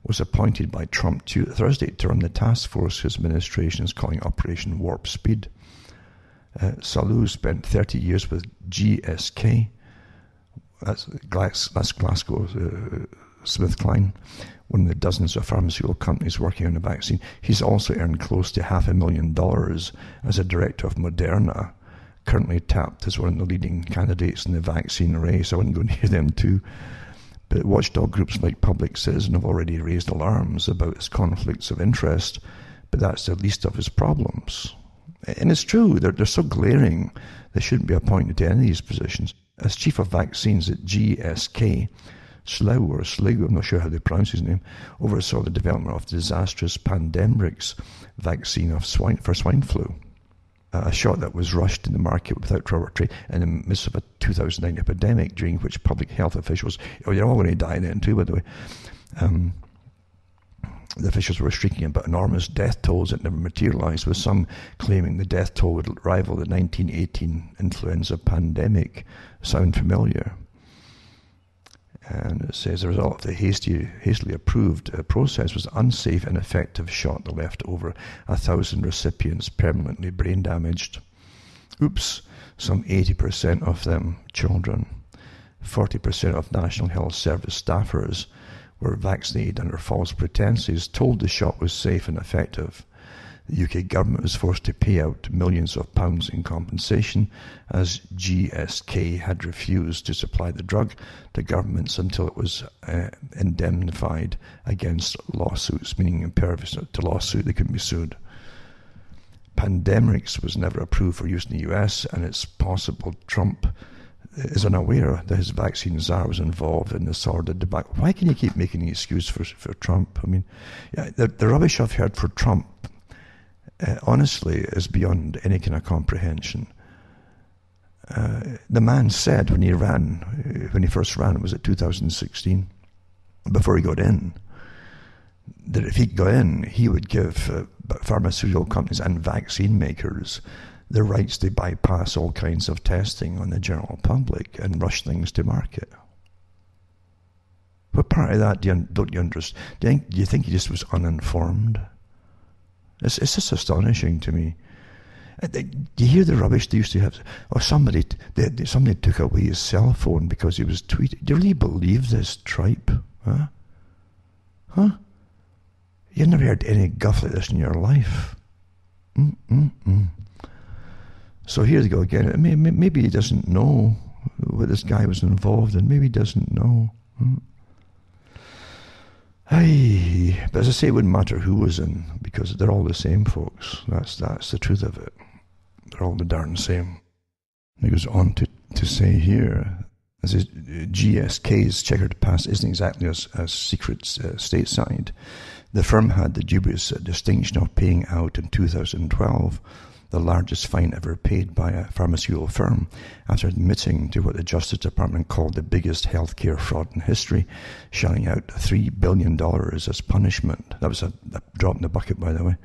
was appointed by Trump Thursday to run the task force his administration is calling Operation Warp Speed. Salou spent 30 years with GSK, that's Glasgow SmithKline, one of the dozens of pharmaceutical companies working on the vaccine. He's also earned close to $500,000 as a director of Moderna, currently tapped as one of the leading candidates in the vaccine race. I wouldn't go near them too. But watchdog groups like Public Citizen have already raised alarms about his conflicts of interest, but that's the least of his problems. And it's true, they're so glaring, they shouldn't be appointed to any of these positions. As chief of vaccines at GSK, Slough, I'm not sure how they pronounce his name, oversaw the development of the disastrous Pandemrix vaccine for swine flu. A shot that was rushed in the market without proper training in the midst of a 2009 epidemic, during which public health officials, they're all going to die then too, by the way, the officials were shrieking about enormous death tolls that never materialized, with some claiming the death toll would rival the 1918 influenza pandemic. Sound familiar? And it says the result of the hastily approved process was unsafe and ineffective shot that left over 1,000 recipients permanently brain damaged. Oops, some 80% of them children. 40% of National Health Service staffers were vaccinated under false pretenses, told the shot was safe and effective. The UK government was forced to pay out millions of pounds in compensation, as GSK had refused to supply the drug to governments until it was indemnified against lawsuits, meaning impervious to lawsuit, they couldn't be sued. Pandemrix was never approved for use in the US, and it's possible Trump is unaware that his vaccine czar was involved in the sordid debacle. Why can you keep making an excuse for Trump? I mean, yeah, the rubbish I've heard for Trump, honestly, is beyond any kind of comprehension. The man said when he first ran, it was at 2016, before he got in, that if he got in, he would give pharmaceutical companies and vaccine makers the rights to bypass all kinds of testing on the general public and rush things to market. What part of that don't you understand? Do you think he just was uninformed? It's just astonishing to me. Do you hear the rubbish they used to have? Or somebody took away his cell phone because he was tweeting. Do you really believe this tripe? Huh? You've never heard any guff like this in your life. So here they go again. Maybe he doesn't know what this guy was involved in. Maybe he doesn't know. But as I say, it wouldn't matter who was in, because they're all the same, folks. That's the truth of it. They're all the darn same. He goes on to say here, as his GSK's checkered past isn't exactly as secret stateside. The firm had the dubious distinction of paying out in 2012 the largest fine ever paid by a pharmaceutical firm, after admitting to what the Justice Department called the biggest healthcare fraud in history, shelling out $3 billion as punishment. That was a drop in the bucket, by the way,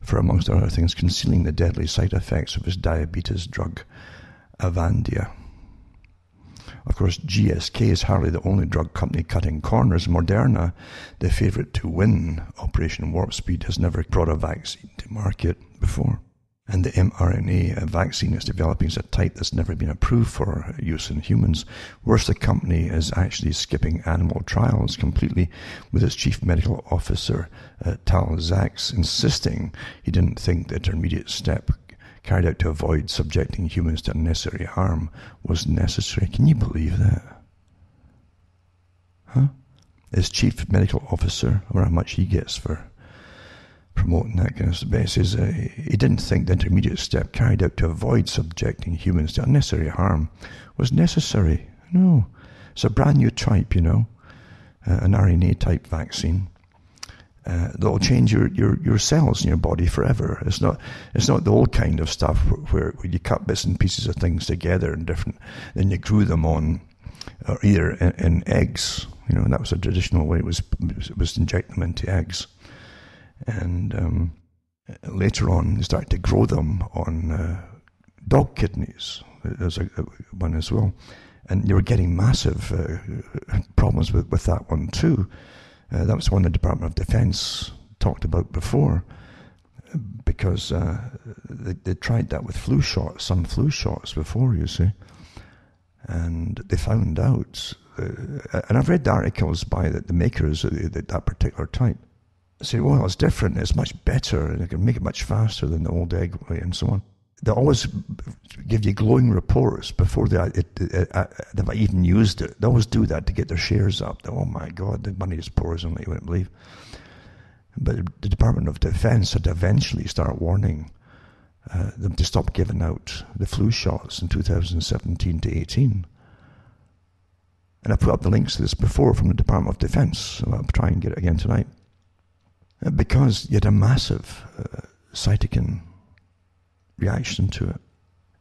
for, amongst other things, concealing the deadly side effects of his diabetes drug, Avandia. Of course, GSK is hardly the only drug company cutting corners. Moderna, the favourite to win Operation Warp Speed, has never brought a vaccine to market before. And the mRNA vaccine it's developing is a type that's never been approved for use in humans. Worse, the company is actually skipping animal trials completely, with its chief medical officer, Talismans, insisting he didn't think the intermediate step carried out to avoid subjecting humans to unnecessary harm was necessary. Can you believe that? Huh? His chief medical officer, or how much he gets for promoting that kind of stuff, says he didn't think the intermediate step carried out to avoid subjecting humans to unnecessary harm was necessary. No. It's a brand new type, an RNA type vaccine. That'll change your cells in your body forever. It's not the old kind of stuff where you cut bits and pieces of things together and then you grew them on, or either in eggs. And that was a traditional way. It was to inject them into eggs. And later on, they started to grow them on dog kidneys. There's one as well. And they were getting massive problems with that one too. That was one the Department of Defense talked about before, because they tried that with flu shots, some flu shots before, you see. And they found out, and I've read the articles by the makers of that particular type, say, well, it's different, it's much better, and they can make it much faster than the old egg way, and so on. They always give you glowing reports before they've even used it. They always do that to get their shares up. Oh my God, the money just pours in like you wouldn't believe. But the Department of Defense had to eventually start warning them to stop giving out the flu shots in 2017 to 18. And I put up the links to this before from the Department of Defense, so I'll try and get it again tonight. Because you had a massive cytokine reaction to it.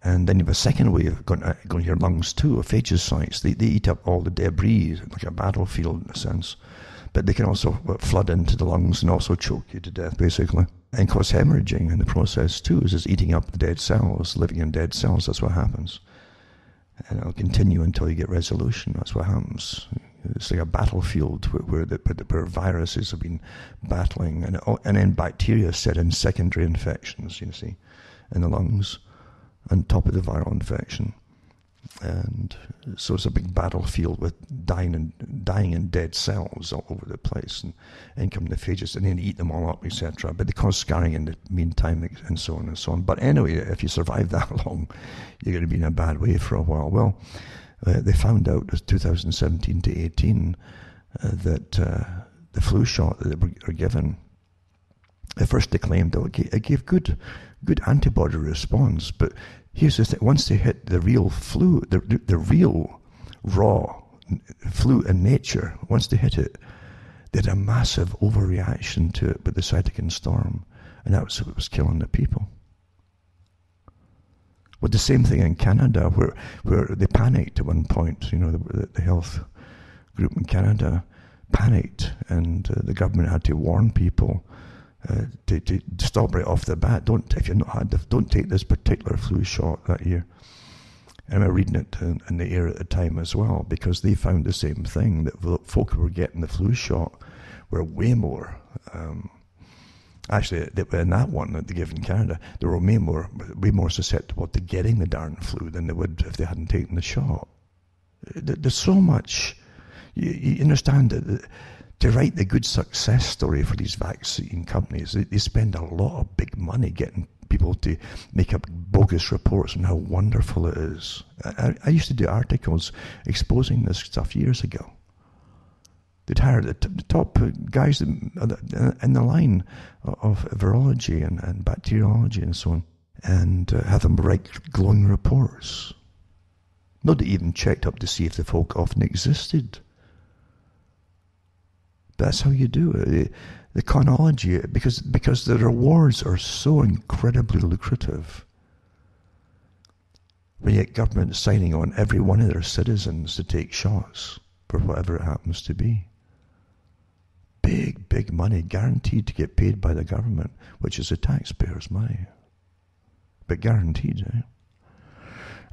And then you have a second wave going to your lungs too, of phagocytes. They eat up all the debris, like a battlefield in a sense. But they can also flood into the lungs and also choke you to death, basically. And cause hemorrhaging in the process too, is just eating up the dead cells, living in dead cells, that's what happens. And it'll continue until you get resolution, that's what happens. It's like a battlefield where viruses have been battling, and then bacteria set in secondary infections, you see, in the lungs, on top of the viral infection. And so it's a big battlefield with dying and dead cells all over the place, and in come the phages, and then eat them all up, etc. But they cause scarring in the meantime, and so on and so on. But anyway, if you survive that long, you're going to be in a bad way for a while. Well, they found out in 2017 to 18 that the flu shot that they were given, at first they claimed it gave good antibody response, but here's the thing: once they hit the real flu, the real raw flu in nature, once they hit it, they had a massive overreaction to it with the cytokine storm, and that was what was killing the people. Well, the same thing in Canada, where they panicked at one point. You know, the health group in Canada panicked, and the government had to warn people to stop right off the bat. If you've not had don't take this particular flu shot that year. And I remember reading it in the Air at the time as well, because they found the same thing, that folk who were getting the flu shot were way more. Actually, in that one that they gave in Canada, they were way more susceptible to getting the darn flu than they would if they hadn't taken the shot. There's so much. You understand that to write the good success story for these vaccine companies, they spend a lot of big money getting people to make up bogus reports on how wonderful it is. I used to do articles exposing this stuff years ago. They'd hire the top guys in the line of virology and bacteriology and so on, and have them write glowing reports. Nobody even checked up to see if the folk often existed. That's how you do it. The chronology, because the rewards are so incredibly lucrative. When you get government signing on every one of their citizens to take shots for whatever it happens to be. Big money guaranteed to get paid by the government, which is the taxpayers' money. But guaranteed, eh?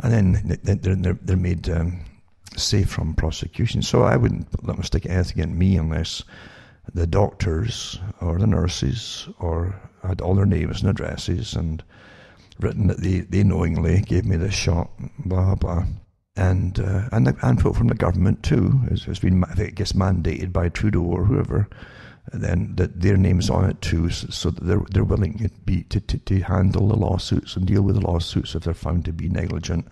And then they're made safe from prosecution. So I wouldn't let them stick anything in me unless the doctors or the nurses or had all their names and addresses and written that they knowingly gave me this shot, blah blah. And folk from the government too. It's been, I guess, mandated by Trudeau or whoever, then that their name's on it too, so that they're willing to handle the lawsuits and deal with the lawsuits if they're found to be negligent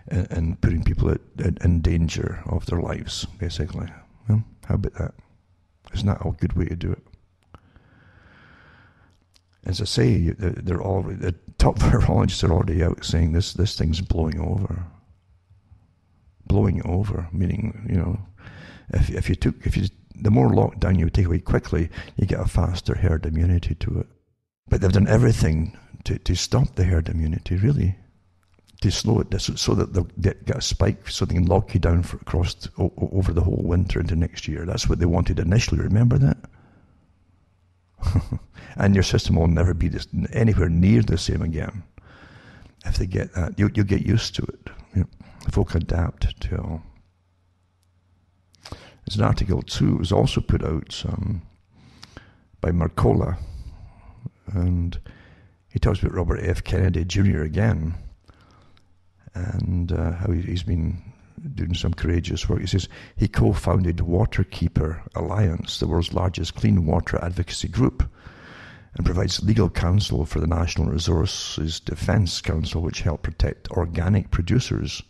and putting people in danger of their lives, basically. Well, how about that? Isn't that a good way to do it? As I say, the top virologists are already out saying this thing's blowing over. Blowing over, meaning, you know, if the more lockdown you take away quickly, you get a faster herd immunity to it. But they've done everything to stop the herd immunity, really, to slow it so that they'll get a spike, so they can lock you down over the whole winter into next year. That's what they wanted initially. Remember that? And your system will never be anywhere near the same again. If they get that, you'll get used to it. You know, folk adapt to it all. There's an article too, it was also put out by Mercola, and he talks about Robert F. Kennedy Jr. again, and how he's been doing some courageous work. He says he co-founded Waterkeeper Alliance, the world's largest clean water advocacy group, and provides legal counsel for the National Resources Defense Council, which help protect organic producers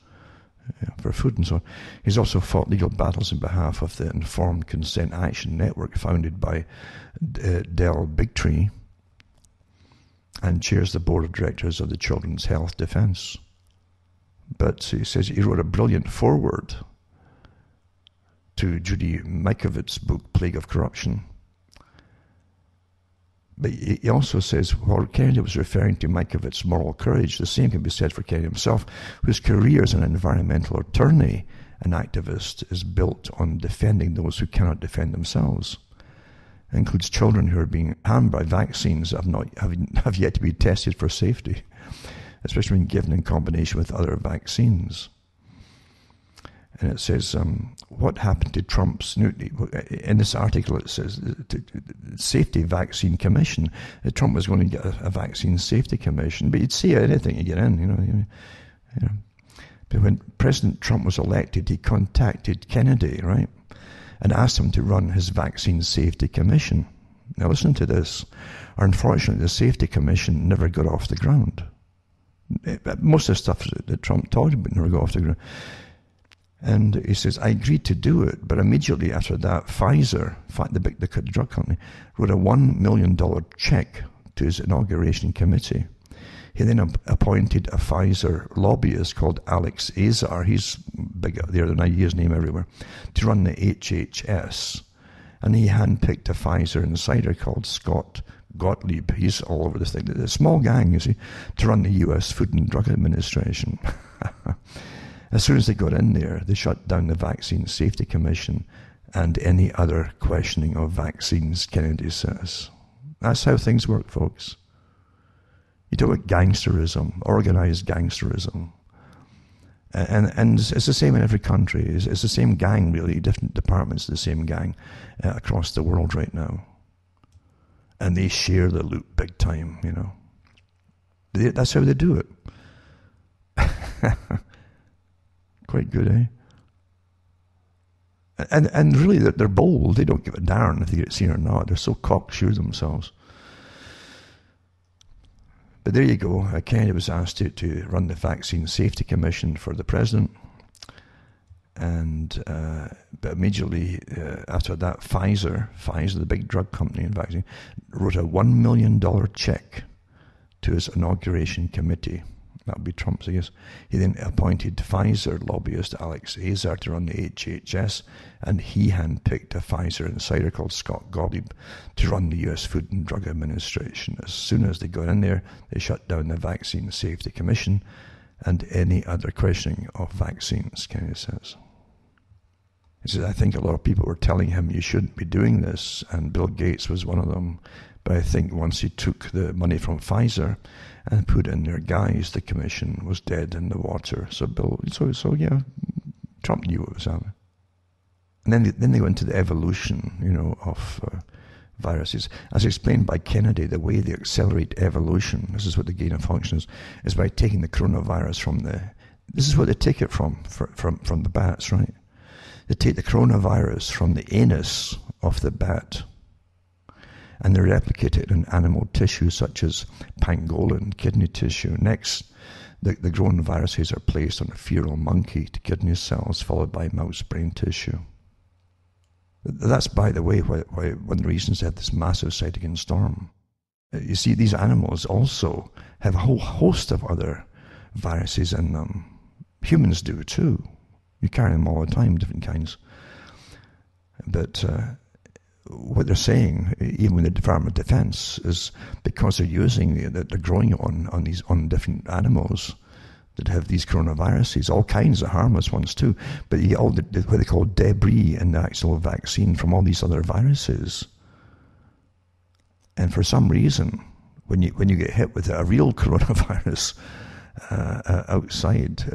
for food and so on. He's also fought legal battles on behalf of the Informed Consent Action Network, founded by Del Bigtree, and chairs the board of directors of the Children's Health Defense. But he says he wrote a brilliant foreword to Judy Mikovits' book, Plague of Corruption. But he also says, while Kennedy was referring to Mikovits' moral courage, the same can be said for Kennedy himself, whose career as an environmental attorney and activist is built on defending those who cannot defend themselves. It includes children who are being harmed by vaccines that have yet to be tested for safety, especially when given in combination with other vaccines. And it says, what happened to Trump's, in this article it says, Safety Vaccine Commission. Trump was going to get a vaccine safety commission, but you'd see anything you get in, you know. But when President Trump was elected, he contacted Kennedy, right, and asked him to run his vaccine safety commission. Now listen to this. Unfortunately, the safety commission never got off the ground. Most of the stuff that Trump talked about never got off the ground. And he says, I agreed to do it, but immediately after that, Pfizer, the drug company, wrote a $1 million check to his inauguration committee. He then appointed a Pfizer lobbyist called Alex Azar, he's big out there, I use his name everywhere, to run the HHS. And he handpicked a Pfizer insider called Scott Gottlieb, he's all over this thing, a small gang, you see, to run the US Food and Drug Administration. As soon as they got in there, they shut down the Vaccine Safety Commission and any other questioning of vaccines, Kennedy says. That's how things work, folks. You talk about gangsterism, organized gangsterism. And it's the same in every country. It's the same gang, really, different departments of the same gang across the world right now. And they share the loot big time, you know. That's how they do it. Quite good, eh? And really, they're bold. They don't give a darn if they get seen or not. They're so cocksure themselves. But there you go. Kennedy was asked to run the Vaccine Safety Commission for the president. And but immediately after that, Pfizer, the big drug company in vaccine, wrote a $1 million check to his inauguration committee. That would be Trump's, I guess. He then appointed Pfizer lobbyist Alex Azar to run the HHS, and he handpicked a Pfizer insider called Scott Gottlieb to run the US Food and Drug Administration. As soon as they got in there, they shut down the Vaccine Safety Commission and any other questioning of vaccines, Kennedy says. He says, I think a lot of people were telling him you shouldn't be doing this, and Bill Gates was one of them. But I think once he took the money from Pfizer and put in their guise, the commission was dead in the water. So yeah, Trump knew what was happening. And then they go into the evolution, you know, of viruses. As explained by Kennedy, the way they accelerate evolution, this is what the gain of function is by taking the coronavirus from this is what they take it from the bats, right? They take the coronavirus from the anus of the bat, and they replicate it in animal tissue such as pangolin kidney tissue. Next, the grown viruses are placed on a feral monkey to kidney cells, followed by mouse brain tissue. That's, by the way, why one of the reasons they have this massive cytokine storm. You see, these animals also have a whole host of other viruses in them. Humans do too. You carry them all the time, different kinds. But what they're saying, even with the Department of Defense, is because they're using they're growing it on different animals that have these coronaviruses, all kinds of harmless ones too, but all what they call debris in the actual vaccine from all these other viruses. And for some reason, when you get hit with a real coronavirus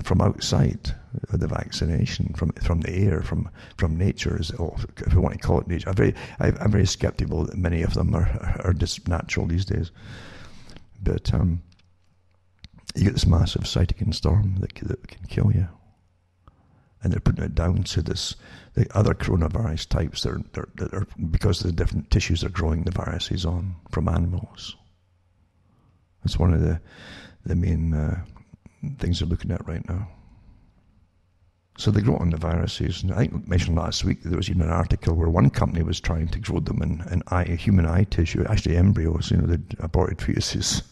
from outside, the vaccination from the air, from nature, or if we want to call it nature. I'm very skeptical that many of them are just natural these days. But you get this massive cytokine storm that can kill you. And they're putting it down to the other coronavirus types that are because of the different tissues they're growing the viruses on from animals. That's one of the main things they're looking at right now. So they grow on the viruses. And I think I mentioned last week there was even an article where one company was trying to grow them in human eye tissue, actually embryos, the aborted fetuses.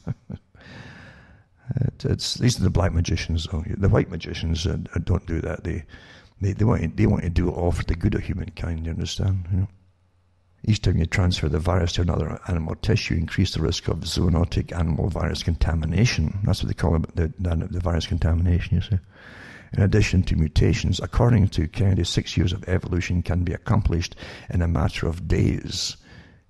These are the black magicians, though. The white magicians don't do that. They want to do it all for the good of humankind. You understand? Each time you transfer the virus to another animal tissue, you increase the risk of zoonotic animal virus contamination. That's what they call it, the virus contamination. You see. In addition to mutations, according to Kennedy, 6 years of evolution can be accomplished in a matter of days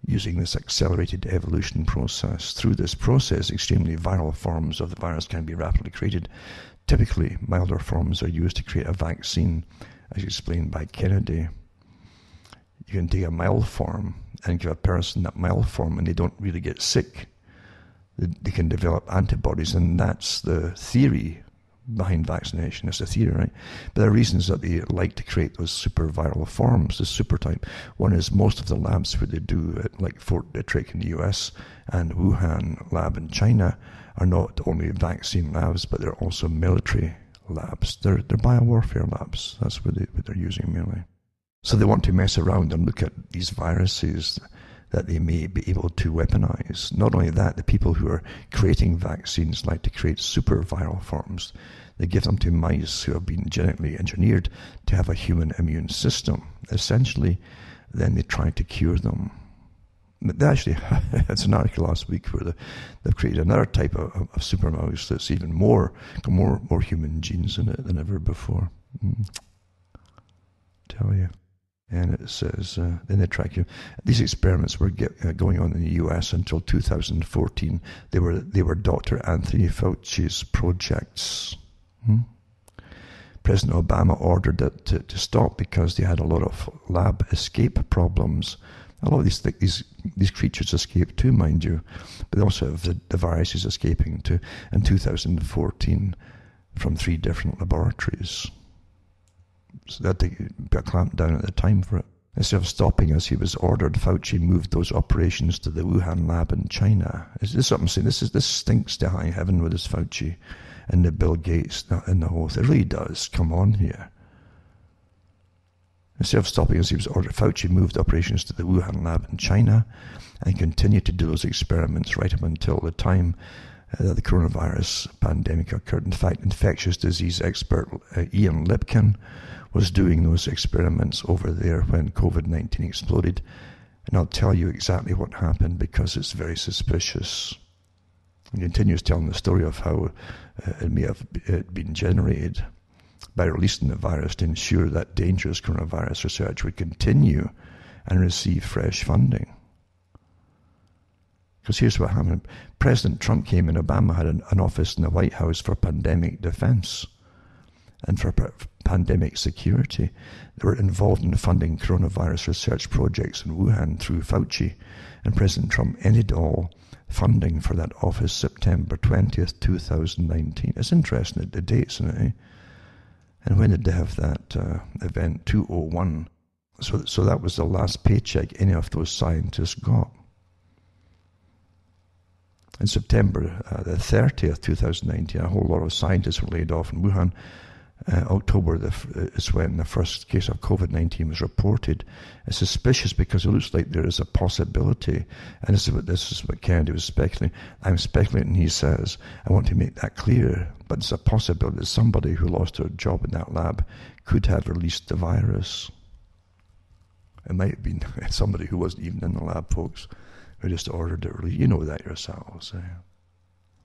using this accelerated evolution process. Through this process, extremely viral forms of the virus can be rapidly created. Typically, milder forms are used to create a vaccine, as explained by Kennedy. You can take a mild form and give a person that mild form and they don't really get sick. They can develop antibodies, and that's the theory behind vaccination. It's a theory, right? But there are reasons that they like to create those super viral forms, the super type. One is most of the labs where they do it, like Fort Detrick in the US and Wuhan lab in China, are not only vaccine labs, but they're also military labs. They're biowarfare labs. That's what they're using mainly. So they want to mess around and look at these viruses that they may be able to weaponize. Not only that, the people who are creating vaccines like to create super viral forms. They give them to mice who have been genetically engineered to have a human immune system. Essentially, then they try to cure them. They actually, it's an article last week where they've created another type of super mouse that's even more human genes in it than ever before. Tell you. And it says, then they track you. These experiments were going on in the US until 2014. They were Dr. Anthony Fauci's projects. President Obama ordered it to stop because they had a lot of lab escape problems. A lot of these creatures escape too, mind you, but they also have the viruses escaping too. In 2014, from 3 different laboratories. So that they got clamped down at the time for it. Instead of stopping as he was ordered, Fauci moved those operations to the Wuhan lab in China. Is this something I'm saying? This stinks to high heaven with this Fauci and the Bill Gates and the whole thing. It really does. Come on here. Instead of stopping as he was ordered, Fauci moved operations to the Wuhan lab in China and continued to do those experiments right up until the time that the coronavirus pandemic occurred. In fact, infectious disease expert Ian Lipkin was doing those experiments over there when COVID-19 exploded. And I'll tell you exactly what happened because it's very suspicious. He continues telling the story of how it may have been generated by releasing the virus to ensure that dangerous coronavirus research would continue and receive fresh funding. Because here's what happened. President Trump came and Obama had an office in the White House for pandemic defense and for pandemic security. They were involved in funding coronavirus research projects in Wuhan through Fauci, and President Trump ended all funding for that office September 20th, 2019. It's interesting, the dates in it, eh? And when did they have that event? 2001. So that was the last paycheck any of those scientists got. In September the 30th, 2019, a whole lot of scientists were laid off in Wuhan. October is when the first case of COVID-19 was reported. It's suspicious because it looks like there is a possibility, and this is what Kennedy was speculating. I'm speculating, he says. I want to make that clear, but it's a possibility that somebody who lost their job in that lab could have released the virus. It might have been somebody who wasn't even in the lab, folks, who just ordered it released. You know that yourselves.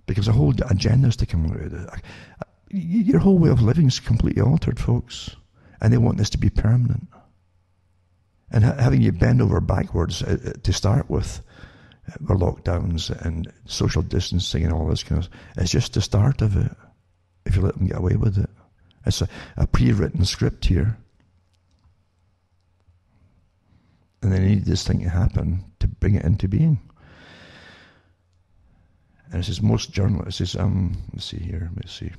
Because a whole agenda is to come out of it. Your whole way of living is completely altered, folks. And they want this to be permanent. And having you bend over backwards to start with, lockdowns and social distancing and all this kind of stuff, it's just the start of it, if you let them get away with it. It's a pre-written script here. And they need this thing to happen to bring it into being. And it says most journalists, let's see here, let's see.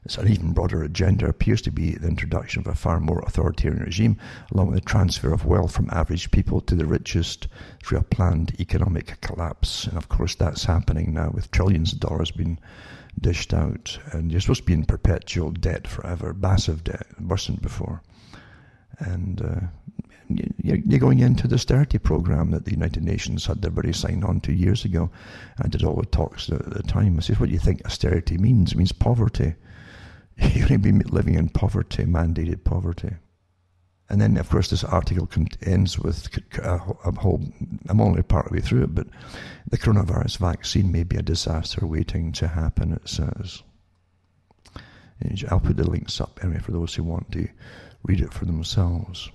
It's an even broader agenda appears to be the introduction of a far more authoritarian regime, along with the transfer of wealth from average people to the richest through a planned economic collapse. And of course that's happening now with trillions of dollars being dished out. And you're supposed to be in perpetual debt forever, massive debt, worse than before. And you're going into the austerity program that the United Nations had everybody sign on to years ago. I did all the talks at the time. I said, what do you think austerity means? It means poverty. You're going to be living in poverty, mandated poverty. And then, of course, this article ends with a whole, I'm only partway through it, but the coronavirus vaccine may be a disaster waiting to happen, it says. And I'll put the links up anyway for those who want to read it for themselves.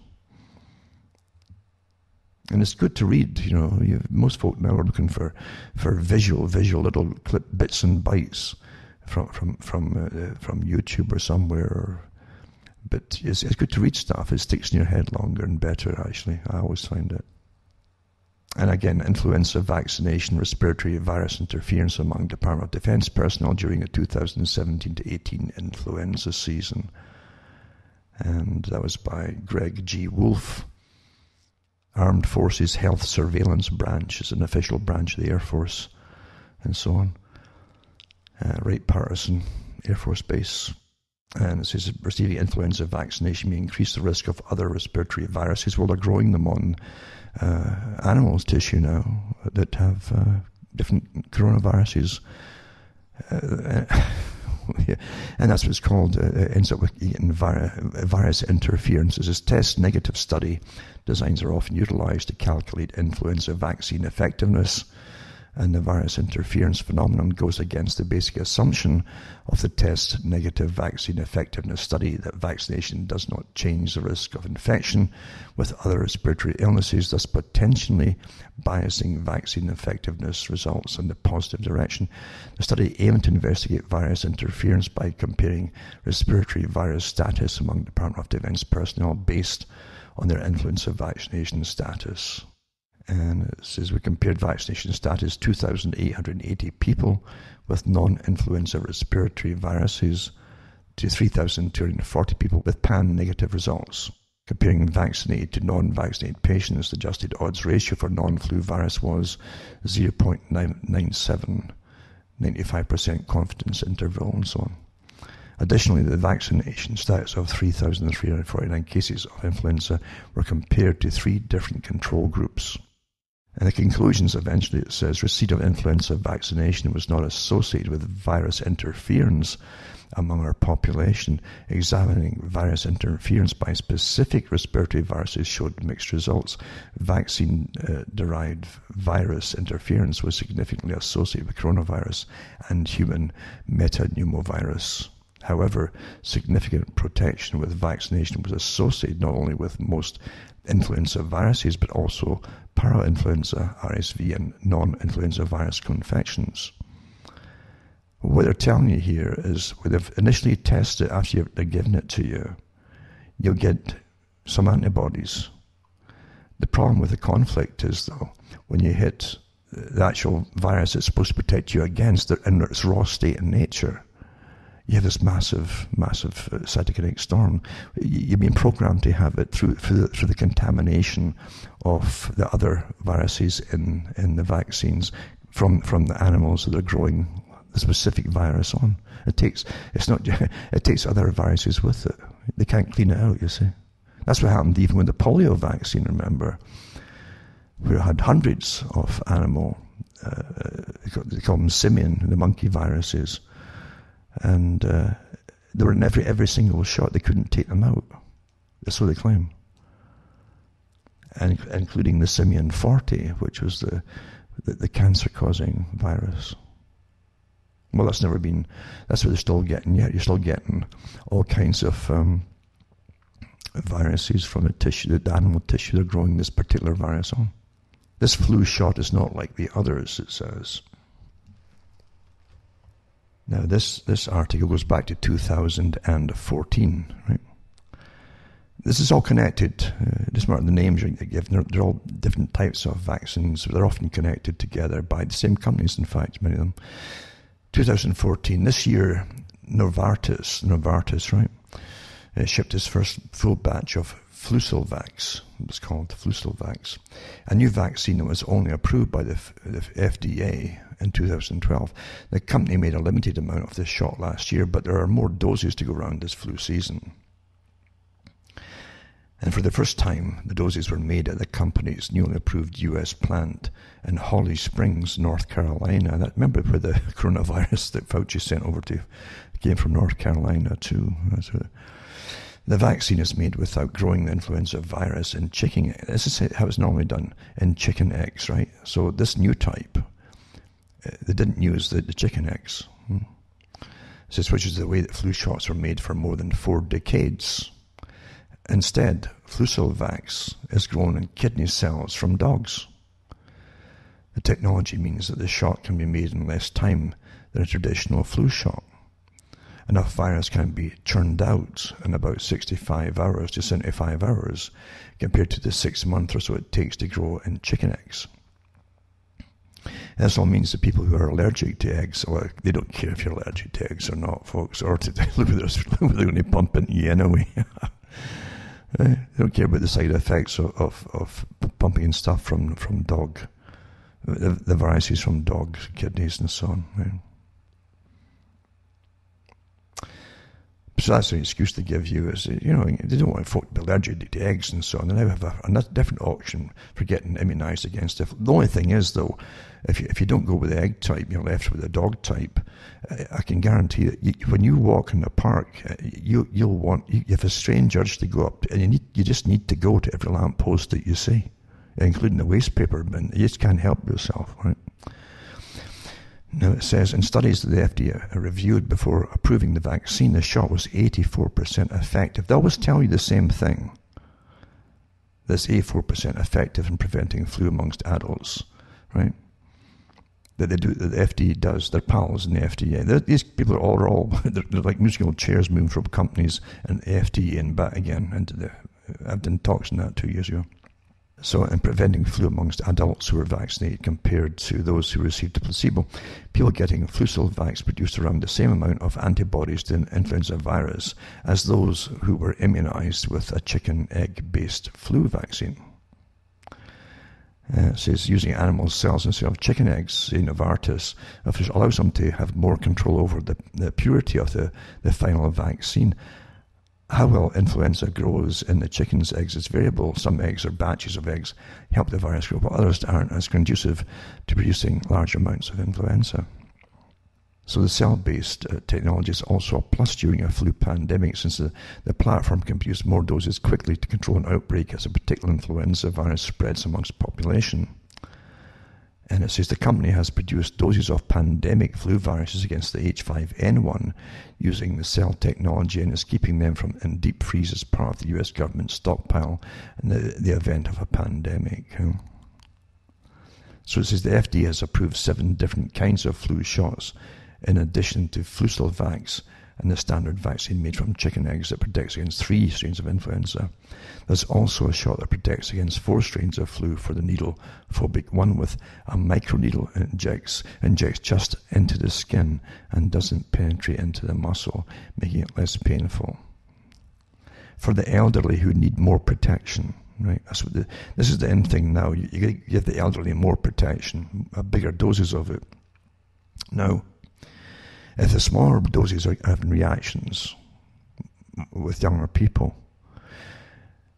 And it's good to read, you know. Most folk now are looking for visual little clip bits and bytes from YouTube or somewhere. But it's good to read stuff. It sticks in your head longer and better, actually. I always find it. And again, influenza vaccination, respiratory virus interference among Department of Defense personnel during the 2017 to 18 influenza season. And that was by Greg G. Wolf. Armed Forces Health Surveillance Branch is an official branch of the Air Force, and so on. Wright-Patterson Air Force Base. And it says receiving influenza vaccination may increase the risk of other respiratory viruses. Well, they're growing them on animals' tissue now that have different coronaviruses. Yeah. And that's what it's called. It ends up with virus interference. This test negative study designs are often utilized to calculate influenza vaccine effectiveness. And the virus interference phenomenon goes against the basic assumption of the test negative vaccine effectiveness study that vaccination does not change the risk of infection with other respiratory illnesses, thus potentially biasing vaccine effectiveness results in the positive direction. The study aimed to investigate virus interference by comparing respiratory virus status among Department of Defense personnel based on their influenza vaccination status. And it says we compared vaccination status 2,880 people with non-influenza respiratory viruses to 3,240 people with pan-negative results. Comparing vaccinated to non-vaccinated patients, the adjusted odds ratio for non-flu virus was 0.997, 95% confidence interval, and so on. Additionally, the vaccination status of 3,349 cases of influenza were compared to 3 different control groups. And the conclusions eventually, it says, receipt of influenza vaccination was not associated with virus interference among our population. Examining virus interference by specific respiratory viruses showed mixed results. Vaccine-derived virus interference was significantly associated with coronavirus and human metapneumovirus. However, significant protection with vaccination was associated not only with most influenza viruses, but also parainfluenza, RSV, and non-influenza virus co-infections. What they're telling you here is when they've initially tested it, after they're giving it to you, you'll get some antibodies. The problem with the conflict is, though, when you hit the actual virus it's supposed to protect you against, in its raw state in nature, you have this massive cytokinic storm. You've been programmed to have it through the contamination of the other viruses in the vaccines from the animals that are growing the specific virus on. It takes other viruses with it. They can't clean it out, you see. That's what happened even with the polio vaccine, remember. We had hundreds of animal, they call them simian, the monkey viruses. And they were in every single shot. They couldn't take them out. So they claim. And including the simian 40, which was the cancer-causing virus. Well, that's what they're still getting yet. You're still getting all kinds of viruses from the tissue, the animal tissue they're growing this particular virus on. This flu shot is not like the others, it says. Now, this article goes back to 2014, right? This is all connected. Just mark the names you give. They're all different types of vaccines. They're often connected together by the same companies, in fact, many of them. 2014, this year, Novartis, right, shipped its first full batch of Flucelvax. It was called Flucelvax, a new vaccine that was only approved by the FDA in 2012. The company made a limited amount of this shot last year, but there are more doses to go around this flu season. And for the first time, the doses were made at the company's newly approved US plant in Holly Springs, North Carolina. Remember where the coronavirus that Fauci sent over to came from North Carolina too. The vaccine is made without growing the influenza virus in chicken. This is how it's normally done, in chicken eggs, right? So this new type, they didn't use the chicken eggs. This which is the way that flu shots were made for more than 4 decades. Instead, Flucelvax is grown in kidney cells from dogs. The technology means that the shot can be made in less time than a traditional flu shot. Enough virus can be churned out in about 65 hours to 75 hours, compared to the 6 months or so it takes to grow in chicken eggs. This all means that people who are allergic to eggs, well, they don't care if you're allergic to eggs or not, folks, or look what they're going to pump into you anyway. They don't care about the side effects of pumping in stuff from dog, the varieties from dogs, kidneys and so on. Right? So that's an excuse they give you, is, they don't want folk to be allergic to eggs and so on. They now have a different option for getting immunised against it. The only thing is, though, if you don't go with the egg type, you're left with the dog type. I can guarantee that when you walk in the park, you have a strange urge to go up, and you just need to go to every lamp post that you see, including the waste paper bin. You just can't help yourself, right? Now it says, in studies that the FDA reviewed before approving the vaccine, the shot was 84% effective. They always tell you the same thing. That's 84% effective in preventing flu amongst adults, right? That the FDA does. They're pals in the FDA. These people are all they're like musical chairs moving from companies and the FDA and back again into I've done talks on that 2 years ago. So in preventing flu amongst adults who were vaccinated compared to those who received a placebo, people getting Flucelvax produced around the same amount of antibodies to an influenza virus as those who were immunized with a chicken egg-based flu vaccine. It says using animal cells instead of chicken eggs, Novartis allows them to have more control over the purity of the final vaccine. How well influenza grows in the chicken's eggs is variable. Some eggs or batches of eggs help the virus grow, but others aren't as conducive to producing large amounts of influenza. So the cell-based technology is also a plus during a flu pandemic, since the platform can produce more doses quickly to control an outbreak as a particular influenza virus spreads amongst the population. And it says the company has produced doses of pandemic flu viruses against the H5N1 using the cell technology, and is keeping them in deep freeze as part of the US government stockpile in the event of a pandemic. So it says the FDA has approved 7 different kinds of flu shots in addition to Flucelvax and the standard vaccine made from chicken eggs that protects against 3 strains of influenza. There's also a shot that protects against 4 strains of flu for the needle-phobic one, with a microneedle injects just into the skin and doesn't penetrate into the muscle, making it less painful. For the elderly who need more protection, right? This is the end thing now. You give the elderly more protection, bigger doses of it. Now, if the smaller doses are having reactions with younger people,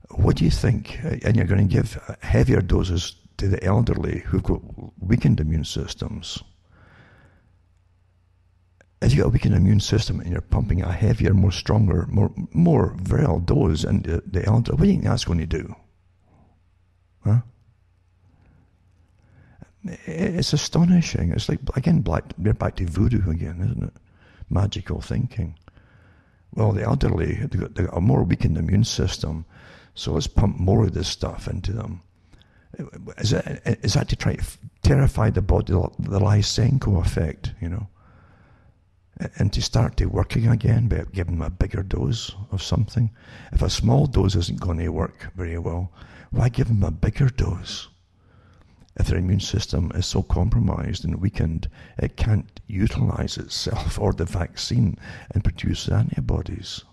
what do you think? And you're going to give heavier doses to the elderly who've got weakened immune systems. If you've got a weakened immune system and you're pumping a heavier, more stronger, more virile dose into the elderly, what do you think that's going to do? Huh? It's astonishing. It's like, again, we're back to voodoo again, isn't it? Magical thinking. Well, the elderly, they've got a more weakened immune system, so let's pump more of this stuff into them. Is that to try to terrify the body, the Lysenko effect, and to start to working again by giving them a bigger dose of something. If a small dose isn't going to work very well, why give them a bigger dose? If their immune system is so compromised and weakened, it can't utilize itself or the vaccine and produce antibodies.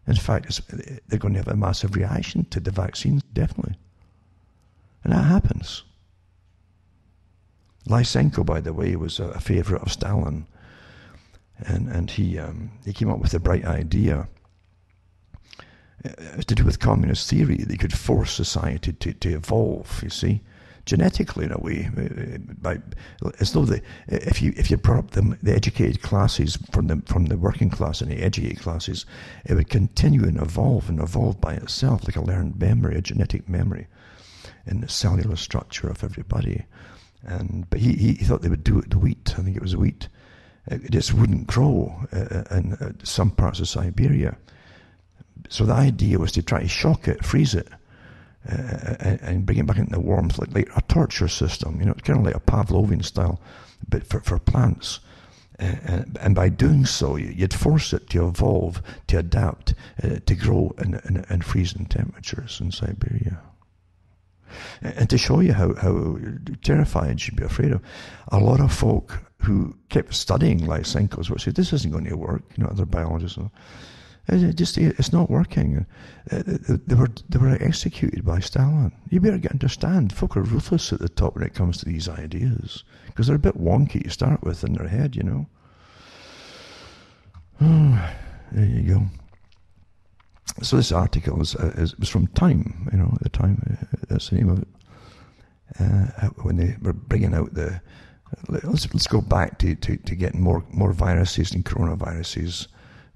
In fact, they're going to have a massive reaction to the vaccine, definitely. And that happens. Lysenko, by the way, was a favorite of Stalin. And he came up with a bright idea to do with communist theory. They could force society to evolve, you see, genetically in a way, as though if you brought up the educated classes from the working class and the educated classes, it would continue and evolve by itself, like a learned memory, a genetic memory in the cellular structure of everybody. But he thought they would do it to wheat. I think it was wheat. It just wouldn't grow in some parts of Siberia. So the idea was to try to shock it, freeze it, and bring it back into the warmth, like a torture system, kind of like a Pavlovian style, but for plants. And by doing so, you'd force it to evolve, to adapt, to grow in freezing temperatures in Siberia. And to show you how terrified you'd be afraid of, a lot of folk who kept studying Lysenko's would say, this isn't going to work, other biologists. It's not working. They were executed by Stalin. You better understand, folk are ruthless at the top when it comes to these ideas, because they're a bit wonky to start with in their head, Oh, there you go. So this article was from Time, the Time, that's the name of it. When they were bringing out let's go back to getting more viruses and coronaviruses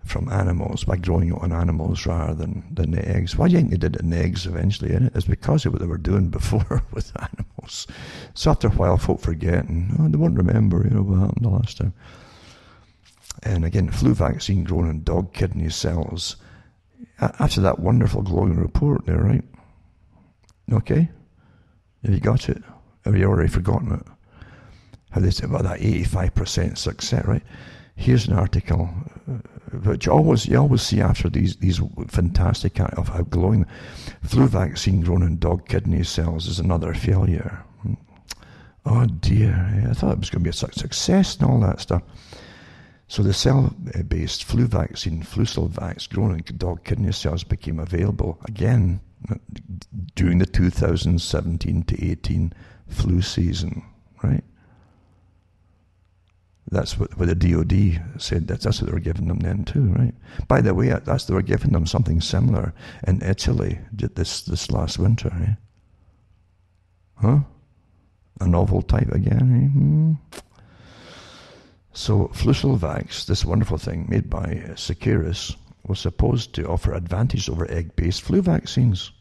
from animals by growing it on animals rather than the eggs. Why do you think they did it in eggs eventually? It's because of what they were doing before with animals. So after a while, folk forget and they won't remember, what happened the last time. And again, flu vaccine grown in dog kidney cells. After that wonderful glowing report there, right? Okay? Have you got it? Have you already forgotten it? How they say about that 85% success, right? Here's an article, which you always see after these fantastic of how glowing. Flu vaccine grown in dog kidney cells is another failure. Oh dear, I thought it was going to be a success and all that stuff. So the cell-based flu vaccine, Flucelvax, grown in dog kidney cells became available again during the 2017 to 18 flu season, right? That's what the DOD said. That's what they were giving them then too, right? By the way, they were giving them something similar in Italy this last winter, eh? Huh? A novel type again, eh? So Flucelvax, this wonderful thing made by Seqirus, was supposed to offer advantage over egg-based flu vaccines.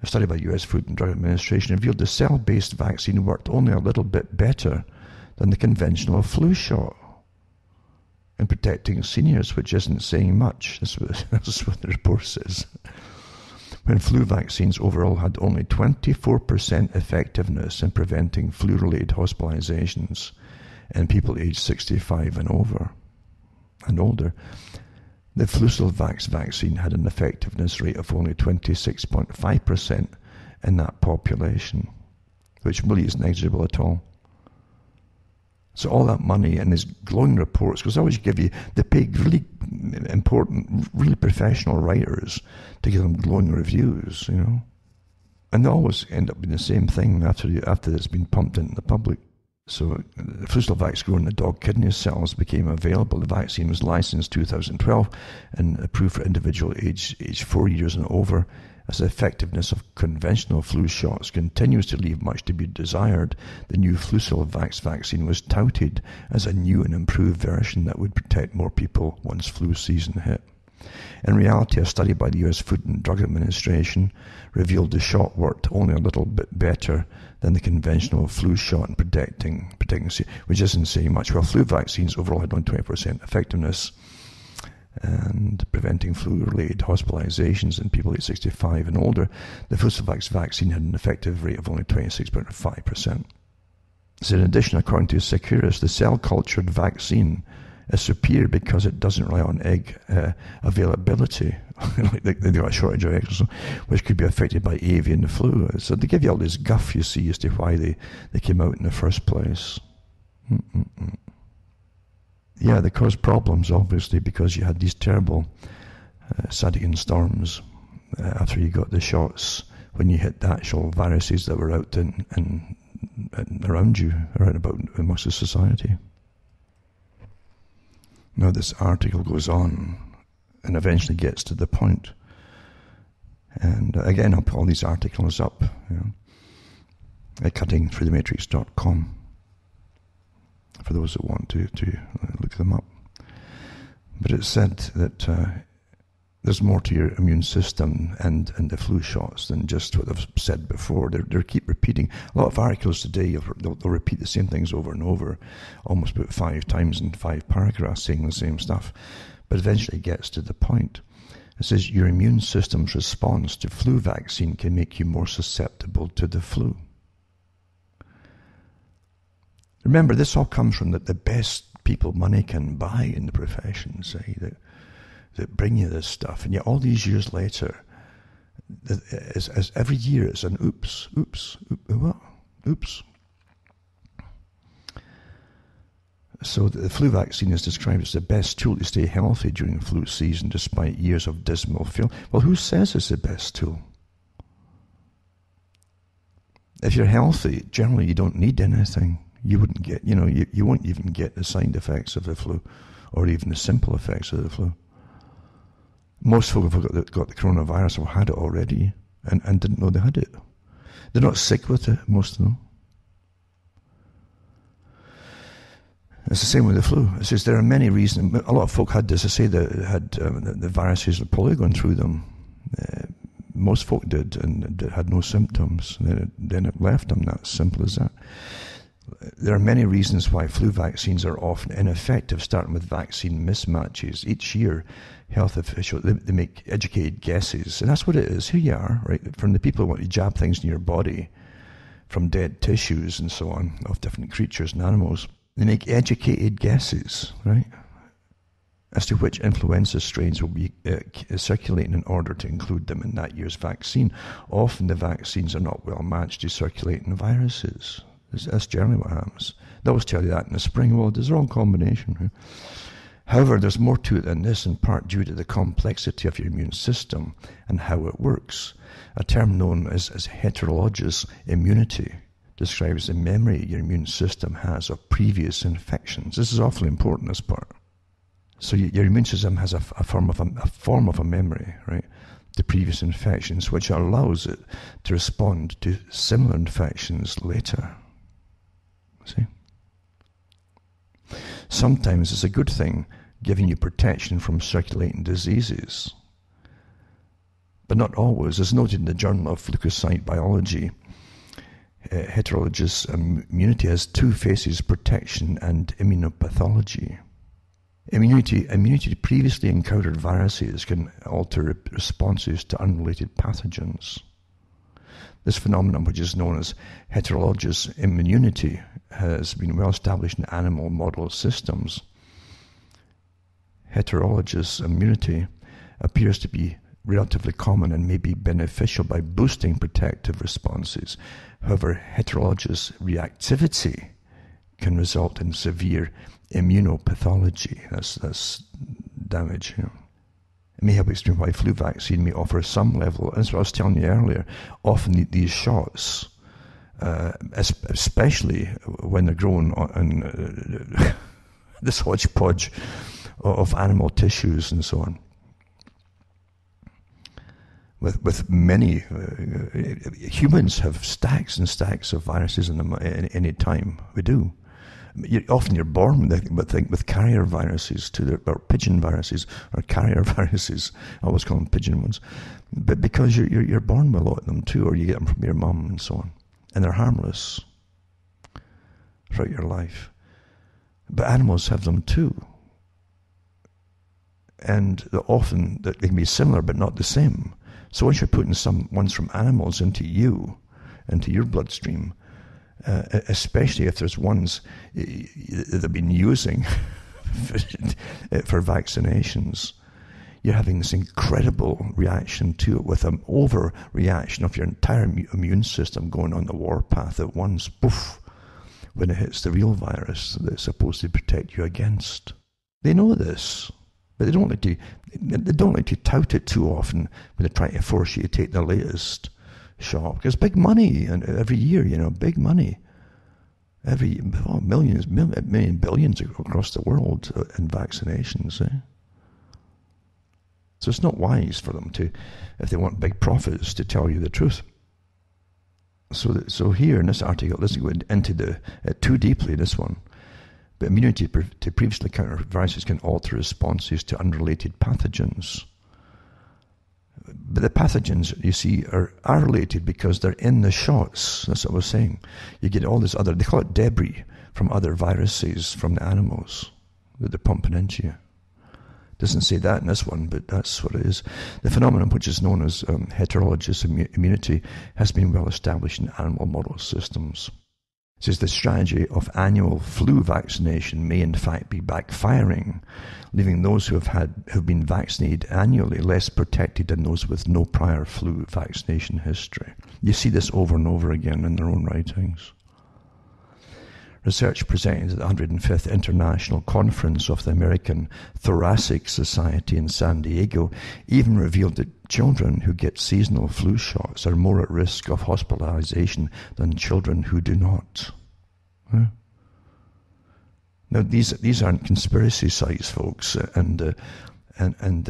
A study by U.S. Food and Drug Administration revealed the cell-based vaccine worked only a little bit better than the conventional flu shot in protecting seniors, which isn't saying much. That's what the report says. When flu vaccines overall had only 24% effectiveness in preventing flu-related hospitalizations in people aged 65 and older. The Flucelvax vaccine had an effectiveness rate of only 26.5% in that population, which really is negligible at all. So all that money and these glowing reports, because I always give you, they pay really important, really professional writers to give them glowing reviews, and they always end up being the same thing after it's been pumped into the public. So the Flucelvax grown in the dog kidney cells became available. The vaccine was licensed in 2012 and approved for individuals aged 4 years and over. As the effectiveness of conventional flu shots continues to leave much to be desired, the new Flucelvax vaccine was touted as a new and improved version that would protect more people once flu season hit. In reality, a study by the U.S. Food and Drug Administration revealed the shot worked only a little bit better than the conventional flu shot in protecting, which isn't saying much. Well, flu vaccines overall had only 20% effectiveness and preventing flu-related hospitalizations in people aged 65 and older. The Flucelvax vaccine had an effective rate of only 26.5%. So in addition, according to Securus, the cell-cultured vaccine is superior because it doesn't rely on egg availability, like they got a shortage of eggs, which could be affected by avian flu. So they give you all this guff, you see, as to why they came out in the first place. Yeah, they caused problems, obviously, because you had these terrible cytokine storms after you got the shots, when you hit the actual viruses that were out and around you, around about amongst the society. Now this article goes on and eventually gets to the point. And again, I'll put all these articles up, at cuttingthroughthematrix.com for those that want to look them up. But it said that there's more to your immune system and the flu shots than just what I've said before. They keep repeating. A lot of articles today, they'll repeat the same things over and over, almost about 5 times in 5 paragraphs saying the same stuff. But eventually it gets to the point. It says your immune system's response to flu vaccine can make you more susceptible to the flu. Remember, this all comes from the best people money can buy in the profession, say, that bring you this stuff. And yet all these years later, as every year it's an oops. So the flu vaccine is described as the best tool to stay healthy during the flu season despite years of dismal failure. Well, who says it's the best tool? If you're healthy, generally you don't need anything. You wouldn't get, you won't even get the side effects of the flu, or even the simple effects of the flu. Most folk have got the coronavirus or had it already and didn't know they had it. They're not sick with it, most of them. It's the same with the flu. It says there are many reasons. A lot of folk had this. I say that had the viruses of polio going through them. Most folk did and had no symptoms. Then it left them. That's simple as that. There are many reasons why flu vaccines are often ineffective, starting with vaccine mismatches. Each year, health officials, they make educated guesses, and that's what it is. Here you are, right, from the people who want to jab things in your body, from dead tissues and so on, of different creatures and animals. They make educated guesses, right, as to which influenza strains will be circulating in order to include them in that year's vaccine. Often the vaccines are not well matched to circulating viruses. That's generally what happens. They always tell you that in the spring. Well, there's a wrong combination. Right? However, there's more to it than this, in part due to the complexity of your immune system and how it works. A term known as heterologous immunity describes the memory your immune system has of previous infections. This is awfully important, this part. So your immune system has a form of a memory, right, to previous infections, which allows it to respond to similar infections later. See? Sometimes it's a good thing, giving you protection from circulating diseases. But not always. As noted in the Journal of Leukocyte Biology, heterologous immunity has 2 phases: protection and immunopathology. Immunity to previously encountered viruses can alter responses to unrelated pathogens. This phenomenon, which is known as heterologous immunity, has been well established in animal model systems. Heterologous immunity appears to be relatively common and may be beneficial by boosting protective responses. However, heterologous reactivity can result in severe immunopathology. That's damage. It may help explain why flu vaccine may offer some level, and that's what I was telling you earlier, often these shots, especially when they're grown on this hodgepodge of animal tissues and so on, with many humans have stacks and stacks of viruses in them at any time. We do. Often you're born with carrier viruses too, or pigeon viruses, or carrier viruses. I always call them pigeon ones, but because you're born with a lot of them too, or you get them from your mum and so on, and they're harmless throughout your life. But animals have them too, and often they can be similar but not the same. So once you're putting some ones from animals into your bloodstream, especially if there's ones that they've been using for vaccinations. You're having this incredible reaction to it, with an overreaction of your entire immune system going on the warpath at once, poof, when it hits the real virus that's supposed to protect you against. They know this, but they don't like to tout it too often when they're trying to force you to take the latest shot. Because big money, and every year, big money. Billions across the world in vaccinations. So it's not wise for them to, if they want big profits, to tell you the truth. So here in this article, let's go into too deeply, this one. But immunity to previously encountered viruses can alter responses to unrelated pathogens. But the pathogens, you see, are related because they're in the shots. That's what I was saying. You get all this other, they call it debris from other viruses from the animals that they're pumping into you. Doesn't say that in this one, but that's what it is. The phenomenon, which is known as heterologous immunity, has been well established in animal model systems. It says the strategy of annual flu vaccination may in fact be backfiring, leaving those who have been vaccinated annually less protected than those with no prior flu vaccination history. You see this over and over again in their own writings. Research presented at the 105th International Conference of the American Thoracic Society in San Diego even revealed that children who get seasonal flu shots are more at risk of hospitalization than children who do not. Huh? Now, these aren't conspiracy sites, folks, and the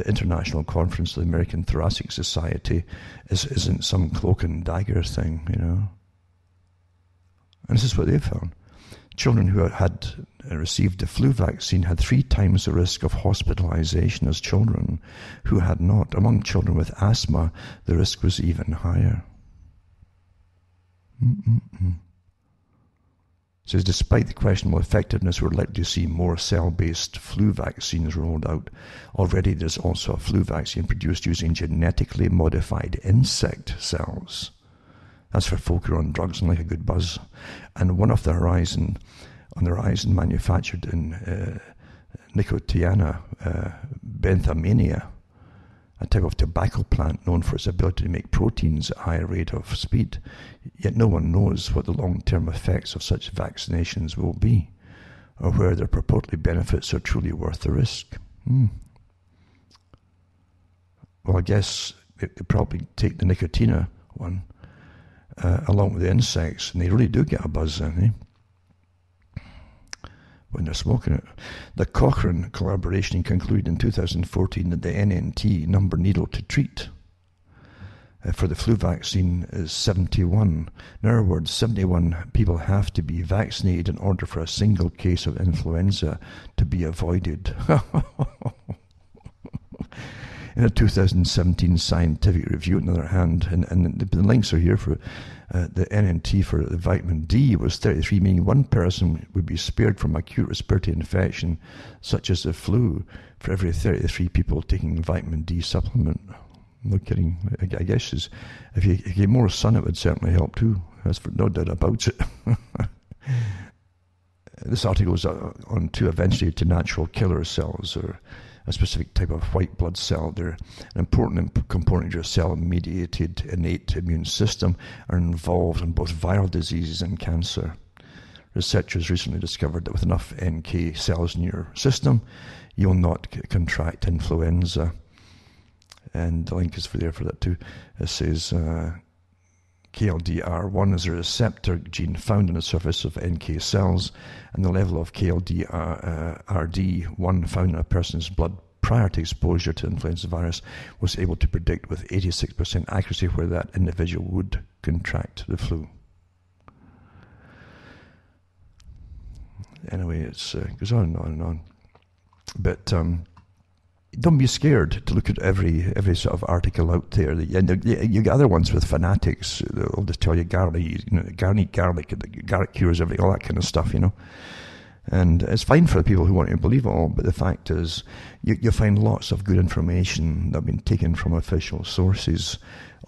International Conference of the American Thoracic Society isn't some cloak and dagger thing, And this is what they found. Children who had received the flu vaccine had 3 times the risk of hospitalization as children who had not. Among children with asthma, the risk was even higher. It says, despite the questionable effectiveness, we're likely to see more cell-based flu vaccines rolled out. Already there's also a flu vaccine produced using genetically modified insect cells. That's for folk who are on drugs and like a good buzz. And one of the horizon manufactured in Nicotiana, benthamania, a type of tobacco plant known for its ability to make proteins at a high rate of speed. Yet no one knows what the long-term effects of such vaccinations will be, or where their purported benefits are truly worth the risk. Well, I guess they probably take the Nicotina one, along with the insects, and they really do get a buzz then, when they're smoking it. The Cochrane collaboration concluded in 2014 that the NNT number needed to treat for the flu vaccine is 71. In other words, 71 people have to be vaccinated in order for a single case of influenza to be avoided. In a 2017 scientific review, on the other hand, and the links are here for the NNT for the vitamin D was 33, meaning one person would be spared from acute respiratory infection, such as the flu, for every 33 people taking vitamin D supplement. No kidding. I guess if you get more sun, it would certainly help too. That's for no doubt about it. This article is on to eventually to natural killer cells, or a specific type of white blood cell. They're an important component of your cell-mediated innate immune system, are involved in both viral diseases and cancer. Researchers recently discovered that with enough NK cells in your system, you'll not contract influenza. And the link is there for that too. It says KLDR1 is a receptor gene found on the surface of NK cells, and the level of KLDRD1 found in a person's blood prior to exposure to influenza virus was able to predict with 86% accuracy where that individual would contract the flu. Anyway, it goes on and on and on. But don't be scared to look at every sort of article out there. You get other ones with fanatics. They'll just tell you garlic, garlic, garlic cures everything, all that kind of stuff, And it's fine for the people who want to believe it all, but the fact is, you'll find lots of good information that have been taken from official sources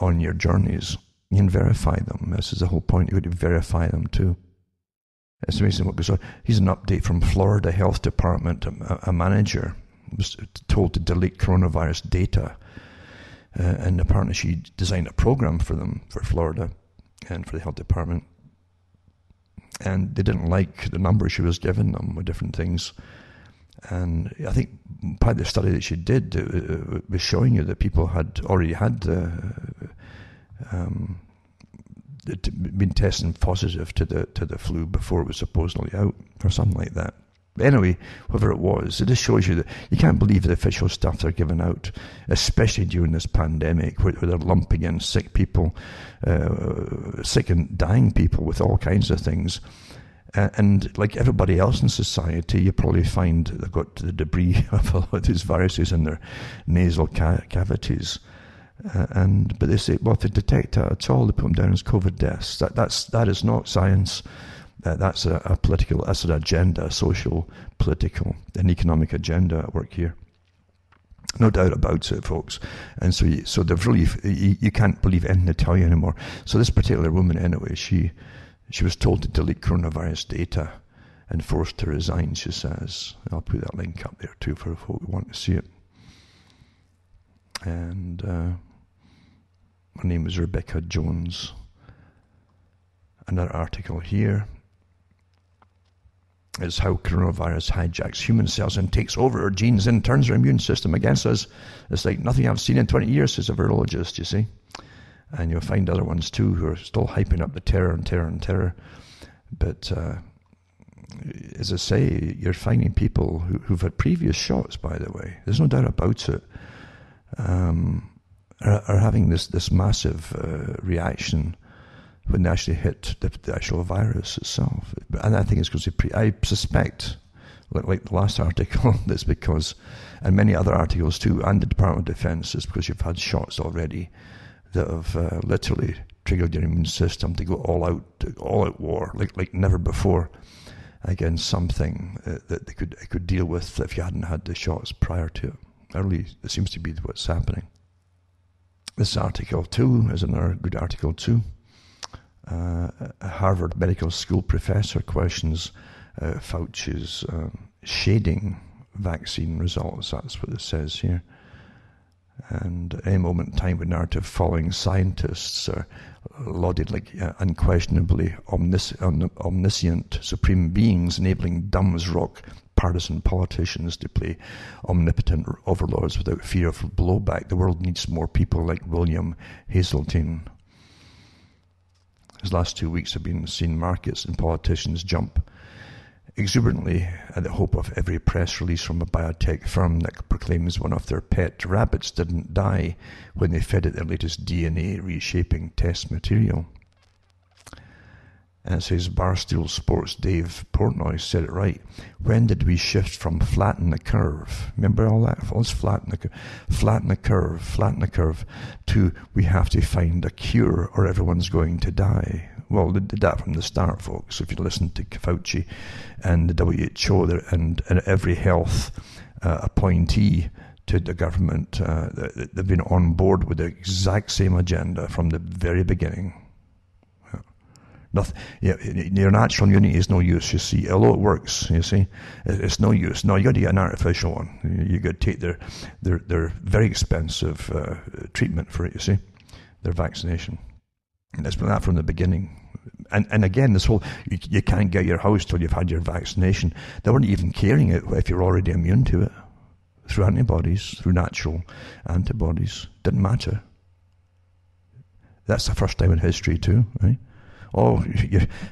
on your journeys. You can verify them. This is the whole point. You would verify them too. It's amazing what goes on. Here's an update from Florida Health Department. A manager was told to delete coronavirus data, and apparently she designed a program for them, for Florida and for the health department, and they didn't like the numbers she was giving them with different things. And I think part of the study that she did was showing you that people had already had been testing positive to the flu before it was supposedly out, or something like that. But anyway, whatever it was, it just shows you that you can't believe the official stuff they're giving out, especially during this pandemic, where they're lumping in sick people, sick and dying people with all kinds of things. And like everybody else in society, you probably find they've got the debris of a lot of these viruses in their nasal cavities. But they say, well, if they detect that at all, they put them down as COVID deaths. That is not science. That's a political, that's an agenda, a social, political, and economic agenda at work here. No doubt about it, folks. And so they've really, you can't believe anything they tell you anymore. So this particular woman, anyway, she was told to delete coronavirus data and forced to resign, she says. I'll put that link up there too for folk who want to see it. And her name was Rebecca Jones. Another article here is how coronavirus hijacks human cells and takes over our genes and turns our immune system against us. It's like nothing I've seen in 20 years, says a virologist, you see. And you'll find other ones too who are still hyping up the terror and terror and terror. But as I say, you're finding people who've had previous shots, by the way, there's no doubt about it, are having this massive reaction when they actually hit the actual virus itself. And I think it's because I suspect, like the last article, that's because, and many other articles too, and the Department of Defense, is because you've had shots already that have literally triggered your immune system to go all out war, like never before, against something that they could deal with if you hadn't had the shots prior to it. Early, it seems to be what's happening. This article too is another good article too. A Harvard Medical School professor questions Fauci's shading vaccine results. That's what it says here. And at any moment in time, with narrative following scientists are lauded like unquestionably omniscient supreme beings, enabling dumb as rock partisan politicians to play omnipotent overlords without fear of blowback. The world needs more people like William Hazeltine. His last 2 weeks have been seeing markets and politicians jump exuberantly at the hope of every press release from a biotech firm that proclaims one of their pet rabbits didn't die when they fed it their latest DNA reshaping test material. And it says Barstool Sports' Dave Portnoy said it right. When did we shift from flatten the curve? Remember all that? Let's flatten the curve, to we have to find a cure or everyone's going to die. Well, they did that from the start, folks. If you listen to Fauci and the WHO and every health appointee to the government, they've been on board with the exact same agenda from the very beginning. Nothing. Yeah, your natural immunity is no use, you see. Although it works, you see, it's no use. No, you got to get an artificial one. You got to take their very expensive treatment for it, you see, their vaccination. And it's been that from the beginning. And again, this whole, you can't get your house till you've had your vaccination. They weren't even caring if you're already immune to it. Through antibodies, through natural antibodies. Didn't matter. That's the first time in history too, right? Oh,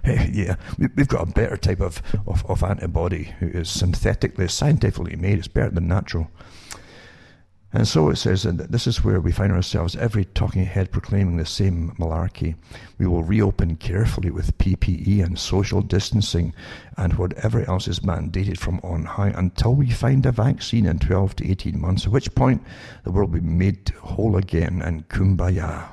yeah, we've got a better type of antibody who is synthetically, scientifically made. It's better than natural. And so it says, and this is where we find ourselves, every talking head proclaiming the same malarkey. We will reopen carefully with PPE and social distancing and whatever else is mandated from on high until we find a vaccine in 12 to 18 months, at which point the world will be made whole again and kumbaya.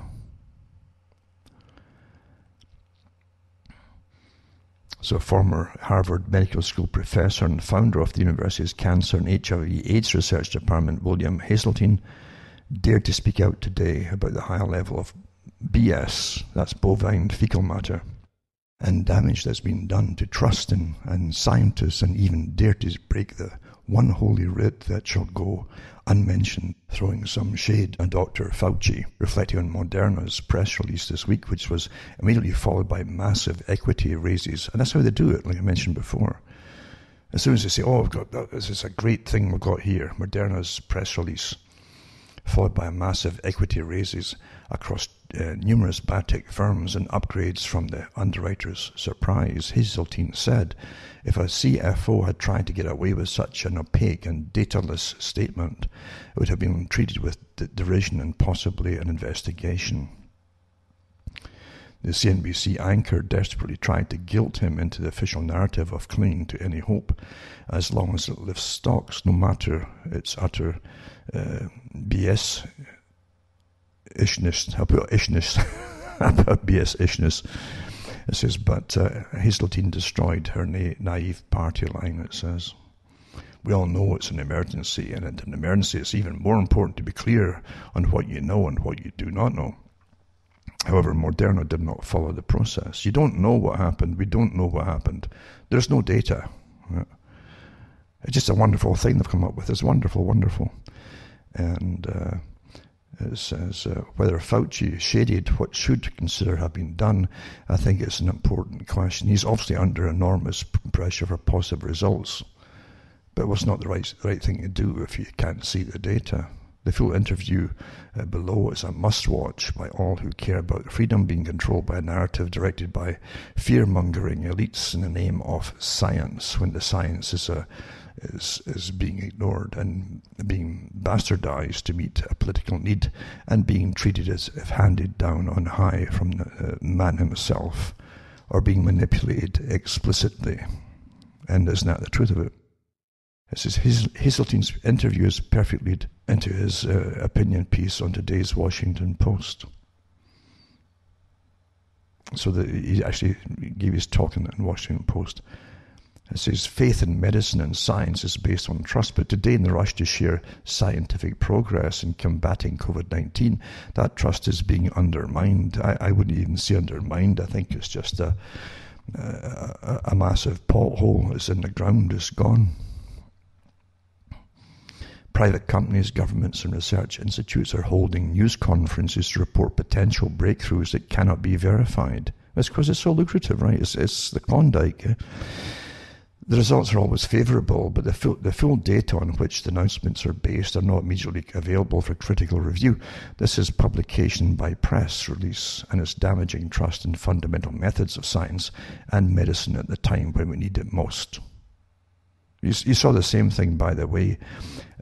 So a former Harvard Medical School professor and founder of the university's Cancer and HIV/AIDS Research Department, William Hazeltine, dared to speak out today about the higher level of BS, that's bovine fecal matter, and damage that's been done to trust in scientists, and even dare to break the one holy writ that shall go unmentioned, throwing some shade at Dr. Fauci, reflecting on Moderna's press release this week, which was immediately followed by massive equity raises. And that's how they do it, like I mentioned before. As soon as they say, oh, this is a great thing we've got here, Moderna's press release, followed by a massive equity raises across numerous biotech firms and upgrades from the underwriter's surprise. Hazeltine said, if a CFO had tried to get away with such an opaque and dataless statement, it would have been treated with derision and possibly an investigation. The CNBC anchor desperately tried to guilt him into the official narrative of clinging to any hope, as long as it lifts stocks, no matter its utter BS-ishness. I'll put ishness. I'll put BS-ishness. It says, but Hazeltine destroyed her naive party line, it says. We all know it's an emergency, and in an emergency it's even more important to be clear on what you know and what you do not know. However, Moderna did not follow the process. You don't know what happened. We don't know what happened. There's no data. It's just a wonderful thing they've come up with. It's wonderful, wonderful. And it says, whether Fauci shaded what should consider have been done, I think it's an important question. He's obviously under enormous pressure for positive results. But what's not the right thing to do if you can't see the data? The full interview below is a must-watch by all who care about freedom being controlled by a narrative directed by fear-mongering elites in the name of science, when the science is being ignored and being bastardized to meet a political need, and being treated as if handed down on high from the man himself, or being manipulated explicitly. And isn't that the truth of it? It says Hazeltine's interview is perfectly into his opinion piece on today's Washington Post. So he actually gave his talk in Washington Post. It says, faith in medicine and science is based on trust, but today in the rush to share scientific progress in combating COVID-19, that trust is being undermined. I wouldn't even say undermined. I think it's just a massive pothole that's in the ground. It's gone. Private companies, governments and research institutes are holding news conferences to report potential breakthroughs that cannot be verified. That's because it's so lucrative, right? It's the Klondike. The results are always favourable, but the full data on which the announcements are based are not immediately available for critical review. This is publication by press release, and it's damaging trust in fundamental methods of science and medicine at the time when we need it most. You saw the same thing, by the way.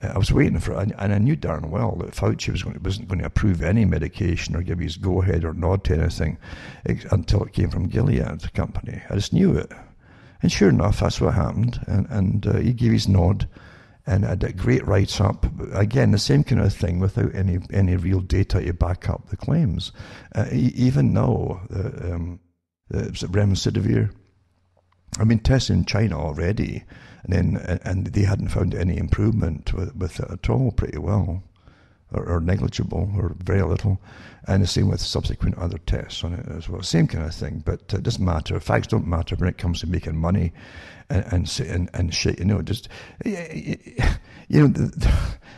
I was waiting for, and I knew darn well that Fauci wasn't going to approve any medication or give his go-ahead or nod to anything until it came from Gilead Company. I just knew it. And sure enough, that's what happened. And he gave his nod and had a great write-up. Again, the same kind of thing without any real data to back up the claims. Even though remdesivir, I've been tested in China already, and they hadn't found any improvement with it at all, pretty well, or negligible, or very little. And the same with subsequent other tests on it as well. Same kind of thing, but it doesn't matter. Facts don't matter when it comes to making money and shit. There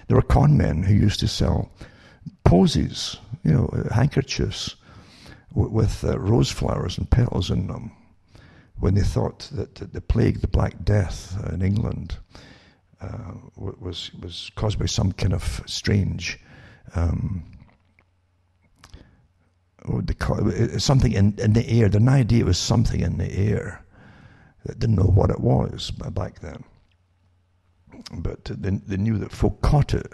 were con men who used to sell posies, handkerchiefs with rose flowers and petals in them, when they thought that the plague, the Black Death in England, was caused by some kind of strange, something in the air. The idea it was something in the air. They didn't know what it was back then. But they knew that folk caught it.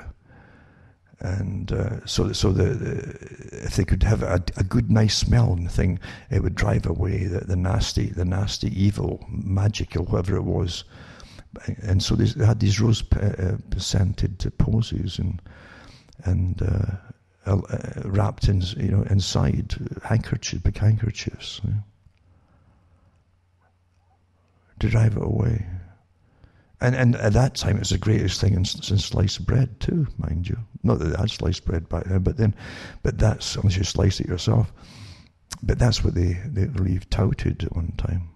And so if they could have a good, nice smelling thing, it would drive away the nasty evil, magical, whatever it was. And so they had these rose-scented posies and wrapped in, inside handkerchiefs, big handkerchiefs, to drive it away. And at that time, it was the greatest thing since sliced bread too, mind you. Not that they had sliced bread back then, but that's unless you slice it yourself. But that's what they really touted at one time.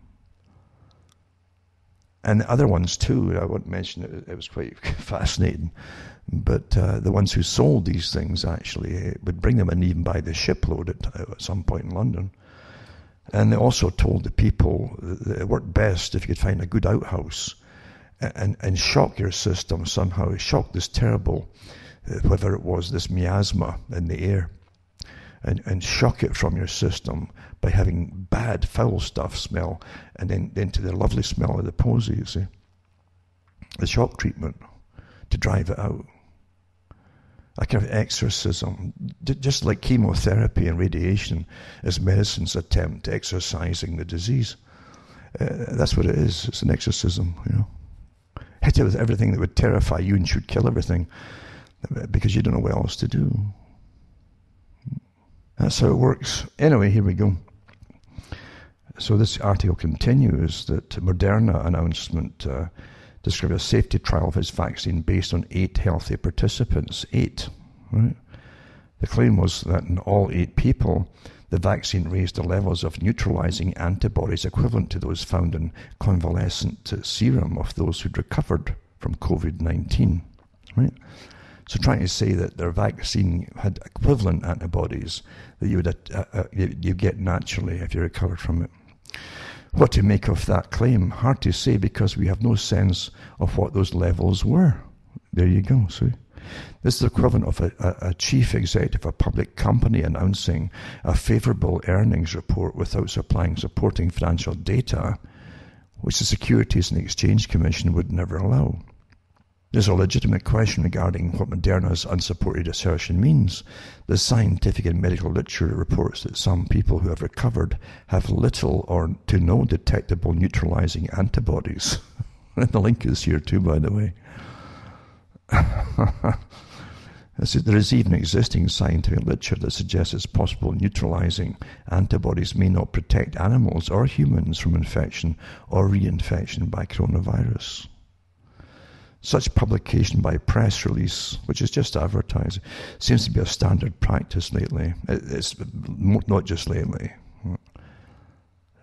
And the other ones too, I won't mention it, it was quite fascinating. But the ones who sold these things actually would bring them in even by the shipload at some point in London. And they also told the people that it worked best if you could find a good outhouse and shock your system somehow, shock this terrible, whatever it was, this miasma in the air, and shock it from your system by having bad, foul stuff smell, and then into the lovely smell of the posy, you see. The shock treatment to drive it out. A kind of exorcism, just like chemotherapy and radiation as medicine's attempt at exorcising the disease. That's what it is. It's an exorcism, you know. Hit it with everything that would terrify you and should kill everything because you don't know what else to do. That's how it works. Anyway, here we go. So this article continues that Moderna announcement described a safety trial of its vaccine based on 8 healthy participants. 8, right? The claim was that in all 8 people, the vaccine raised the levels of neutralizing antibodies equivalent to those found in convalescent serum of those who'd recovered from COVID-19, right? So trying to say that their vaccine had equivalent antibodies that you get naturally if you recovered from it. What to make of that claim? Hard to say because we have no sense of what those levels were. There you go, see? This is the equivalent of a chief executive of a public company announcing a favourable earnings report without supplying supporting financial data, which the Securities and Exchange Commission would never allow. There's a legitimate question regarding what Moderna's unsupported assertion means. The scientific and medical literature reports that some people who have recovered have little or to no detectable neutralizing antibodies. And the link is here too, by the way. There is even existing scientific literature that suggests it's possible neutralizing antibodies may not protect animals or humans from infection or reinfection by coronavirus. Such publication by press release, which is just advertising, seems to be a standard practice lately. It's not just lately.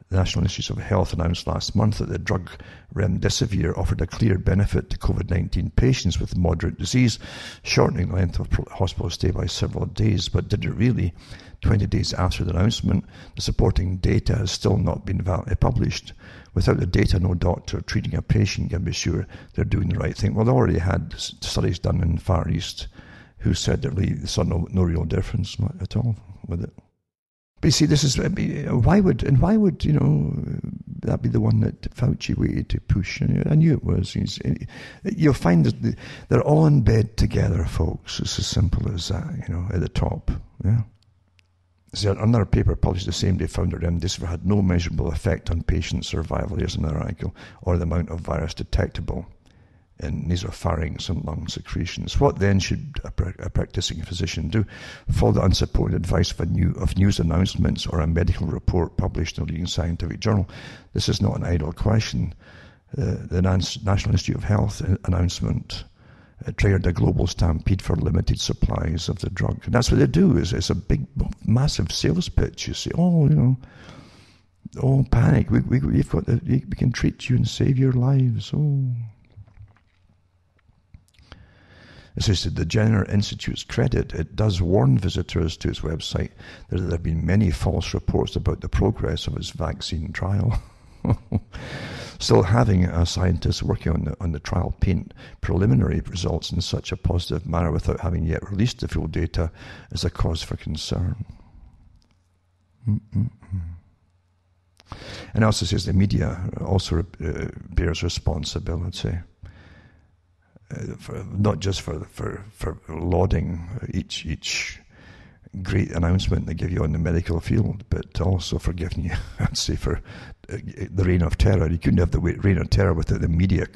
The National Institute of Health announced last month that the drug remdesivir offered a clear benefit to COVID-19 patients with moderate disease, shortening the length of hospital stay by several days, but did it really? 20 days after the announcement, the supporting data has still not been published. Without the data, no doctor treating a patient can be sure they're doing the right thing. Well, they already had studies done in the Far East who said that they saw no real difference at all with it. But you see, this is why would that be the one that Fauci waited to push? I knew it was. You'll find that they're all in bed together, folks. It's as simple as that. At the top, yeah. So another paper published the same day found that remdesivir had no measurable effect on patient survival. Here's another article, or the amount of virus detectable in nasopharynx and lung secretions. What then should a practicing physician do? Follow the unsupported advice of news announcements or a medical report published in a leading scientific journal? This is not an idle question. The National Institute of Health announcement triggered a global stampede for limited supplies of the drug. And that's what they do. It's a big, massive sales pitch. You see, panic. We can treat you and save your lives. It says that the Jenner Institute's credit, it does warn visitors to its website that there have been many false reports about the progress of its vaccine trial. Still, having a scientist working on the trial paint preliminary results in such a positive manner without having yet released the full data is a cause for concern. And also says the media also bears responsibility. Not just for lauding each great announcement they give you on the medical field, but also for giving you, I'd say, for the reign of terror. You couldn't have the reign of terror without the media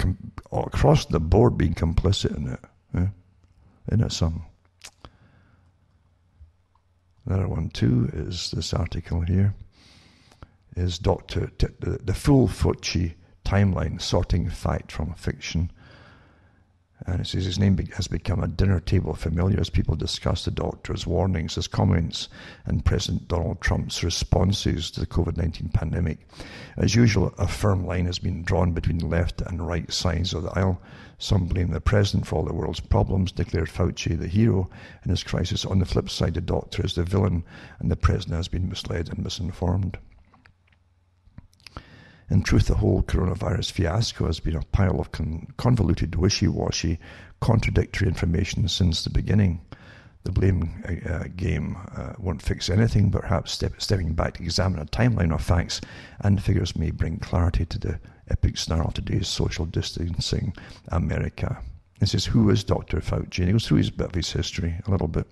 across the board being complicit in it. Yeah? Isn't it something? Another one too is this article here. Is the full Fauci timeline, sorting fact from fiction. And it says his name has become a dinner table familiar as people discuss the doctor's warnings, his comments, and President Donald Trump's responses to the COVID-19 pandemic. As usual, a firm line has been drawn between the left and right sides of the aisle. Some blame the president for all the world's problems, declared Fauci the hero in this crisis. On the flip side, the doctor is the villain, and the president has been misled and misinformed. In truth, the whole coronavirus fiasco has been a pile of convoluted, wishy-washy, contradictory information since the beginning. The blame game won't fix anything, but perhaps stepping back to examine a timeline of facts and figures may bring clarity to the epic snarl of today's social distancing America. This is who is Dr. Fauci, and he goes through his bit of his history a little bit,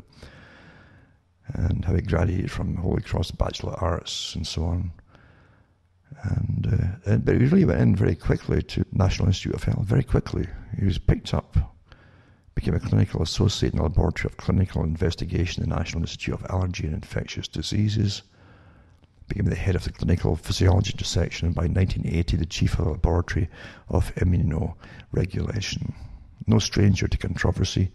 and how he graduated from Holy Cross Bachelor of Arts and so on. But he really went in very quickly to National Institute of Health, very quickly. He was picked up, became a clinical associate in the Laboratory of Clinical Investigation in the National Institute of Allergy and Infectious Diseases, became the head of the Clinical Physiology section, and by 1980 the chief of the Laboratory of Immunoregulation. No stranger to controversy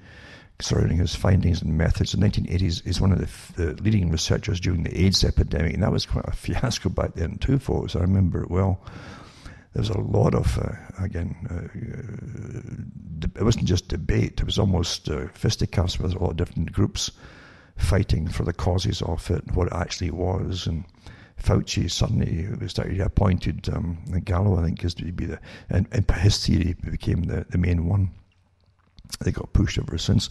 surrounding his findings and methods. In the 1980s, he's one of the leading researchers during the AIDS epidemic, and that was quite a fiasco back then too, folks. I remember it well. There was a lot of, it wasn't just debate, it was almost fisticuffs with a lot of different groups fighting for the causes of it, what it actually was. And Fauci suddenly started appointed Gallo, I think, is to be and his theory became the main one. They got pushed ever since.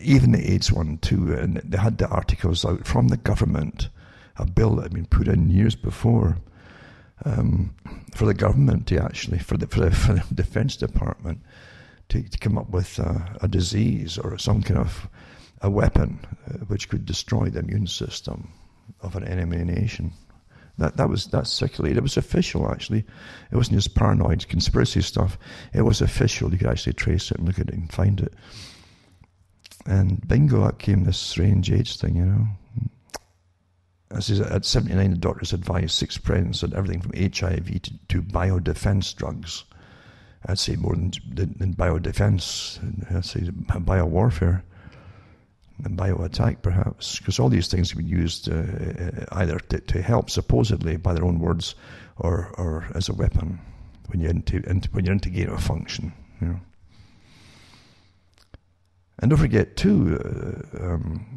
Even the AIDS one too, and they had the articles out from the government, a bill that had been put in years before for the government to actually, for the Defense Department to come up with a disease or some kind of a weapon which could destroy the immune system of an enemy nation. That circulated. It was official, actually. It wasn't just paranoid conspiracy stuff. It was official. You could actually trace it and look at it and find it. And bingo, out came this strange AIDS thing, you know. This is at 79, the doctors advised 6 presidents on everything from HIV to biodefense drugs. I'd say more than biodefense. I'd say biowarfare. And bio-attack, perhaps, because all these things have been used either to help, supposedly, by their own words, or as a weapon when you're into gain of function, you know. And don't forget too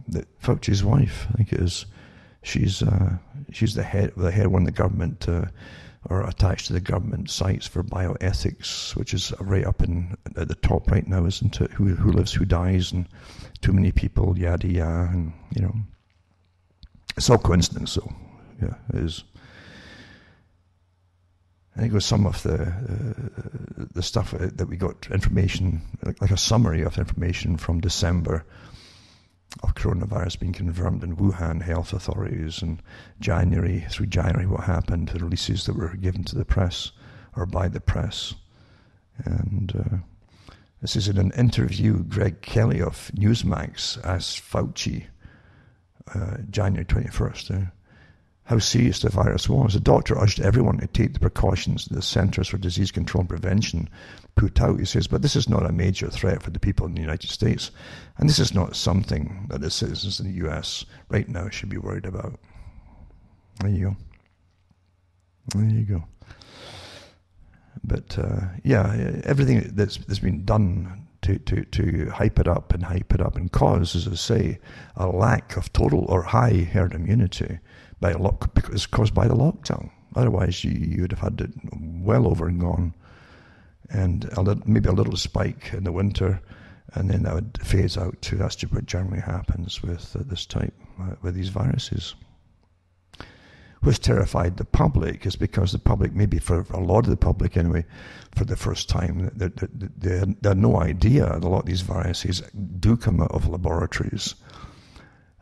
that Fauci's wife, I think it is, she's the head one of the government or attached to the government sites for bioethics, which is right up at the top right now, isn't it? Who lives, who dies, and too many people, yada yada, and you know, it's all coincidence, though. Yeah, it is. I think it was some of the stuff that we got information, like a summary of information from December of coronavirus being confirmed in Wuhan health authorities, and through January what happened, the releases that were given to the press or by the press. And this is in an interview Greg Kelly of Newsmax asked Fauci January 21st how serious the virus was. The doctor urged everyone to take the precautions the Centers for Disease Control and Prevention put out. He says, but this is not a major threat for the people in the United States, and this is not something that the citizens in the US right now should be worried about. There you go. But everything that's been done to hype it up and cause, as I say, a lack of total or high herd immunity because it's caused by the lockdown. Otherwise, you would have had it well over and gone, and maybe a little spike in the winter, and then that would phase out too. That's just what generally happens with this type, with these viruses. What's terrified the public is because the public, maybe for a lot of the public anyway, for the first time, they had no idea that a lot of these viruses do come out of laboratories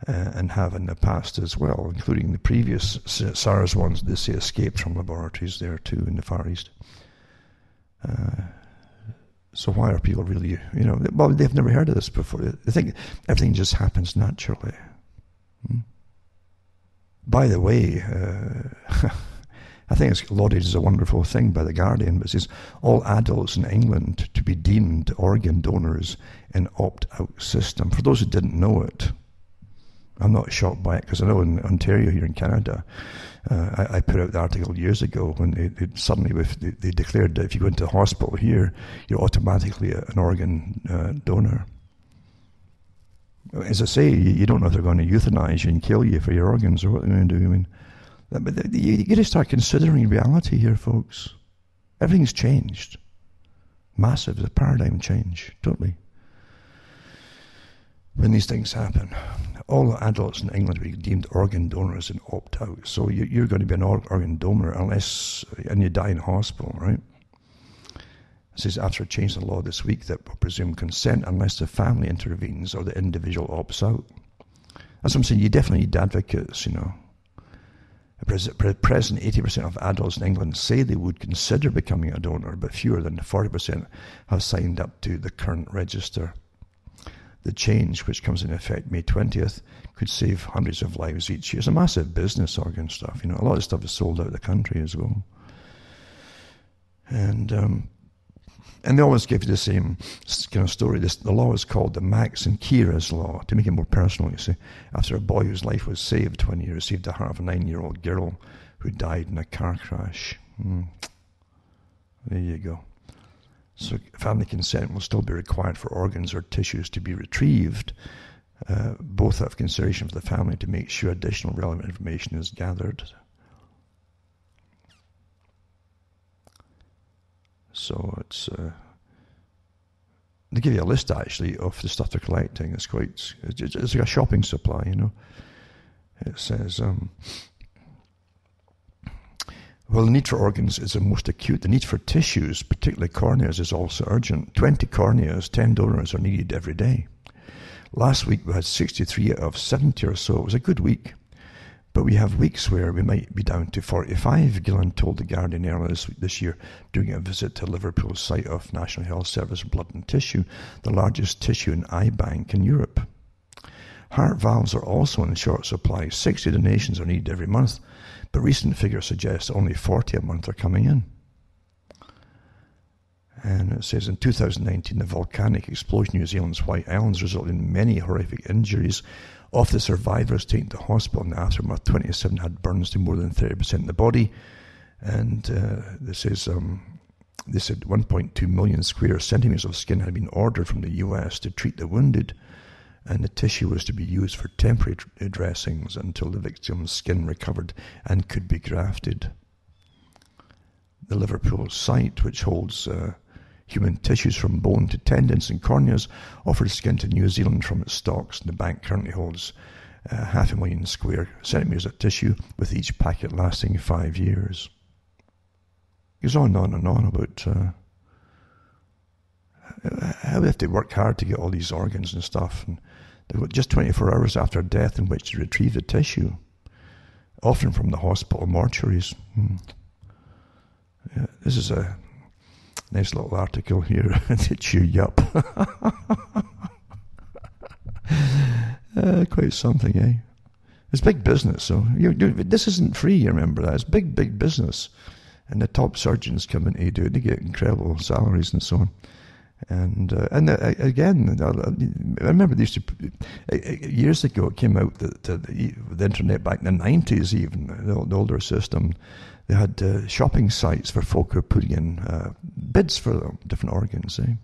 and have in the past as well, including the previous SARS ones they say escaped from laboratories there too in the Far East. So why are people really, well, they've never heard of this before. They think everything just happens naturally. By the way, I think it's lauded as a wonderful thing by The Guardian, but it says all adults in England to be deemed organ donors in opt-out system. For those who didn't know it, I'm not shocked by it, because I know in Ontario here in Canada, I put out the article years ago when they declared that if you go into the hospital here, you're automatically an organ donor. As I say, you don't know if they're going to euthanize you and kill you for your organs or what they're going to do. I mean, but you got to start considering reality here, folks. Everything's changed. Massive. The paradigm change, totally. When these things happen, all adults in England will be deemed organ donors and opt out. So you're going to be an organ donor and you die in hospital, right? It says after changing the law this week that will presume consent unless the family intervenes or the individual opts out. That's what I'm saying. You definitely need advocates, you know. At present, 80% of adults in England say they would consider becoming a donor, but fewer than 40% have signed up to the current register. The change, which comes into effect May 20th, could save hundreds of lives each year. It's a massive business, organ stuff. You know, a lot of stuff is sold out of the country as well. And they always give you the same kind of story. The law is called the Max and Kira's law, to make it more personal, you see. After a boy whose life was saved when he received the heart of a 9-year-old girl who died in a car crash. There you go. So family consent will still be required for organs or tissues to be retrieved, both out of consideration for the family to make sure additional relevant information is gathered. So it's they give you a list actually of the stuff they're collecting. It's like a shopping supply, you know. It says, well, the need for organs is the most acute. The need for tissues, particularly corneas, is also urgent. 20 corneas, 10 donors are needed every day. Last week we had 63 out of 70 or so. It was a good week. But we have weeks where we might be down to 45, Gillen told The Guardian earlier this year during a visit to Liverpool's site of National Health Service Blood and Tissue, the largest tissue and eye bank in Europe. Heart valves are also in short supply. 60 donations are needed every month, but recent figures suggest only 40 a month are coming in. And it says in 2019, the volcanic explosion in New Zealand's White Islands resulted in many horrific injuries. Of the survivors taken to hospital in the aftermath, 27 had burns to more than 30% of the body. And they said 1.2 million square centimeters of skin had been ordered from the US to treat the wounded, and the tissue was to be used for temporary dressings until the victim's skin recovered and could be grafted. The Liverpool site, which holds human tissues from bone to tendons and corneas, offers skin to New Zealand from its stocks, and the bank currently holds 500,000 square centimetres of tissue, with each packet lasting 5 years. It goes on and on about how they have to work hard to get all these organs and stuff, and they've got just 24 hours after death in which to retrieve the tissue, often from the hospital mortuaries. Yeah, this is a nice little article here to chew you up. Quite something, eh? It's big business, so this isn't free, you remember that. It's big business. And the top surgeons come in to do it. They get incredible salaries and so on. And again, I remember these years ago, it came out that the internet back in the 90s, even, the older system, they had shopping sites for folk who were putting in bids for different organs. Eh?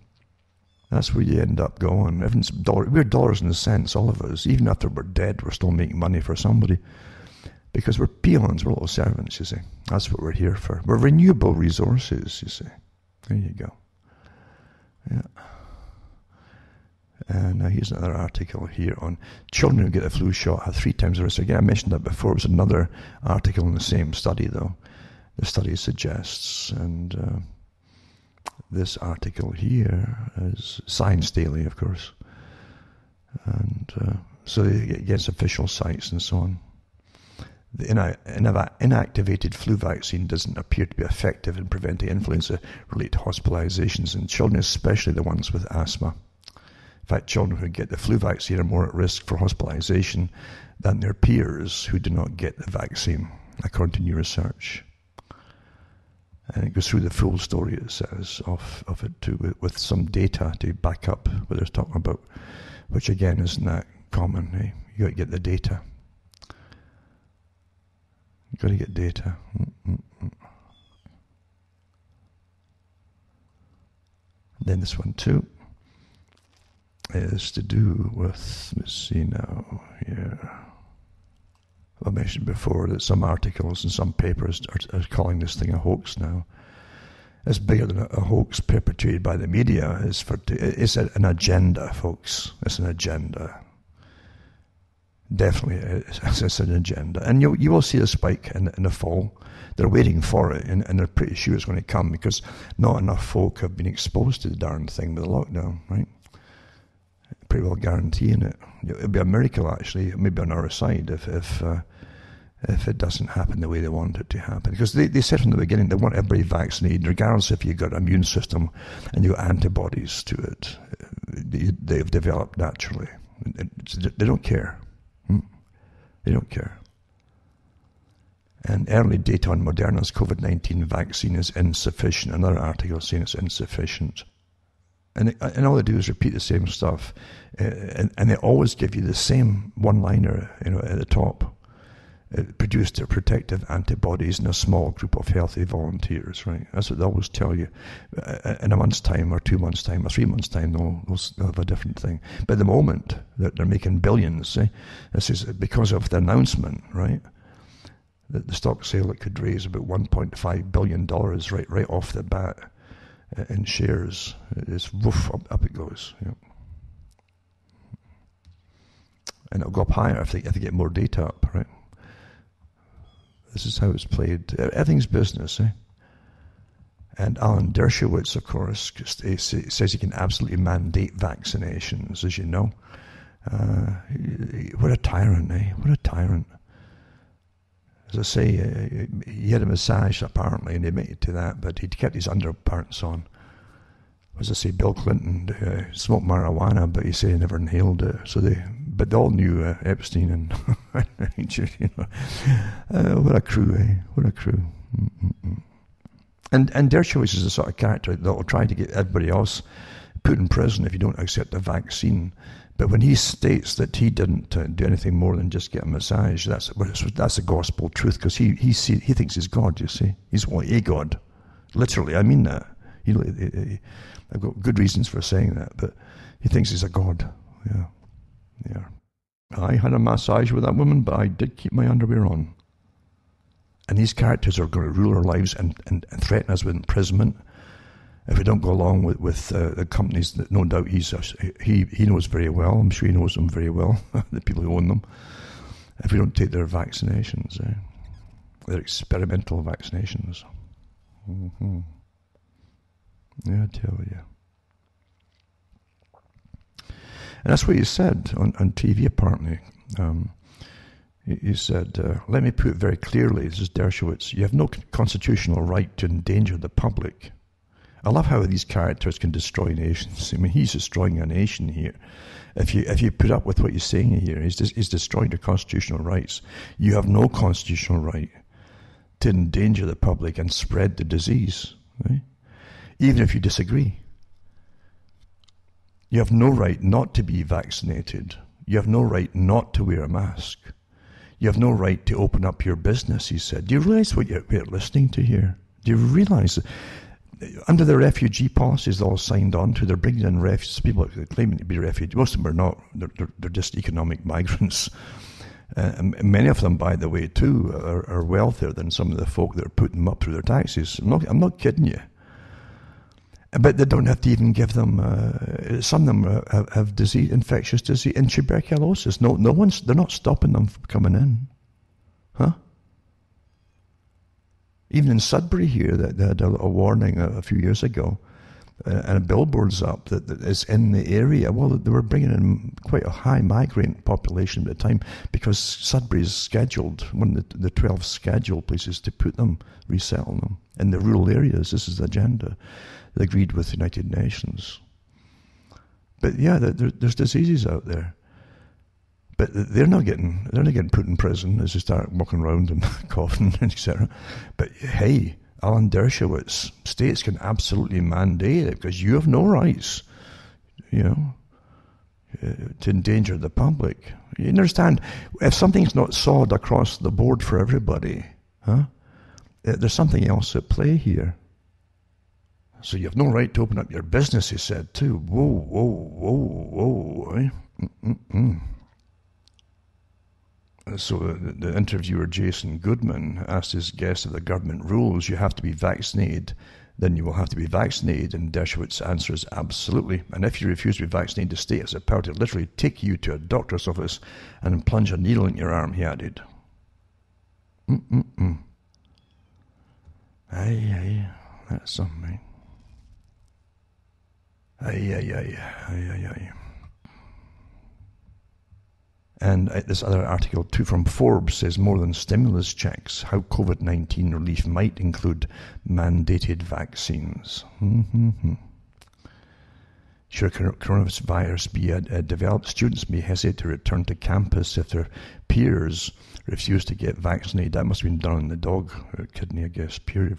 That's where you end up going. We're dollars and cents, all of us. Even after we're dead, we're still making money for somebody. Because we're peons, we're little servants, you see. That's what we're here for. We're renewable resources, you see. There you go. Yeah. And now here's another article here on children who get a flu shot have 3 times the risk. Again, I mentioned that before. It was another article in the same study, though. The study suggests, and this article here is Science Daily, of course. And so it gets official sites and so on. The inactivated flu vaccine doesn't appear to be effective in preventing influenza-related hospitalizations in children, especially the ones with asthma. In fact, children who get the flu vaccine are more at risk for hospitalization than their peers who do not get the vaccine, according to new research. And it goes through the full story, it says, of it too, with some data to back up what they're talking about, which again isn't that common. Eh? You got to get the data. You got to get data. Then this one too is to do with, let's see now, I mentioned before that some articles and some papers are calling this thing a hoax now. It's bigger than a hoax perpetrated by the media. It's an agenda, folks. It's an agenda. Definitely, it's an agenda. And you will see a spike in the fall. They're waiting for it, and they're pretty sure it's going to come because not enough folk have been exposed to the darn thing with the lockdown, right? Pretty well guaranteeing it. It'll be a miracle, actually, maybe on our side, if it doesn't happen the way they want it to happen. Because they said from the beginning they want everybody vaccinated, regardless if you've got an immune system and you've got antibodies to it. They've developed naturally. They don't care. They don't care. And early data on Moderna's COVID-19 vaccine is insufficient. Another article saying it's insufficient. And all they do is repeat the same stuff. And they always give you the same one-liner, at the top. It produced their protective antibodies in a small group of healthy volunteers, right? That's what they always tell you. In a month's time, or 2 months' time, or 3 months' time, they'll have a different thing. But at the moment, they're making billions. This is because of the announcement, right? The stock sale, it could raise about $1.5 billion right off the bat in shares. It's woof, up it goes. Yeah. And it'll go up higher if they get more data up, right? This is how it's played. Everything's business, eh? And Alan Dershowitz, of course, says he can absolutely mandate vaccinations, as you know. What a tyrant, eh? What a tyrant. As I say, he had a massage, apparently, and he admitted to that, but he'd kept his underparts on. As I say, Bill Clinton smoked marijuana, but he said he never inhaled it. But they all knew Epstein and what a crew, eh? What a crew. And Dershowitz is the sort of character that will try to get everybody else put in prison if you don't accept the vaccine. But when he states that he didn't do anything more than just get a massage, that's the gospel truth, because he thinks he's God, you see. He's a God. Literally, I mean that. I've got good reasons for saying that, but he thinks he's a God. Yeah. I had a massage with that woman, but I did keep my underwear on. And these characters are going to rule our lives and threaten us with imprisonment if we don't go along with the companies that no doubt he knows very well. I'm sure he knows them very well, the people who own them. If we don't take their vaccinations, their experimental vaccinations. Mm-hmm. Yeah, I tell you. And that's what he said on TV, apparently. He said, let me put it very clearly, this is Dershowitz, you have no constitutional right to endanger the public. I love how these characters can destroy nations. I mean, he's destroying a nation here. If you put up with what he's saying here, he's destroying your constitutional rights. You have no constitutional right to endanger the public and spread the disease, right? Even if you disagree. You have no right not to be vaccinated. You have no right not to wear a mask. You have no right to open up your business, he said. Do you realize what you're listening to here? Do you realize that under the refugee policies they all signed on to, they're bringing in refugees, people claiming to be refugees. Most of them are not. They're just economic migrants. And many of them, by the way, too, are wealthier than some of the folk that are putting them up through their taxes. I'm not kidding you. But they don't have to even give them, some of them have disease, infectious disease, and tuberculosis. They're not stopping them from coming in. Huh? Even in Sudbury here, they had a warning a few years ago, and a billboard's up that is in the area. Well, they were bringing in quite a high migrant population at the time because Sudbury's scheduled, one of the 12 scheduled places to put them, resettle them. In the rural areas, this is the agenda. They agreed with the United Nations. But yeah, there's diseases out there. But they're not getting put in prison as they start walking around and coughing, etc. But hey, Alan Dershowitz, states can absolutely mandate it because you have no rights, to endanger the public. You understand? If something's not sawed across the board for everybody, there's something else at play here. So you have no right to open up your business, he said, too. Whoa, whoa, whoa, whoa. So the interviewer, Jason Goodman, asked his guest if the government rules you have to be vaccinated, then you will have to be vaccinated. And Dershowitz answers, absolutely. And if you refuse to be vaccinated, the state has the power to literally take you to a doctor's office and plunge a needle in your arm, he added. Aye, that's something. Aye. And this other article, too, from Forbes says more than stimulus checks, how COVID-19 relief might include mandated vaccines. Should coronavirus be developed, students may hesitate to return to campus if their peers refuse to get vaccinated. That must have been done on the dog kidney, I guess. Peer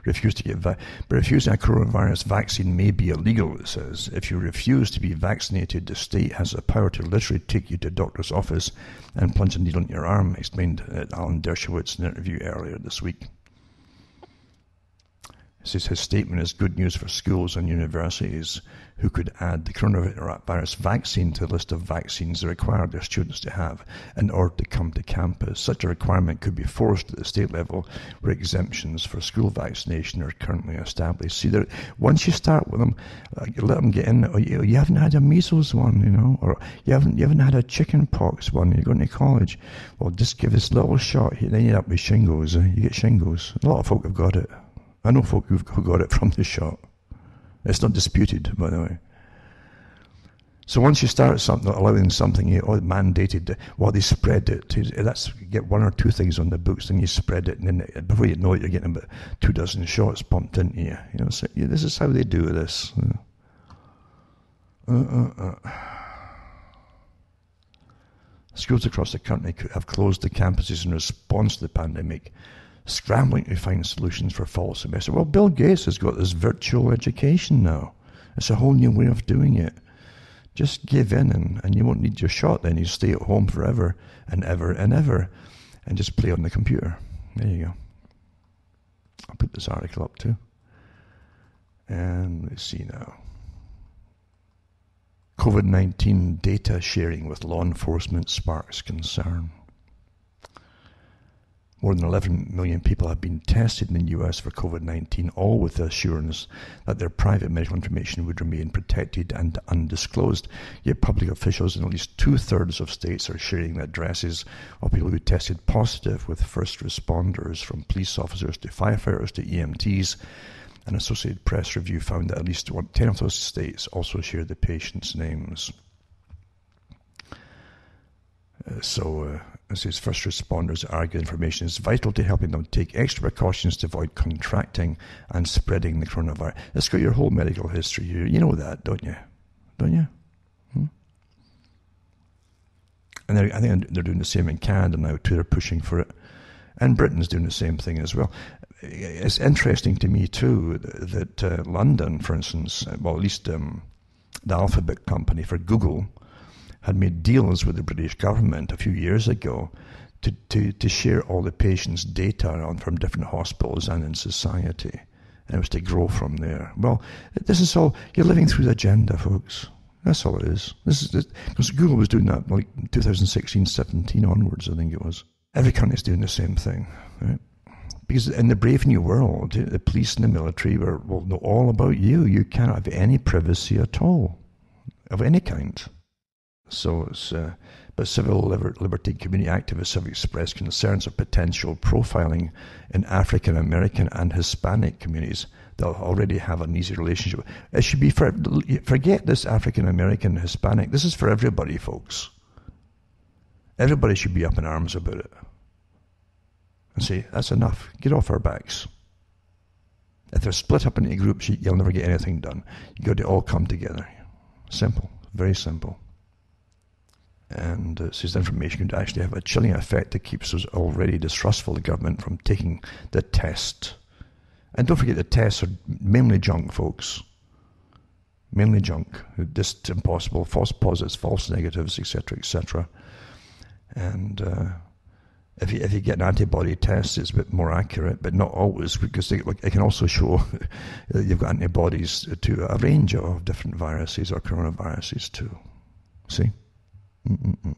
refuse to get but refusing a coronavirus vaccine may be illegal, it says. If you refuse to be vaccinated, the state has the power to literally take you to a doctor's office and plunge a needle in your arm, explained Alan Dershowitz in an interview earlier this week. It says his statement is good news for schools and universities who could add the coronavirus vaccine to the list of vaccines they require their students to have in order to come to campus. Such a requirement could be forced at the state level where exemptions for school vaccination are currently established. See, once you start with them, you let them get in. Or you haven't had a measles one, or you haven't had a chicken pox one. You're going to college. Well, just give this little shot. Then you end up with shingles. You get shingles. A lot of folk have got it. I know folk who got it from the shot. It's not disputed, by the way. So once you start allowing something, mandated, they spread it. Let's get one or two things on the books, then you spread it, and then before you know it, you're getting about 24 shots pumped into you. So this is how they do this. Schools across the country have closed the campuses in response to the pandemic, scrambling to find solutions for fall semester. Well, Bill Gates has got this virtual education now. It's a whole new way of doing it. Just give in and you won't need your shot then. You stay at home forever and ever and ever and just play on the computer. There you go. I'll put this article up too. And let's see now. COVID-19 data sharing with law enforcement sparks concern. More than 11 million people have been tested in the US for COVID-19, all with the assurance that their private medical information would remain protected and undisclosed. Yet public officials in at least 2/3 of states are sharing the addresses of people who tested positive with first responders, from police officers to firefighters to EMTs. An Associated Press review found that at least 10 of those states also shared the patients' names. It says first responders argue information is vital to helping them take extra precautions to avoid contracting and spreading the coronavirus. It's got your whole medical history here. You know that, don't you? Don't you? And I think they're doing the same in Canada now too. They're pushing for it. And Britain's doing the same thing as well. It's interesting to me too that London, for instance, well, at least the Alphabet company for Google, had made deals with the British government a few years ago to share all the patients' data from different hospitals and in society. And it was to grow from there. Well, this is all, you're living through the agenda, folks. That's all it is. Because Google was doing that like 2016, 17 onwards, I think it was. Every country's doing the same thing, right? Because in the brave new world, the police and the military will know all about you. You cannot have any privacy at all, of any kind. So but civil liberty community activists have expressed concerns of potential profiling in African American and Hispanic communities that already have an easy relationship. It should be forget this African American, Hispanic. This is for everybody, folks. Everybody should be up in arms about it and say, that's enough. Get off our backs. If they're split up into groups, you'll never get anything done. You've got to all come together. Simple. Very simple. And it says information could actually have a chilling effect that keeps us already distrustful of the government from taking the test. And don't forget the tests are mainly junk, folks. Mainly junk. Just impossible. False positives, false negatives, etc., etc. And if you get an antibody test, it's a bit more accurate, but not always, because it can also show that you've got antibodies to a range of different viruses or coronaviruses too. See? Mm-mm-mm.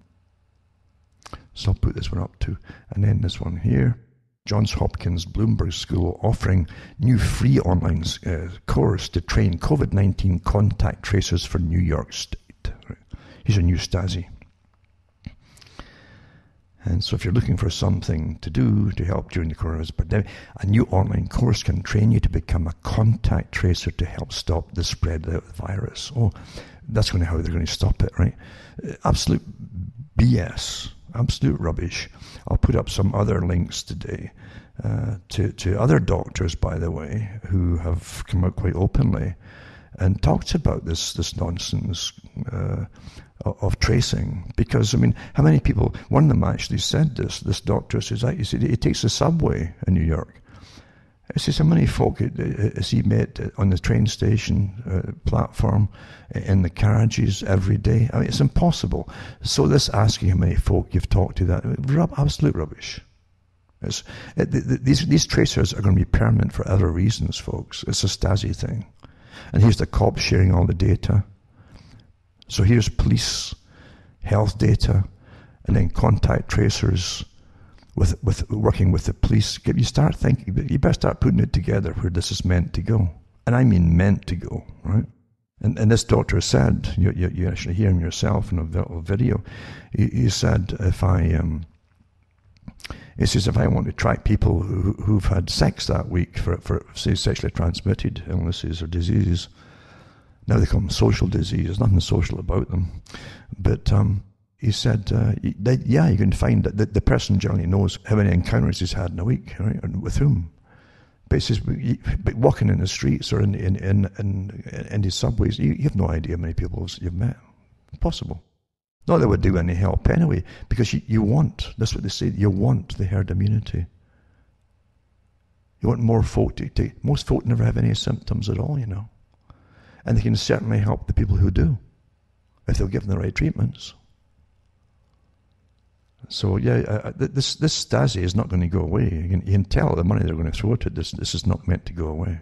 So I'll put this one up too. And then this one here. Johns Hopkins Bloomberg School offering new free online course to train COVID-19 contact tracers for New York State. Here's a new Stasi. And so if you're looking for something to do to help during the coronavirus pandemic, a new online course can train you to become a contact tracer to help stop the spread of the virus. Oh, that's going to how they're going to stop it, right? Absolute BS. Absolute rubbish. I'll put up some other links today to other doctors, by the way, who have come out quite openly and talked about this nonsense of tracing. Because, I mean, how many people, one of them actually said this doctor says, he said he takes the subway in New York. He says, how many folk has he met on the train station platform, in the carriages every day? I mean, it's impossible. So this asking how many folk you've talked to, that absolute rubbish. These tracers are going to be permanent for other reasons, folks. It's a Stasi thing. And here's the cops sharing all the data. So here's police health data, and then contact tracers with working with the police. You start thinking, you better start putting it together where this is meant to go. And I mean meant to go, right? And this doctor said, you actually hear him yourself in a video, he said, he says, if I want to track people who've had sex that week for say, sexually transmitted illnesses or diseases, now they call them social disease, there's nothing social about them, but he said, yeah, you can find that the person generally knows how many encounters he's had in a week, right? And with whom. But he says, but walking in the streets or in these subways, you have no idea how many people you've met. Impossible. Not that it would do any help anyway, because you want, that's what they say, you want the herd immunity. You want more folk most folk never have any symptoms at all, you know. And they can certainly help the people who do, if they'll give them the right treatments. So yeah, this Stasi is not going to go away. You can tell the money they're going to throw at it. This is not meant to go away.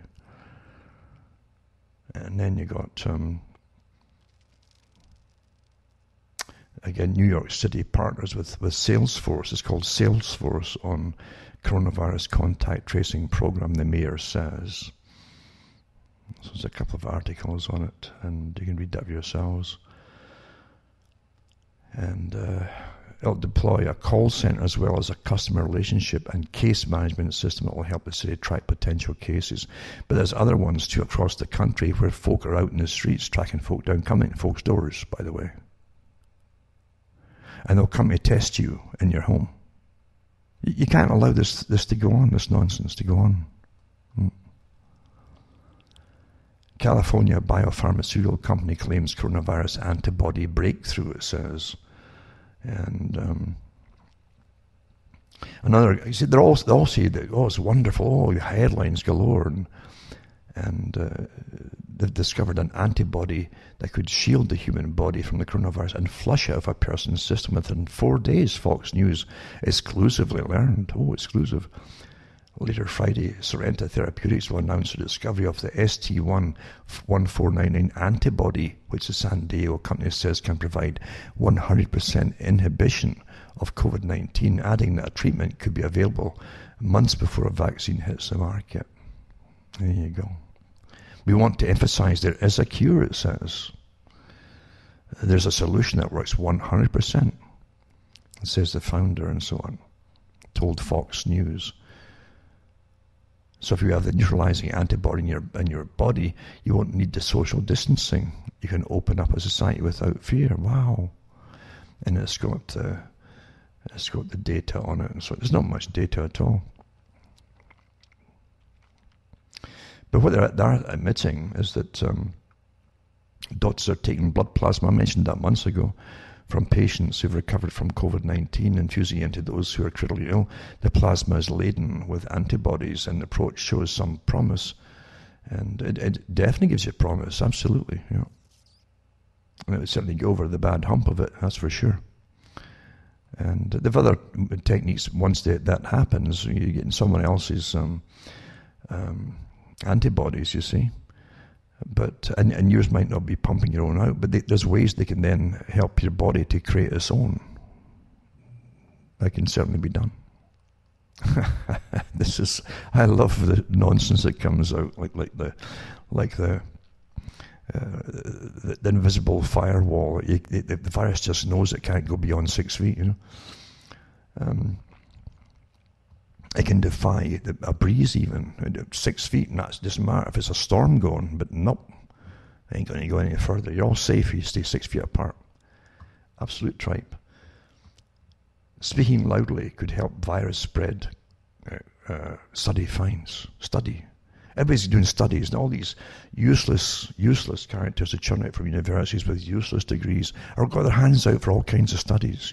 And then you got again, New York City partners with Salesforce. It's called Salesforce on coronavirus contact tracing program, the mayor says. So there's a couple of articles on it, and you can read that for yourselves. And it'll deploy a call center as well as a customer relationship and case management system that will help the city track potential cases. But there's other ones too across the country where folk are out in the streets tracking folk down, coming to folks' doors, by the way. And they'll come to test you in your home. You can't allow this to go on, this nonsense to go on. California biopharmaceutical company claims coronavirus antibody breakthrough, it says. And another, you see, they all say that, oh, it's wonderful, oh, headlines galore, and they've discovered an antibody that could shield the human body from the coronavirus and flush it out of a person's system within 4 days, Fox News exclusively learned. Oh, exclusive. Later Friday, Sorrento Therapeutics will announce the discovery of the ST11499 antibody, which the San Diego company says can provide 100% inhibition of COVID-19, adding that a treatment could be available months before a vaccine hits the market. There you go. We want to emphasize there is a cure, it says. There's a solution that works 100%, says the founder and so on, told Fox News. So if you have the neutralizing antibody in your body, you won't need the social distancing. You can open up a society without fear. Wow. And it's got the data on it. And so there's not much data at all. But what they're admitting is that doctors are taking blood plasma, I mentioned that months ago, from patients who've recovered from COVID-19, infusing into those who are critically ill. The plasma is laden with antibodies, and the approach shows some promise. And it definitely gives you promise, absolutely. And it would certainly go over the bad hump of it, that's for sure. And there are other techniques. Once that happens, you get in someone else's antibodies, you see. But and yours might not be pumping your own out, but there's ways they can then help your body to create its own. That can certainly be done. I love the nonsense that comes out, like the invisible firewall. The virus just knows it can't go beyond 6 feet. It can defy a breeze even 6 feet, and that doesn't matter if it's a storm going. But nope, it ain't going to go any further. You're all safe if you stay 6 feet apart. Absolute tripe. Speaking loudly could help virus spread. Study finds. Study. Everybody's doing studies, and all these useless characters that churn out from universities with useless degrees are got their hands out for all kinds of studies,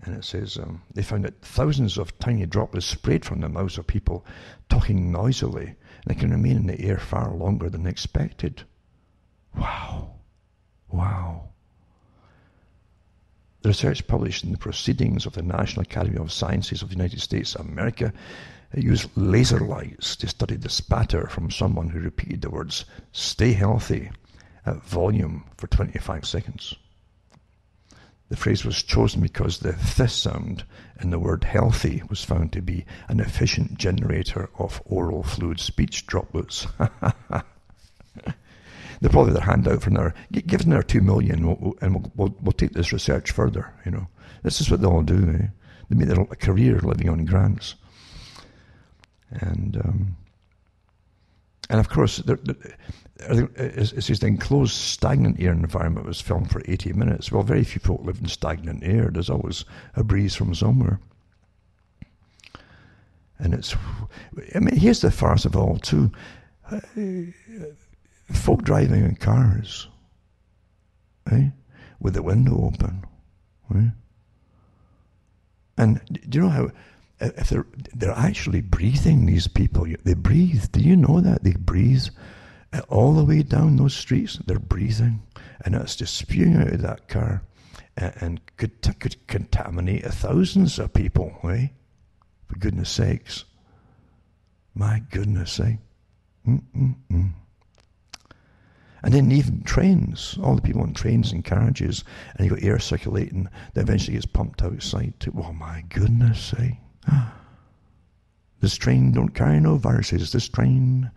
And it says they found that thousands of tiny droplets sprayed from the mouths of people talking noisily, and they can remain in the air far longer than expected. Wow. The research published in the Proceedings of the National Academy of Sciences of the United States of America used laser lights to study the spatter from someone who repeated the words, "Stay healthy," at volume for 25 seconds. The phrase was chosen because the th sound in the word healthy was found to be an efficient generator of oral fluid speech droplets. They probably their hand out for another, give us another 2 million and we'll take this research further, This is what they all do, eh? They make their career living on grants. And of course, it's just enclosed stagnant air environment was filmed for 80 minutes. Well, very few folk live in stagnant air. There's always a breeze from somewhere. And here's the farce of all, too. Folk driving in cars, with the window open, And do you know how, if they're actually breathing, these people, they breathe. Do you know that? They breathe all the way down those streets. They're breathing, and it's just spewing out of that car and could contaminate thousands of people, For goodness sakes. My goodness sake. And then even trains, all the people on trains and carriages, and you got air circulating that eventually gets pumped outside too. Oh my goodness sake. This train don't carry no viruses, this train.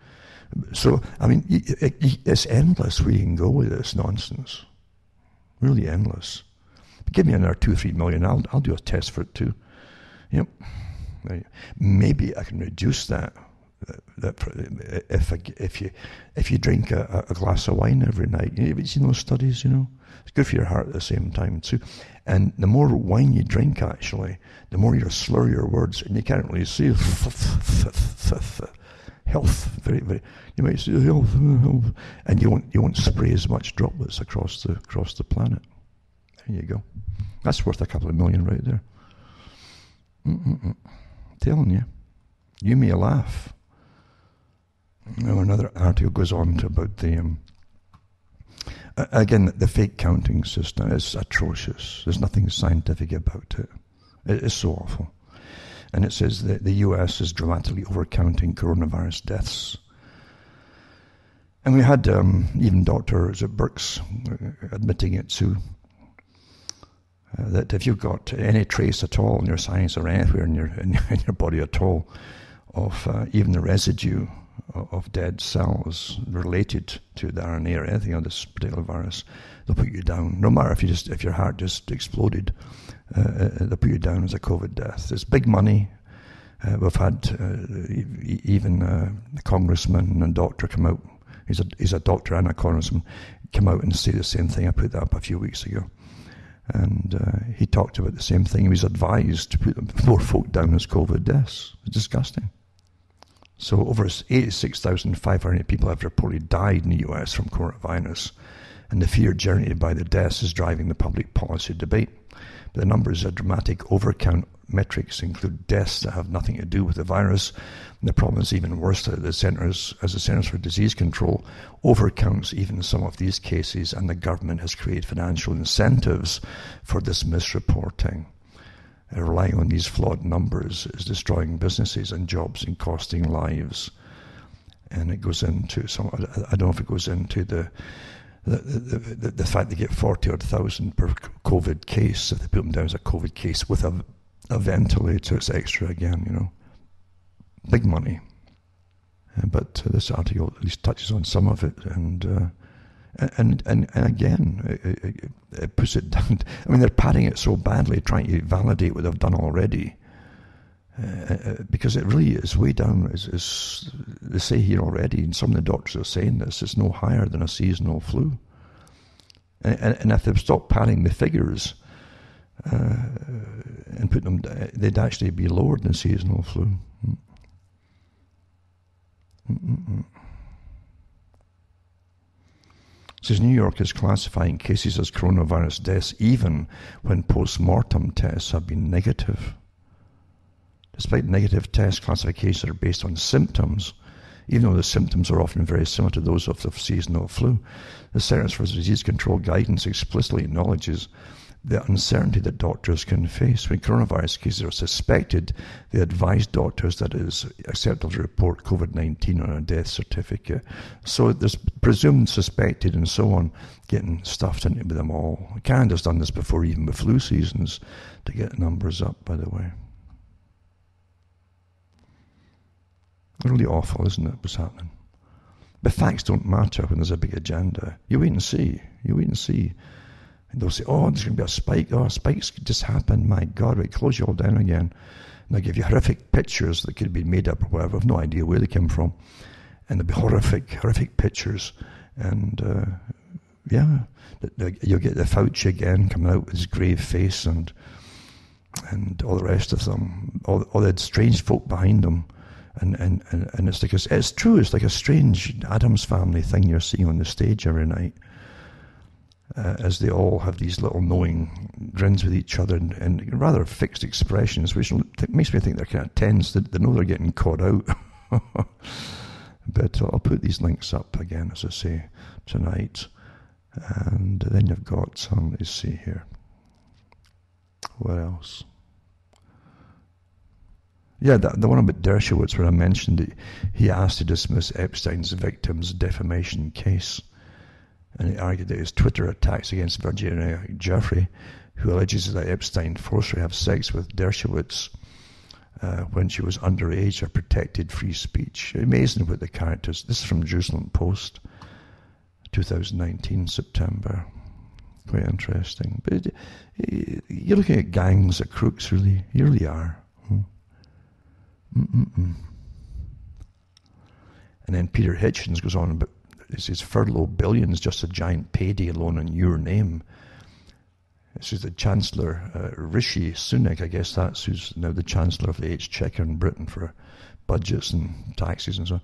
So, it's endless where you can go with this nonsense. Really endless. But give me another 2-3 million, I'll do a test for it too. Yep. Maybe I can reduce that if you drink a glass of wine every night. Have you seen those studies? It's good for your heart at the same time too. And the more wine you drink, actually, the more you slur your words, and you can't really see health. Very, very. You might say health, and you won't spray as much droplets across the planet. There you go. That's worth a couple of million right there. Telling you, you may laugh. Another article goes on to about the again, the fake counting system is atrocious. There's nothing scientific about it. It is so awful. And it says that the US is dramatically overcounting coronavirus deaths. And we had even doctors at Burke's admitting it too. That if you've got any trace at all in your sinus or anywhere in your body at all of even the residue of dead cells related to the RNA or anything on this particular virus, they'll put you down. No matter if your heart just exploded, they'll put you down as a COVID death. It's big money. We've had even a congressman and doctor come out. He's a doctor and a congressman, come out and say the same thing. I put that up a few weeks ago. And he talked about the same thing. He was advised to put more folk down as COVID deaths. It's disgusting. So over 86,500 people have reported died in the US from coronavirus. and the fear generated by the deaths is driving the public policy debate. But the numbers are dramatic overcount. Metrics include deaths that have nothing to do with the virus. And the problem is even worse that the Centres for Disease Control overcounts even some of these cases, and the government has created financial incentives for this misreporting. Relying on these flawed numbers is destroying businesses and jobs and costing lives. And it goes into some, I don't know if it goes into the fact they get 40,000 per COVID case. If they put them down as a COVID case with a ventilator, it's extra again, big money. But this article at least touches on some of it, and again, it puts it down. I mean, they're padding it so badly, trying to validate what they've done already, because it really is way down. As they say here already, and some of the doctors are saying this, it's no higher than a seasonal flu. And if they've stopped padding the figures and put them, they'd actually be lower than seasonal flu. It says New York is classifying cases as coronavirus deaths even when post-mortem tests have been negative. Despite negative test classifications are based on symptoms, even though the symptoms are often very similar to those of the seasonal flu, the Centers for Disease Control guidance explicitly acknowledges the uncertainty that doctors can face. When coronavirus cases are suspected, they advise doctors that it is acceptable to report COVID-19 on a death certificate. So there's presumed suspected and so on getting stuffed into them all. Canada's done this before, even with flu seasons, to get numbers up, by the way. Really awful, isn't it, what's happening? But facts don't matter when there's a big agenda. You wait and see. And they'll say, oh, there's going to be a spike. Oh, spikes just happened. My God, we close you all down again. And they'll give you horrific pictures that could be made up or whatever. I've no idea where they came from. And there'll be horrific pictures. And, you'll get the Fauci again coming out with his grave face and all the rest of them. All the strange folk behind them. And it's like, it's true, it's like a strange Addams Family thing you're seeing on the stage every night. As they all have these little knowing grins with each other and rather fixed expressions, which makes me think they're kind of tense. They know they're getting caught out. But I'll put these links up again, as I say, tonight. And then you've got let's see here. What else? Yeah, the one about Dershowitz, where I mentioned it, he asked to dismiss Epstein's victim's defamation case. And he argued that his Twitter attacks against Virginia Jeffrey, who alleges that Epstein forced her to have sex with Dershowitz when she was underage, are protected free speech. Amazing what the characters. This is from Jerusalem Post, 2019, September. Quite interesting. But you're looking at gangs of crooks, really. You really are. And then Peter Hitchens goes on about his furlough billion is just a giant payday loan in your name. This is the Chancellor, Rishi Sunak, I guess that's who's now the Chancellor of the Exchequer in Britain for budgets and taxes and so on.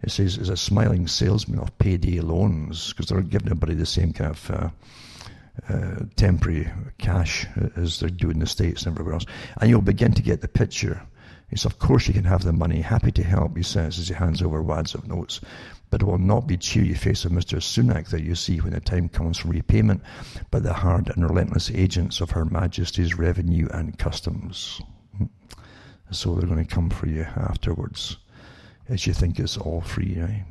It says, is a smiling salesman of payday loans, because they're giving everybody the same kind of temporary cash as they do in the States and everywhere else. And you'll begin to get the picture. He says, of course you can have the money. Happy to help, he says, as he hands over wads of notes. But it will not be cheery face of Mr. Sunak that you see when the time comes for repayment, but the hard and relentless agents of Her Majesty's Revenue and Customs. So they're going to come for you afterwards, as you think it's all free, right?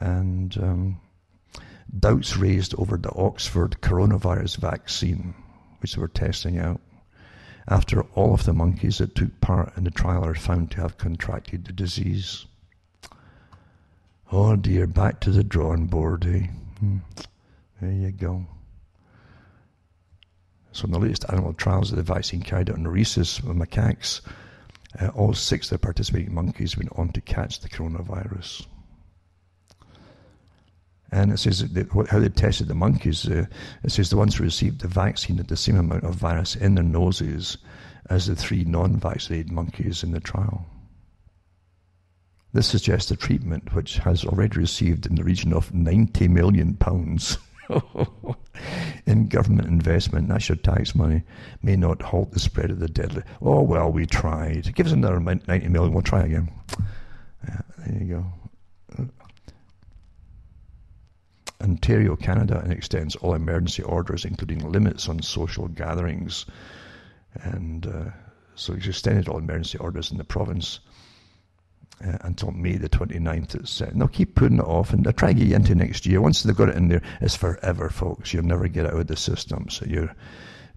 And doubts raised over the Oxford coronavirus vaccine, which they were testing out, after all of the monkeys that took part in the trial are found to have contracted the disease. Oh dear, back to the drawing board, eh? There you go. So in the latest animal trials of the vaccine carried out in rhesus with macaques, all 6 of the participating monkeys went on to catch the coronavirus. And it says how they tested the monkeys. It says the ones who received the vaccine had the same amount of virus in their noses as the 3 non-vaccinated monkeys in the trial. This suggests a treatment which has already received in the region of £90 million in government investment, that's your tax money, may not halt the spread of the deadly. Oh, well, we tried. Give us another 90 million, we'll try again. Yeah, there you go. Ontario, Canada, and extends all emergency orders, including limits on social gatherings. And so it's extended all emergency orders in the province until May the 29th. And they'll keep putting it off, and they'll try to get you into next year. Once they've got it in there, it's forever, folks. You'll never get out of the system. So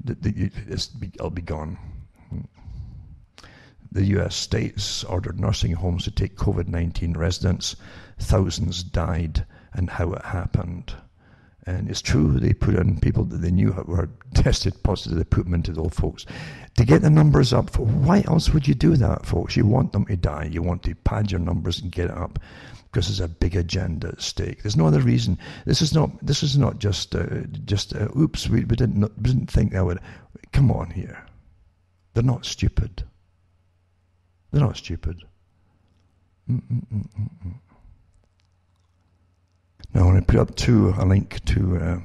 it'll be gone. The US states ordered nursing homes to take COVID-19 residents. Thousands died, and how it happened. And it's true, they put in people that they knew were tested positive, they put them into those folks. To get the numbers up, why else would you do that, folks? You want them to die. You want to pad your numbers and get it up because there's a big agenda at stake. There's no other reason. This is not just oops, we didn't think that would. Come on here. They're not stupid. They're not stupid. Now, I want to put up a link to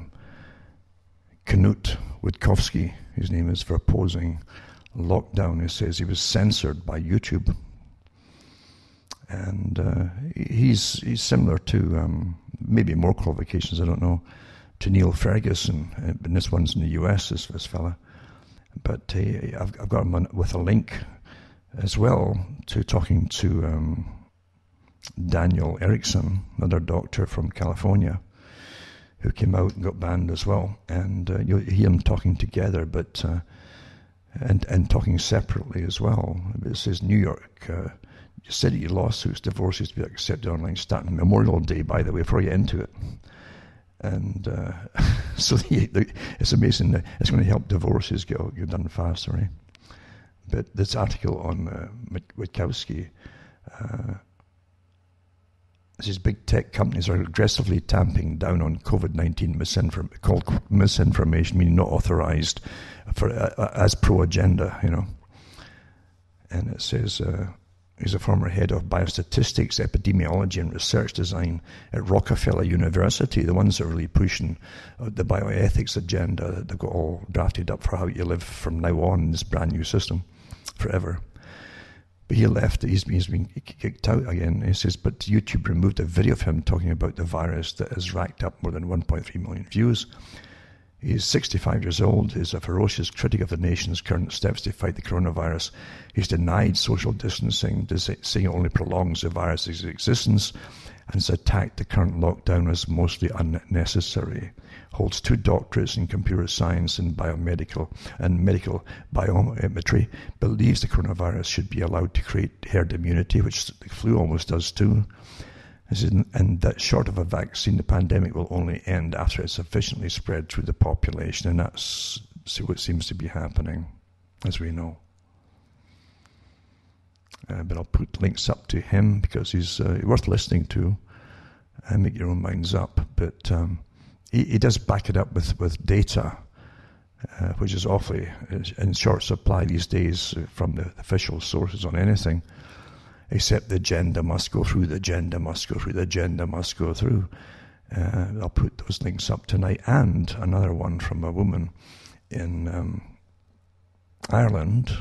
Knut Witkowski, his name is, for opposing lockdown. He says he was censored by YouTube. And he's similar to, maybe more qualifications, I don't know, to Neil Ferguson. And this one's in the US, this fella. But I've got him with a link as well to talking to Daniel Erickson, another doctor from California, who came out and got banned as well. And you'll hear them talking together, but and talking separately as well. It says New York city lawsuits, divorces to be accepted online starting Memorial Day, by the way, before you get into it. And so it's amazing that it's going to help divorces get done faster, eh? But this article on Witkowski, these big tech companies are aggressively tamping down on COVID-19 misinformation, meaning not authorized as pro-agenda, you know. And it says he's a former head of biostatistics, epidemiology, and research design at Rockefeller University, the ones that are really pushing the bioethics agenda that they've got all drafted up for how you live from now on in this brand new system forever. But he left, he's been kicked out again. He says, but YouTube removed a video of him talking about the virus that has racked up more than 1.3 million views. He's 65 years old. He's a ferocious critic of the nation's current steps to fight the coronavirus. He's denied social distancing, saying it only prolongs the virus's existence, and has attacked the current lockdown as mostly unnecessary. Holds 2 doctorates in computer science and medical biometry. Believes the coronavirus should be allowed to create herd immunity, which the flu almost does too. And that short of a vaccine, the pandemic will only end after it's sufficiently spread through the population. And that's what seems to be happening, as we know. But I'll put links up to him because he's worth listening to and make your own minds up. But he does back it up with data, which is awfully in short supply these days from the official sources on anything. Except the agenda must go through, the agenda must go through, the agenda must go through. I'll put those links up tonight. And another one from a woman in Ireland,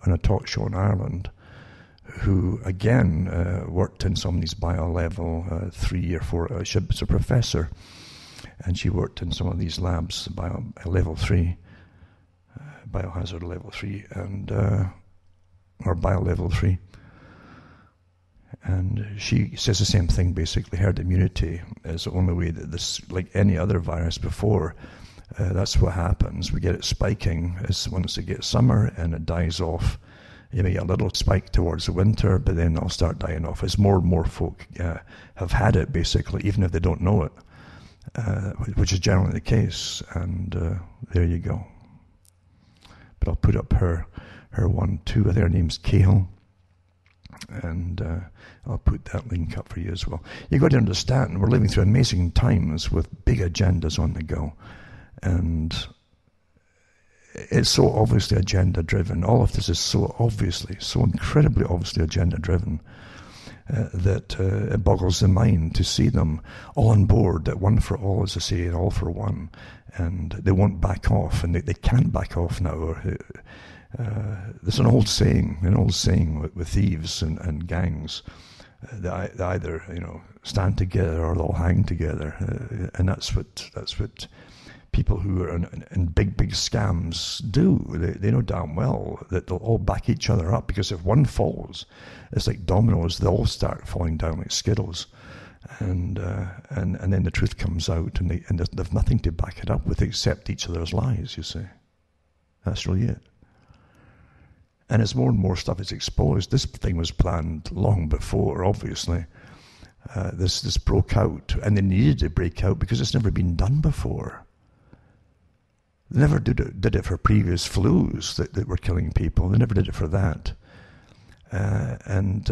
on a talk show in Ireland, who again worked in some of these bio-level 3 or 4, she was a professor, and she worked in some of these labs, level 3, biohazard level 3, and or bio-level 3. And she says the same thing, basically. Herd immunity is the only way that this, like any other virus before, that's what happens. We get it spiking as once it gets summer and it dies off. You may get a little spike towards the winter, but then it'll start dying off as more and more folk have had it, basically, even if they don't know it, which is generally the case. And there you go. But I'll put up her one too. Her name's Cahill. And I'll put that link up for you as well. You've got to understand, we're living through amazing times with big agendas on the go. And it's so obviously agenda-driven. All of this is so incredibly obviously agenda-driven that it boggles the mind to see them all on board, that one for all, as I say, and all for one. And they won't back off, and they can't back off now. There's an old saying with thieves and gangs. They either stand together or they'll hang together, and that's what people who are in big scams do. They know damn well that they'll all back each other up, because if one falls, it's like dominoes. They all start falling down like Skittles, and then the truth comes out, and they've nothing to back it up with except each other's lies. You see, that's really it. And as more and more stuff is exposed, this thing was planned long before, obviously. This broke out, and they needed to break out because it's never been done before. They never did it for previous flus that were killing people. They never did it for that. And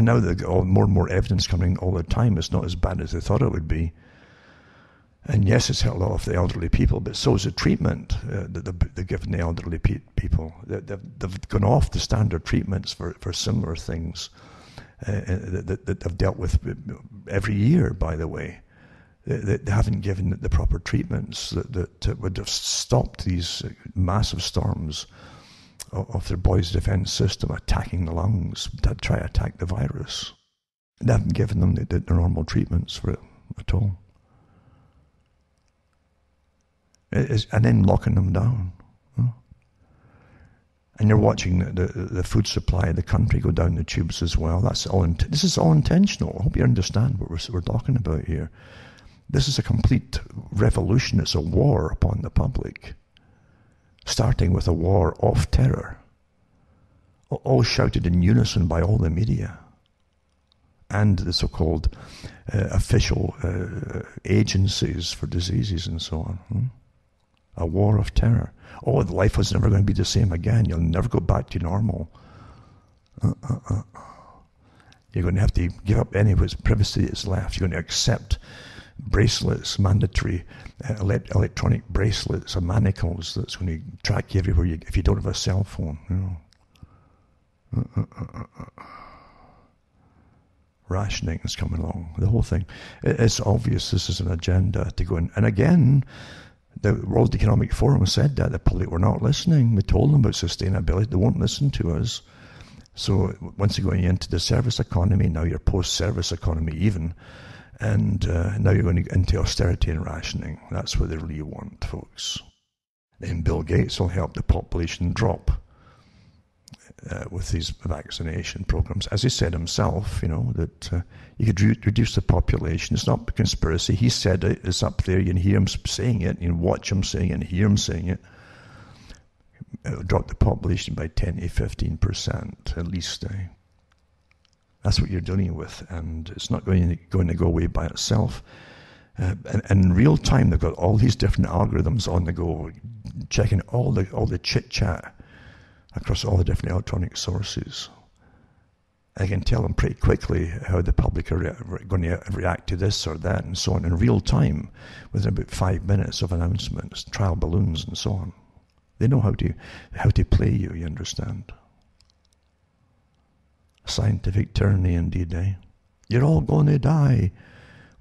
now they've got more and more evidence coming all the time. It's not as bad as they thought it would be. And yes, it's hurt a lot of the elderly people, but so is the treatment that they're giving the elderly people. They've gone off the standard treatments for similar things that they've dealt with every year, by the way. They haven't given the proper treatments that would have stopped these massive storms of their body's defense system attacking the lungs to try to attack the virus. They haven't given them the normal treatments for it at all. And then locking them down. And you're watching the food supply of the country go down the tubes as well. This is all intentional. I hope you understand what we're talking about here. This is a complete revolution. It's a war upon the public, starting with a war of terror, all shouted in unison by all the media and the so-called official agencies for diseases and so on. A war of terror. Oh, life was never going to be the same again. You'll never go back to normal. You're going to have to give up any of its privacy that's left. You're going to accept bracelets, mandatory electronic bracelets or manacles that's going to track you everywhere if you don't have a cell phone. Rationing is coming along. The whole thing. It's obvious this is an agenda to go in. And again, the World Economic Forum said that the public were not listening. We told them about sustainability. They won't listen to us. So once you're going into the service economy, now you're post-service economy even, and now you're going into austerity and rationing. That's what they really want, folks. Then Bill Gates will help the population drop with these vaccination programs. As he said himself, that you could reduce the population. It's not a conspiracy. He said it. It's up there. You can hear him saying it. You can watch him saying it and hear him saying it. It'll drop the population by 10 to 15% at least. That's what you're dealing with, and it's not going to go away by itself. And in real time, they've got all these different algorithms on the go, checking all the chit-chat across all the different electronic sources. I can tell them pretty quickly how the public are going to react to this or that and so on in real time, within about 5 minutes of announcements, trial balloons and so on. They know how to play you understand. Scientific tyranny indeed, eh? You're all going to die.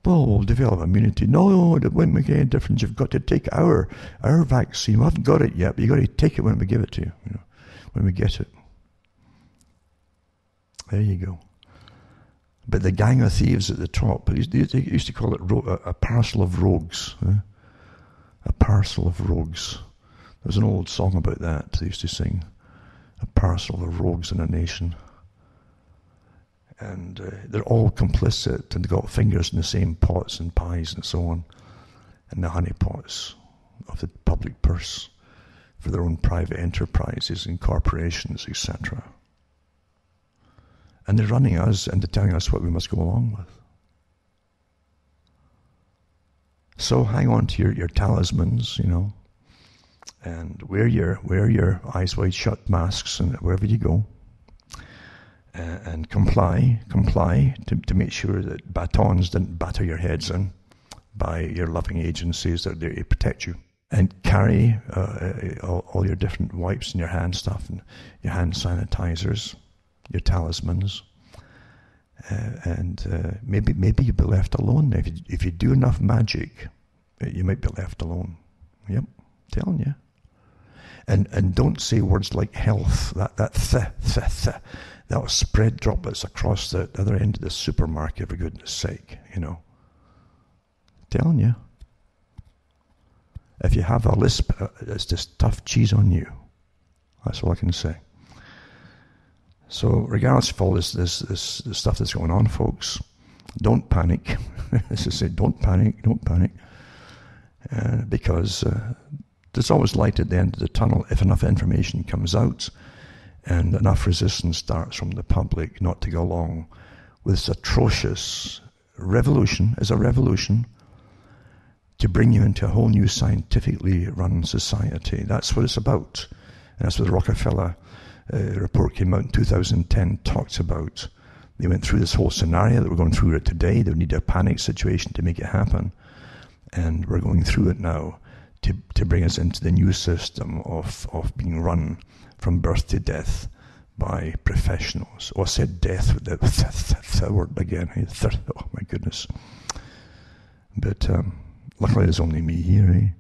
Well, we'll develop immunity. No, it won't make any difference. You've got to take our vaccine. We haven't got it yet, but you've got to take it when we give it to you, when we get it. There you go. But the gang of thieves at the top, they used to call it a parcel of rogues. A parcel of rogues. There's an old song about that they used to sing. A parcel of rogues in a nation. And they're all complicit, and they've got fingers in the same pots and pies and so on, and the honeypots of the public purse for their own private enterprises and corporations, etc. And they're running us and they're telling us what we must go along with. So hang on to your talismans, and wear your eyes wide shut masks and wherever you go. And comply to make sure that batons didn't batter your heads in by your loving agencies that are there to protect you. And carry all your different wipes and your hand stuff and your hand sanitizers, your talismans, And maybe you'll be left alone. If you do enough magic, you might be left alone. Yep, telling you. And don't say words like health. That'll spread droplets across the other end of the supermarket, for goodness sake, Telling you. If you have a lisp, it's just tough cheese on you. That's all I can say. So regardless of all this stuff that's going on, folks, don't panic. As I say, don't panic, because there's always light at the end of the tunnel if enough information comes out and enough resistance starts from the public not to go along with this atrocious revolution, as a revolution, to bring you into a whole new scientifically run society. That's what it's about. And that's what the Rockefeller report came out in 2010 talks about. They went through this whole scenario that we're going through it today. They need a panic situation to make it happen. And we're going through it now to bring us into the new system of being run from birth to death by professionals. Oh, I said death with the word again. Oh, my goodness. But luckily there's only me here,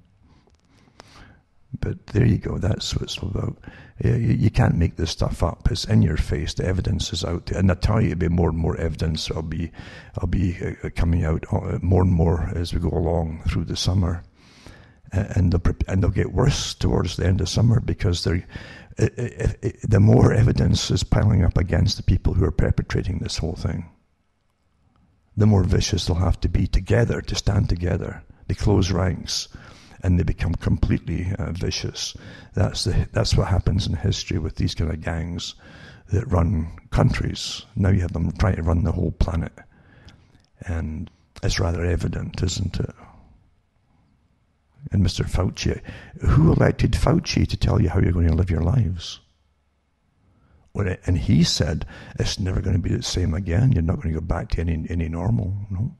But there you go. That's what it's all about. You can't make this stuff up. It's in your face. The evidence is out there, and I tell you, there'll be more and more evidence. I'll be coming out more and more as we go along through the summer, and they'll get worse towards the end of summer because the more evidence is piling up against the people who are perpetrating this whole thing. The more vicious they'll have to be together, to stand together. They close ranks. And they become completely vicious. That's what happens in history with these kind of gangs that run countries. Now you have them trying to run the whole planet. And it's rather evident, isn't it? And Mr. Fauci, who elected Fauci to tell you how you're going to live your lives? And he said, it's never going to be the same again. You're not going to go back to any normal. No.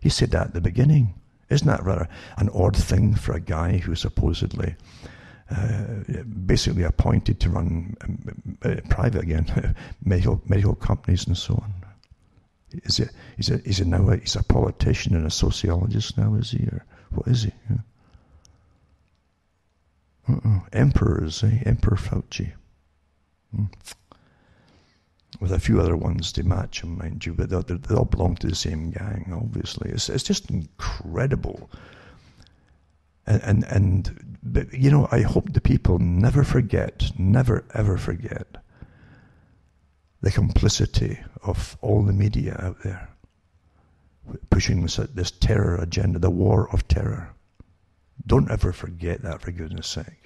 He said that at the beginning. Isn't that rather an odd thing for a guy who's supposedly basically appointed to run private again, medical companies and so on? He's a politician and a sociologist now, is he? Or what is he? Emperors, Emperor Fauci. With a few other ones to match him, mind you, but they all belong to the same gang, obviously. It's just incredible. But, I hope the people never ever forget the complicity of all the media out there pushing this terror agenda, the war of terror. Don't ever forget that, for goodness sake.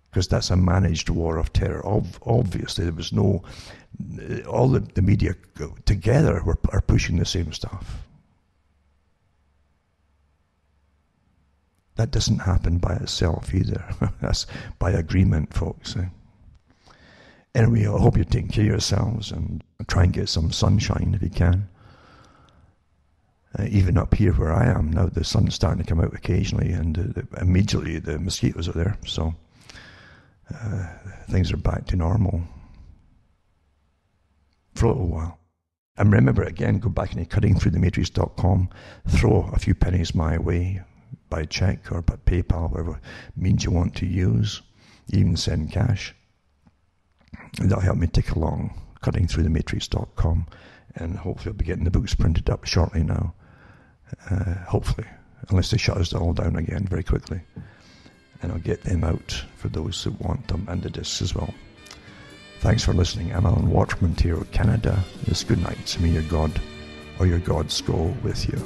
Because that's a managed war of terror. Obviously, there was no... All the media together are pushing the same stuff. That doesn't happen by itself either. That's by agreement, folks. Anyway, I hope you're taking care of yourselves and try and get some sunshine if you can. Even up here where I am now, the sun's starting to come out occasionally, and immediately the mosquitoes are there, so... things are back to normal for a little while. And remember, again, go back into cuttingthroughthematrix.com, throw a few pennies my way by check or by PayPal, whatever means you want to use. You even send cash. And that'll help me tick along, cuttingthroughthematrix.com, and hopefully I'll be getting the books printed up shortly now. Hopefully, unless they shut us all down again very quickly. And I'll get them out for those who want them, and the discs as well. Thanks for listening. I'm Alan Watt from Ontario, Canada. It's good night. May your God or your gods go with you.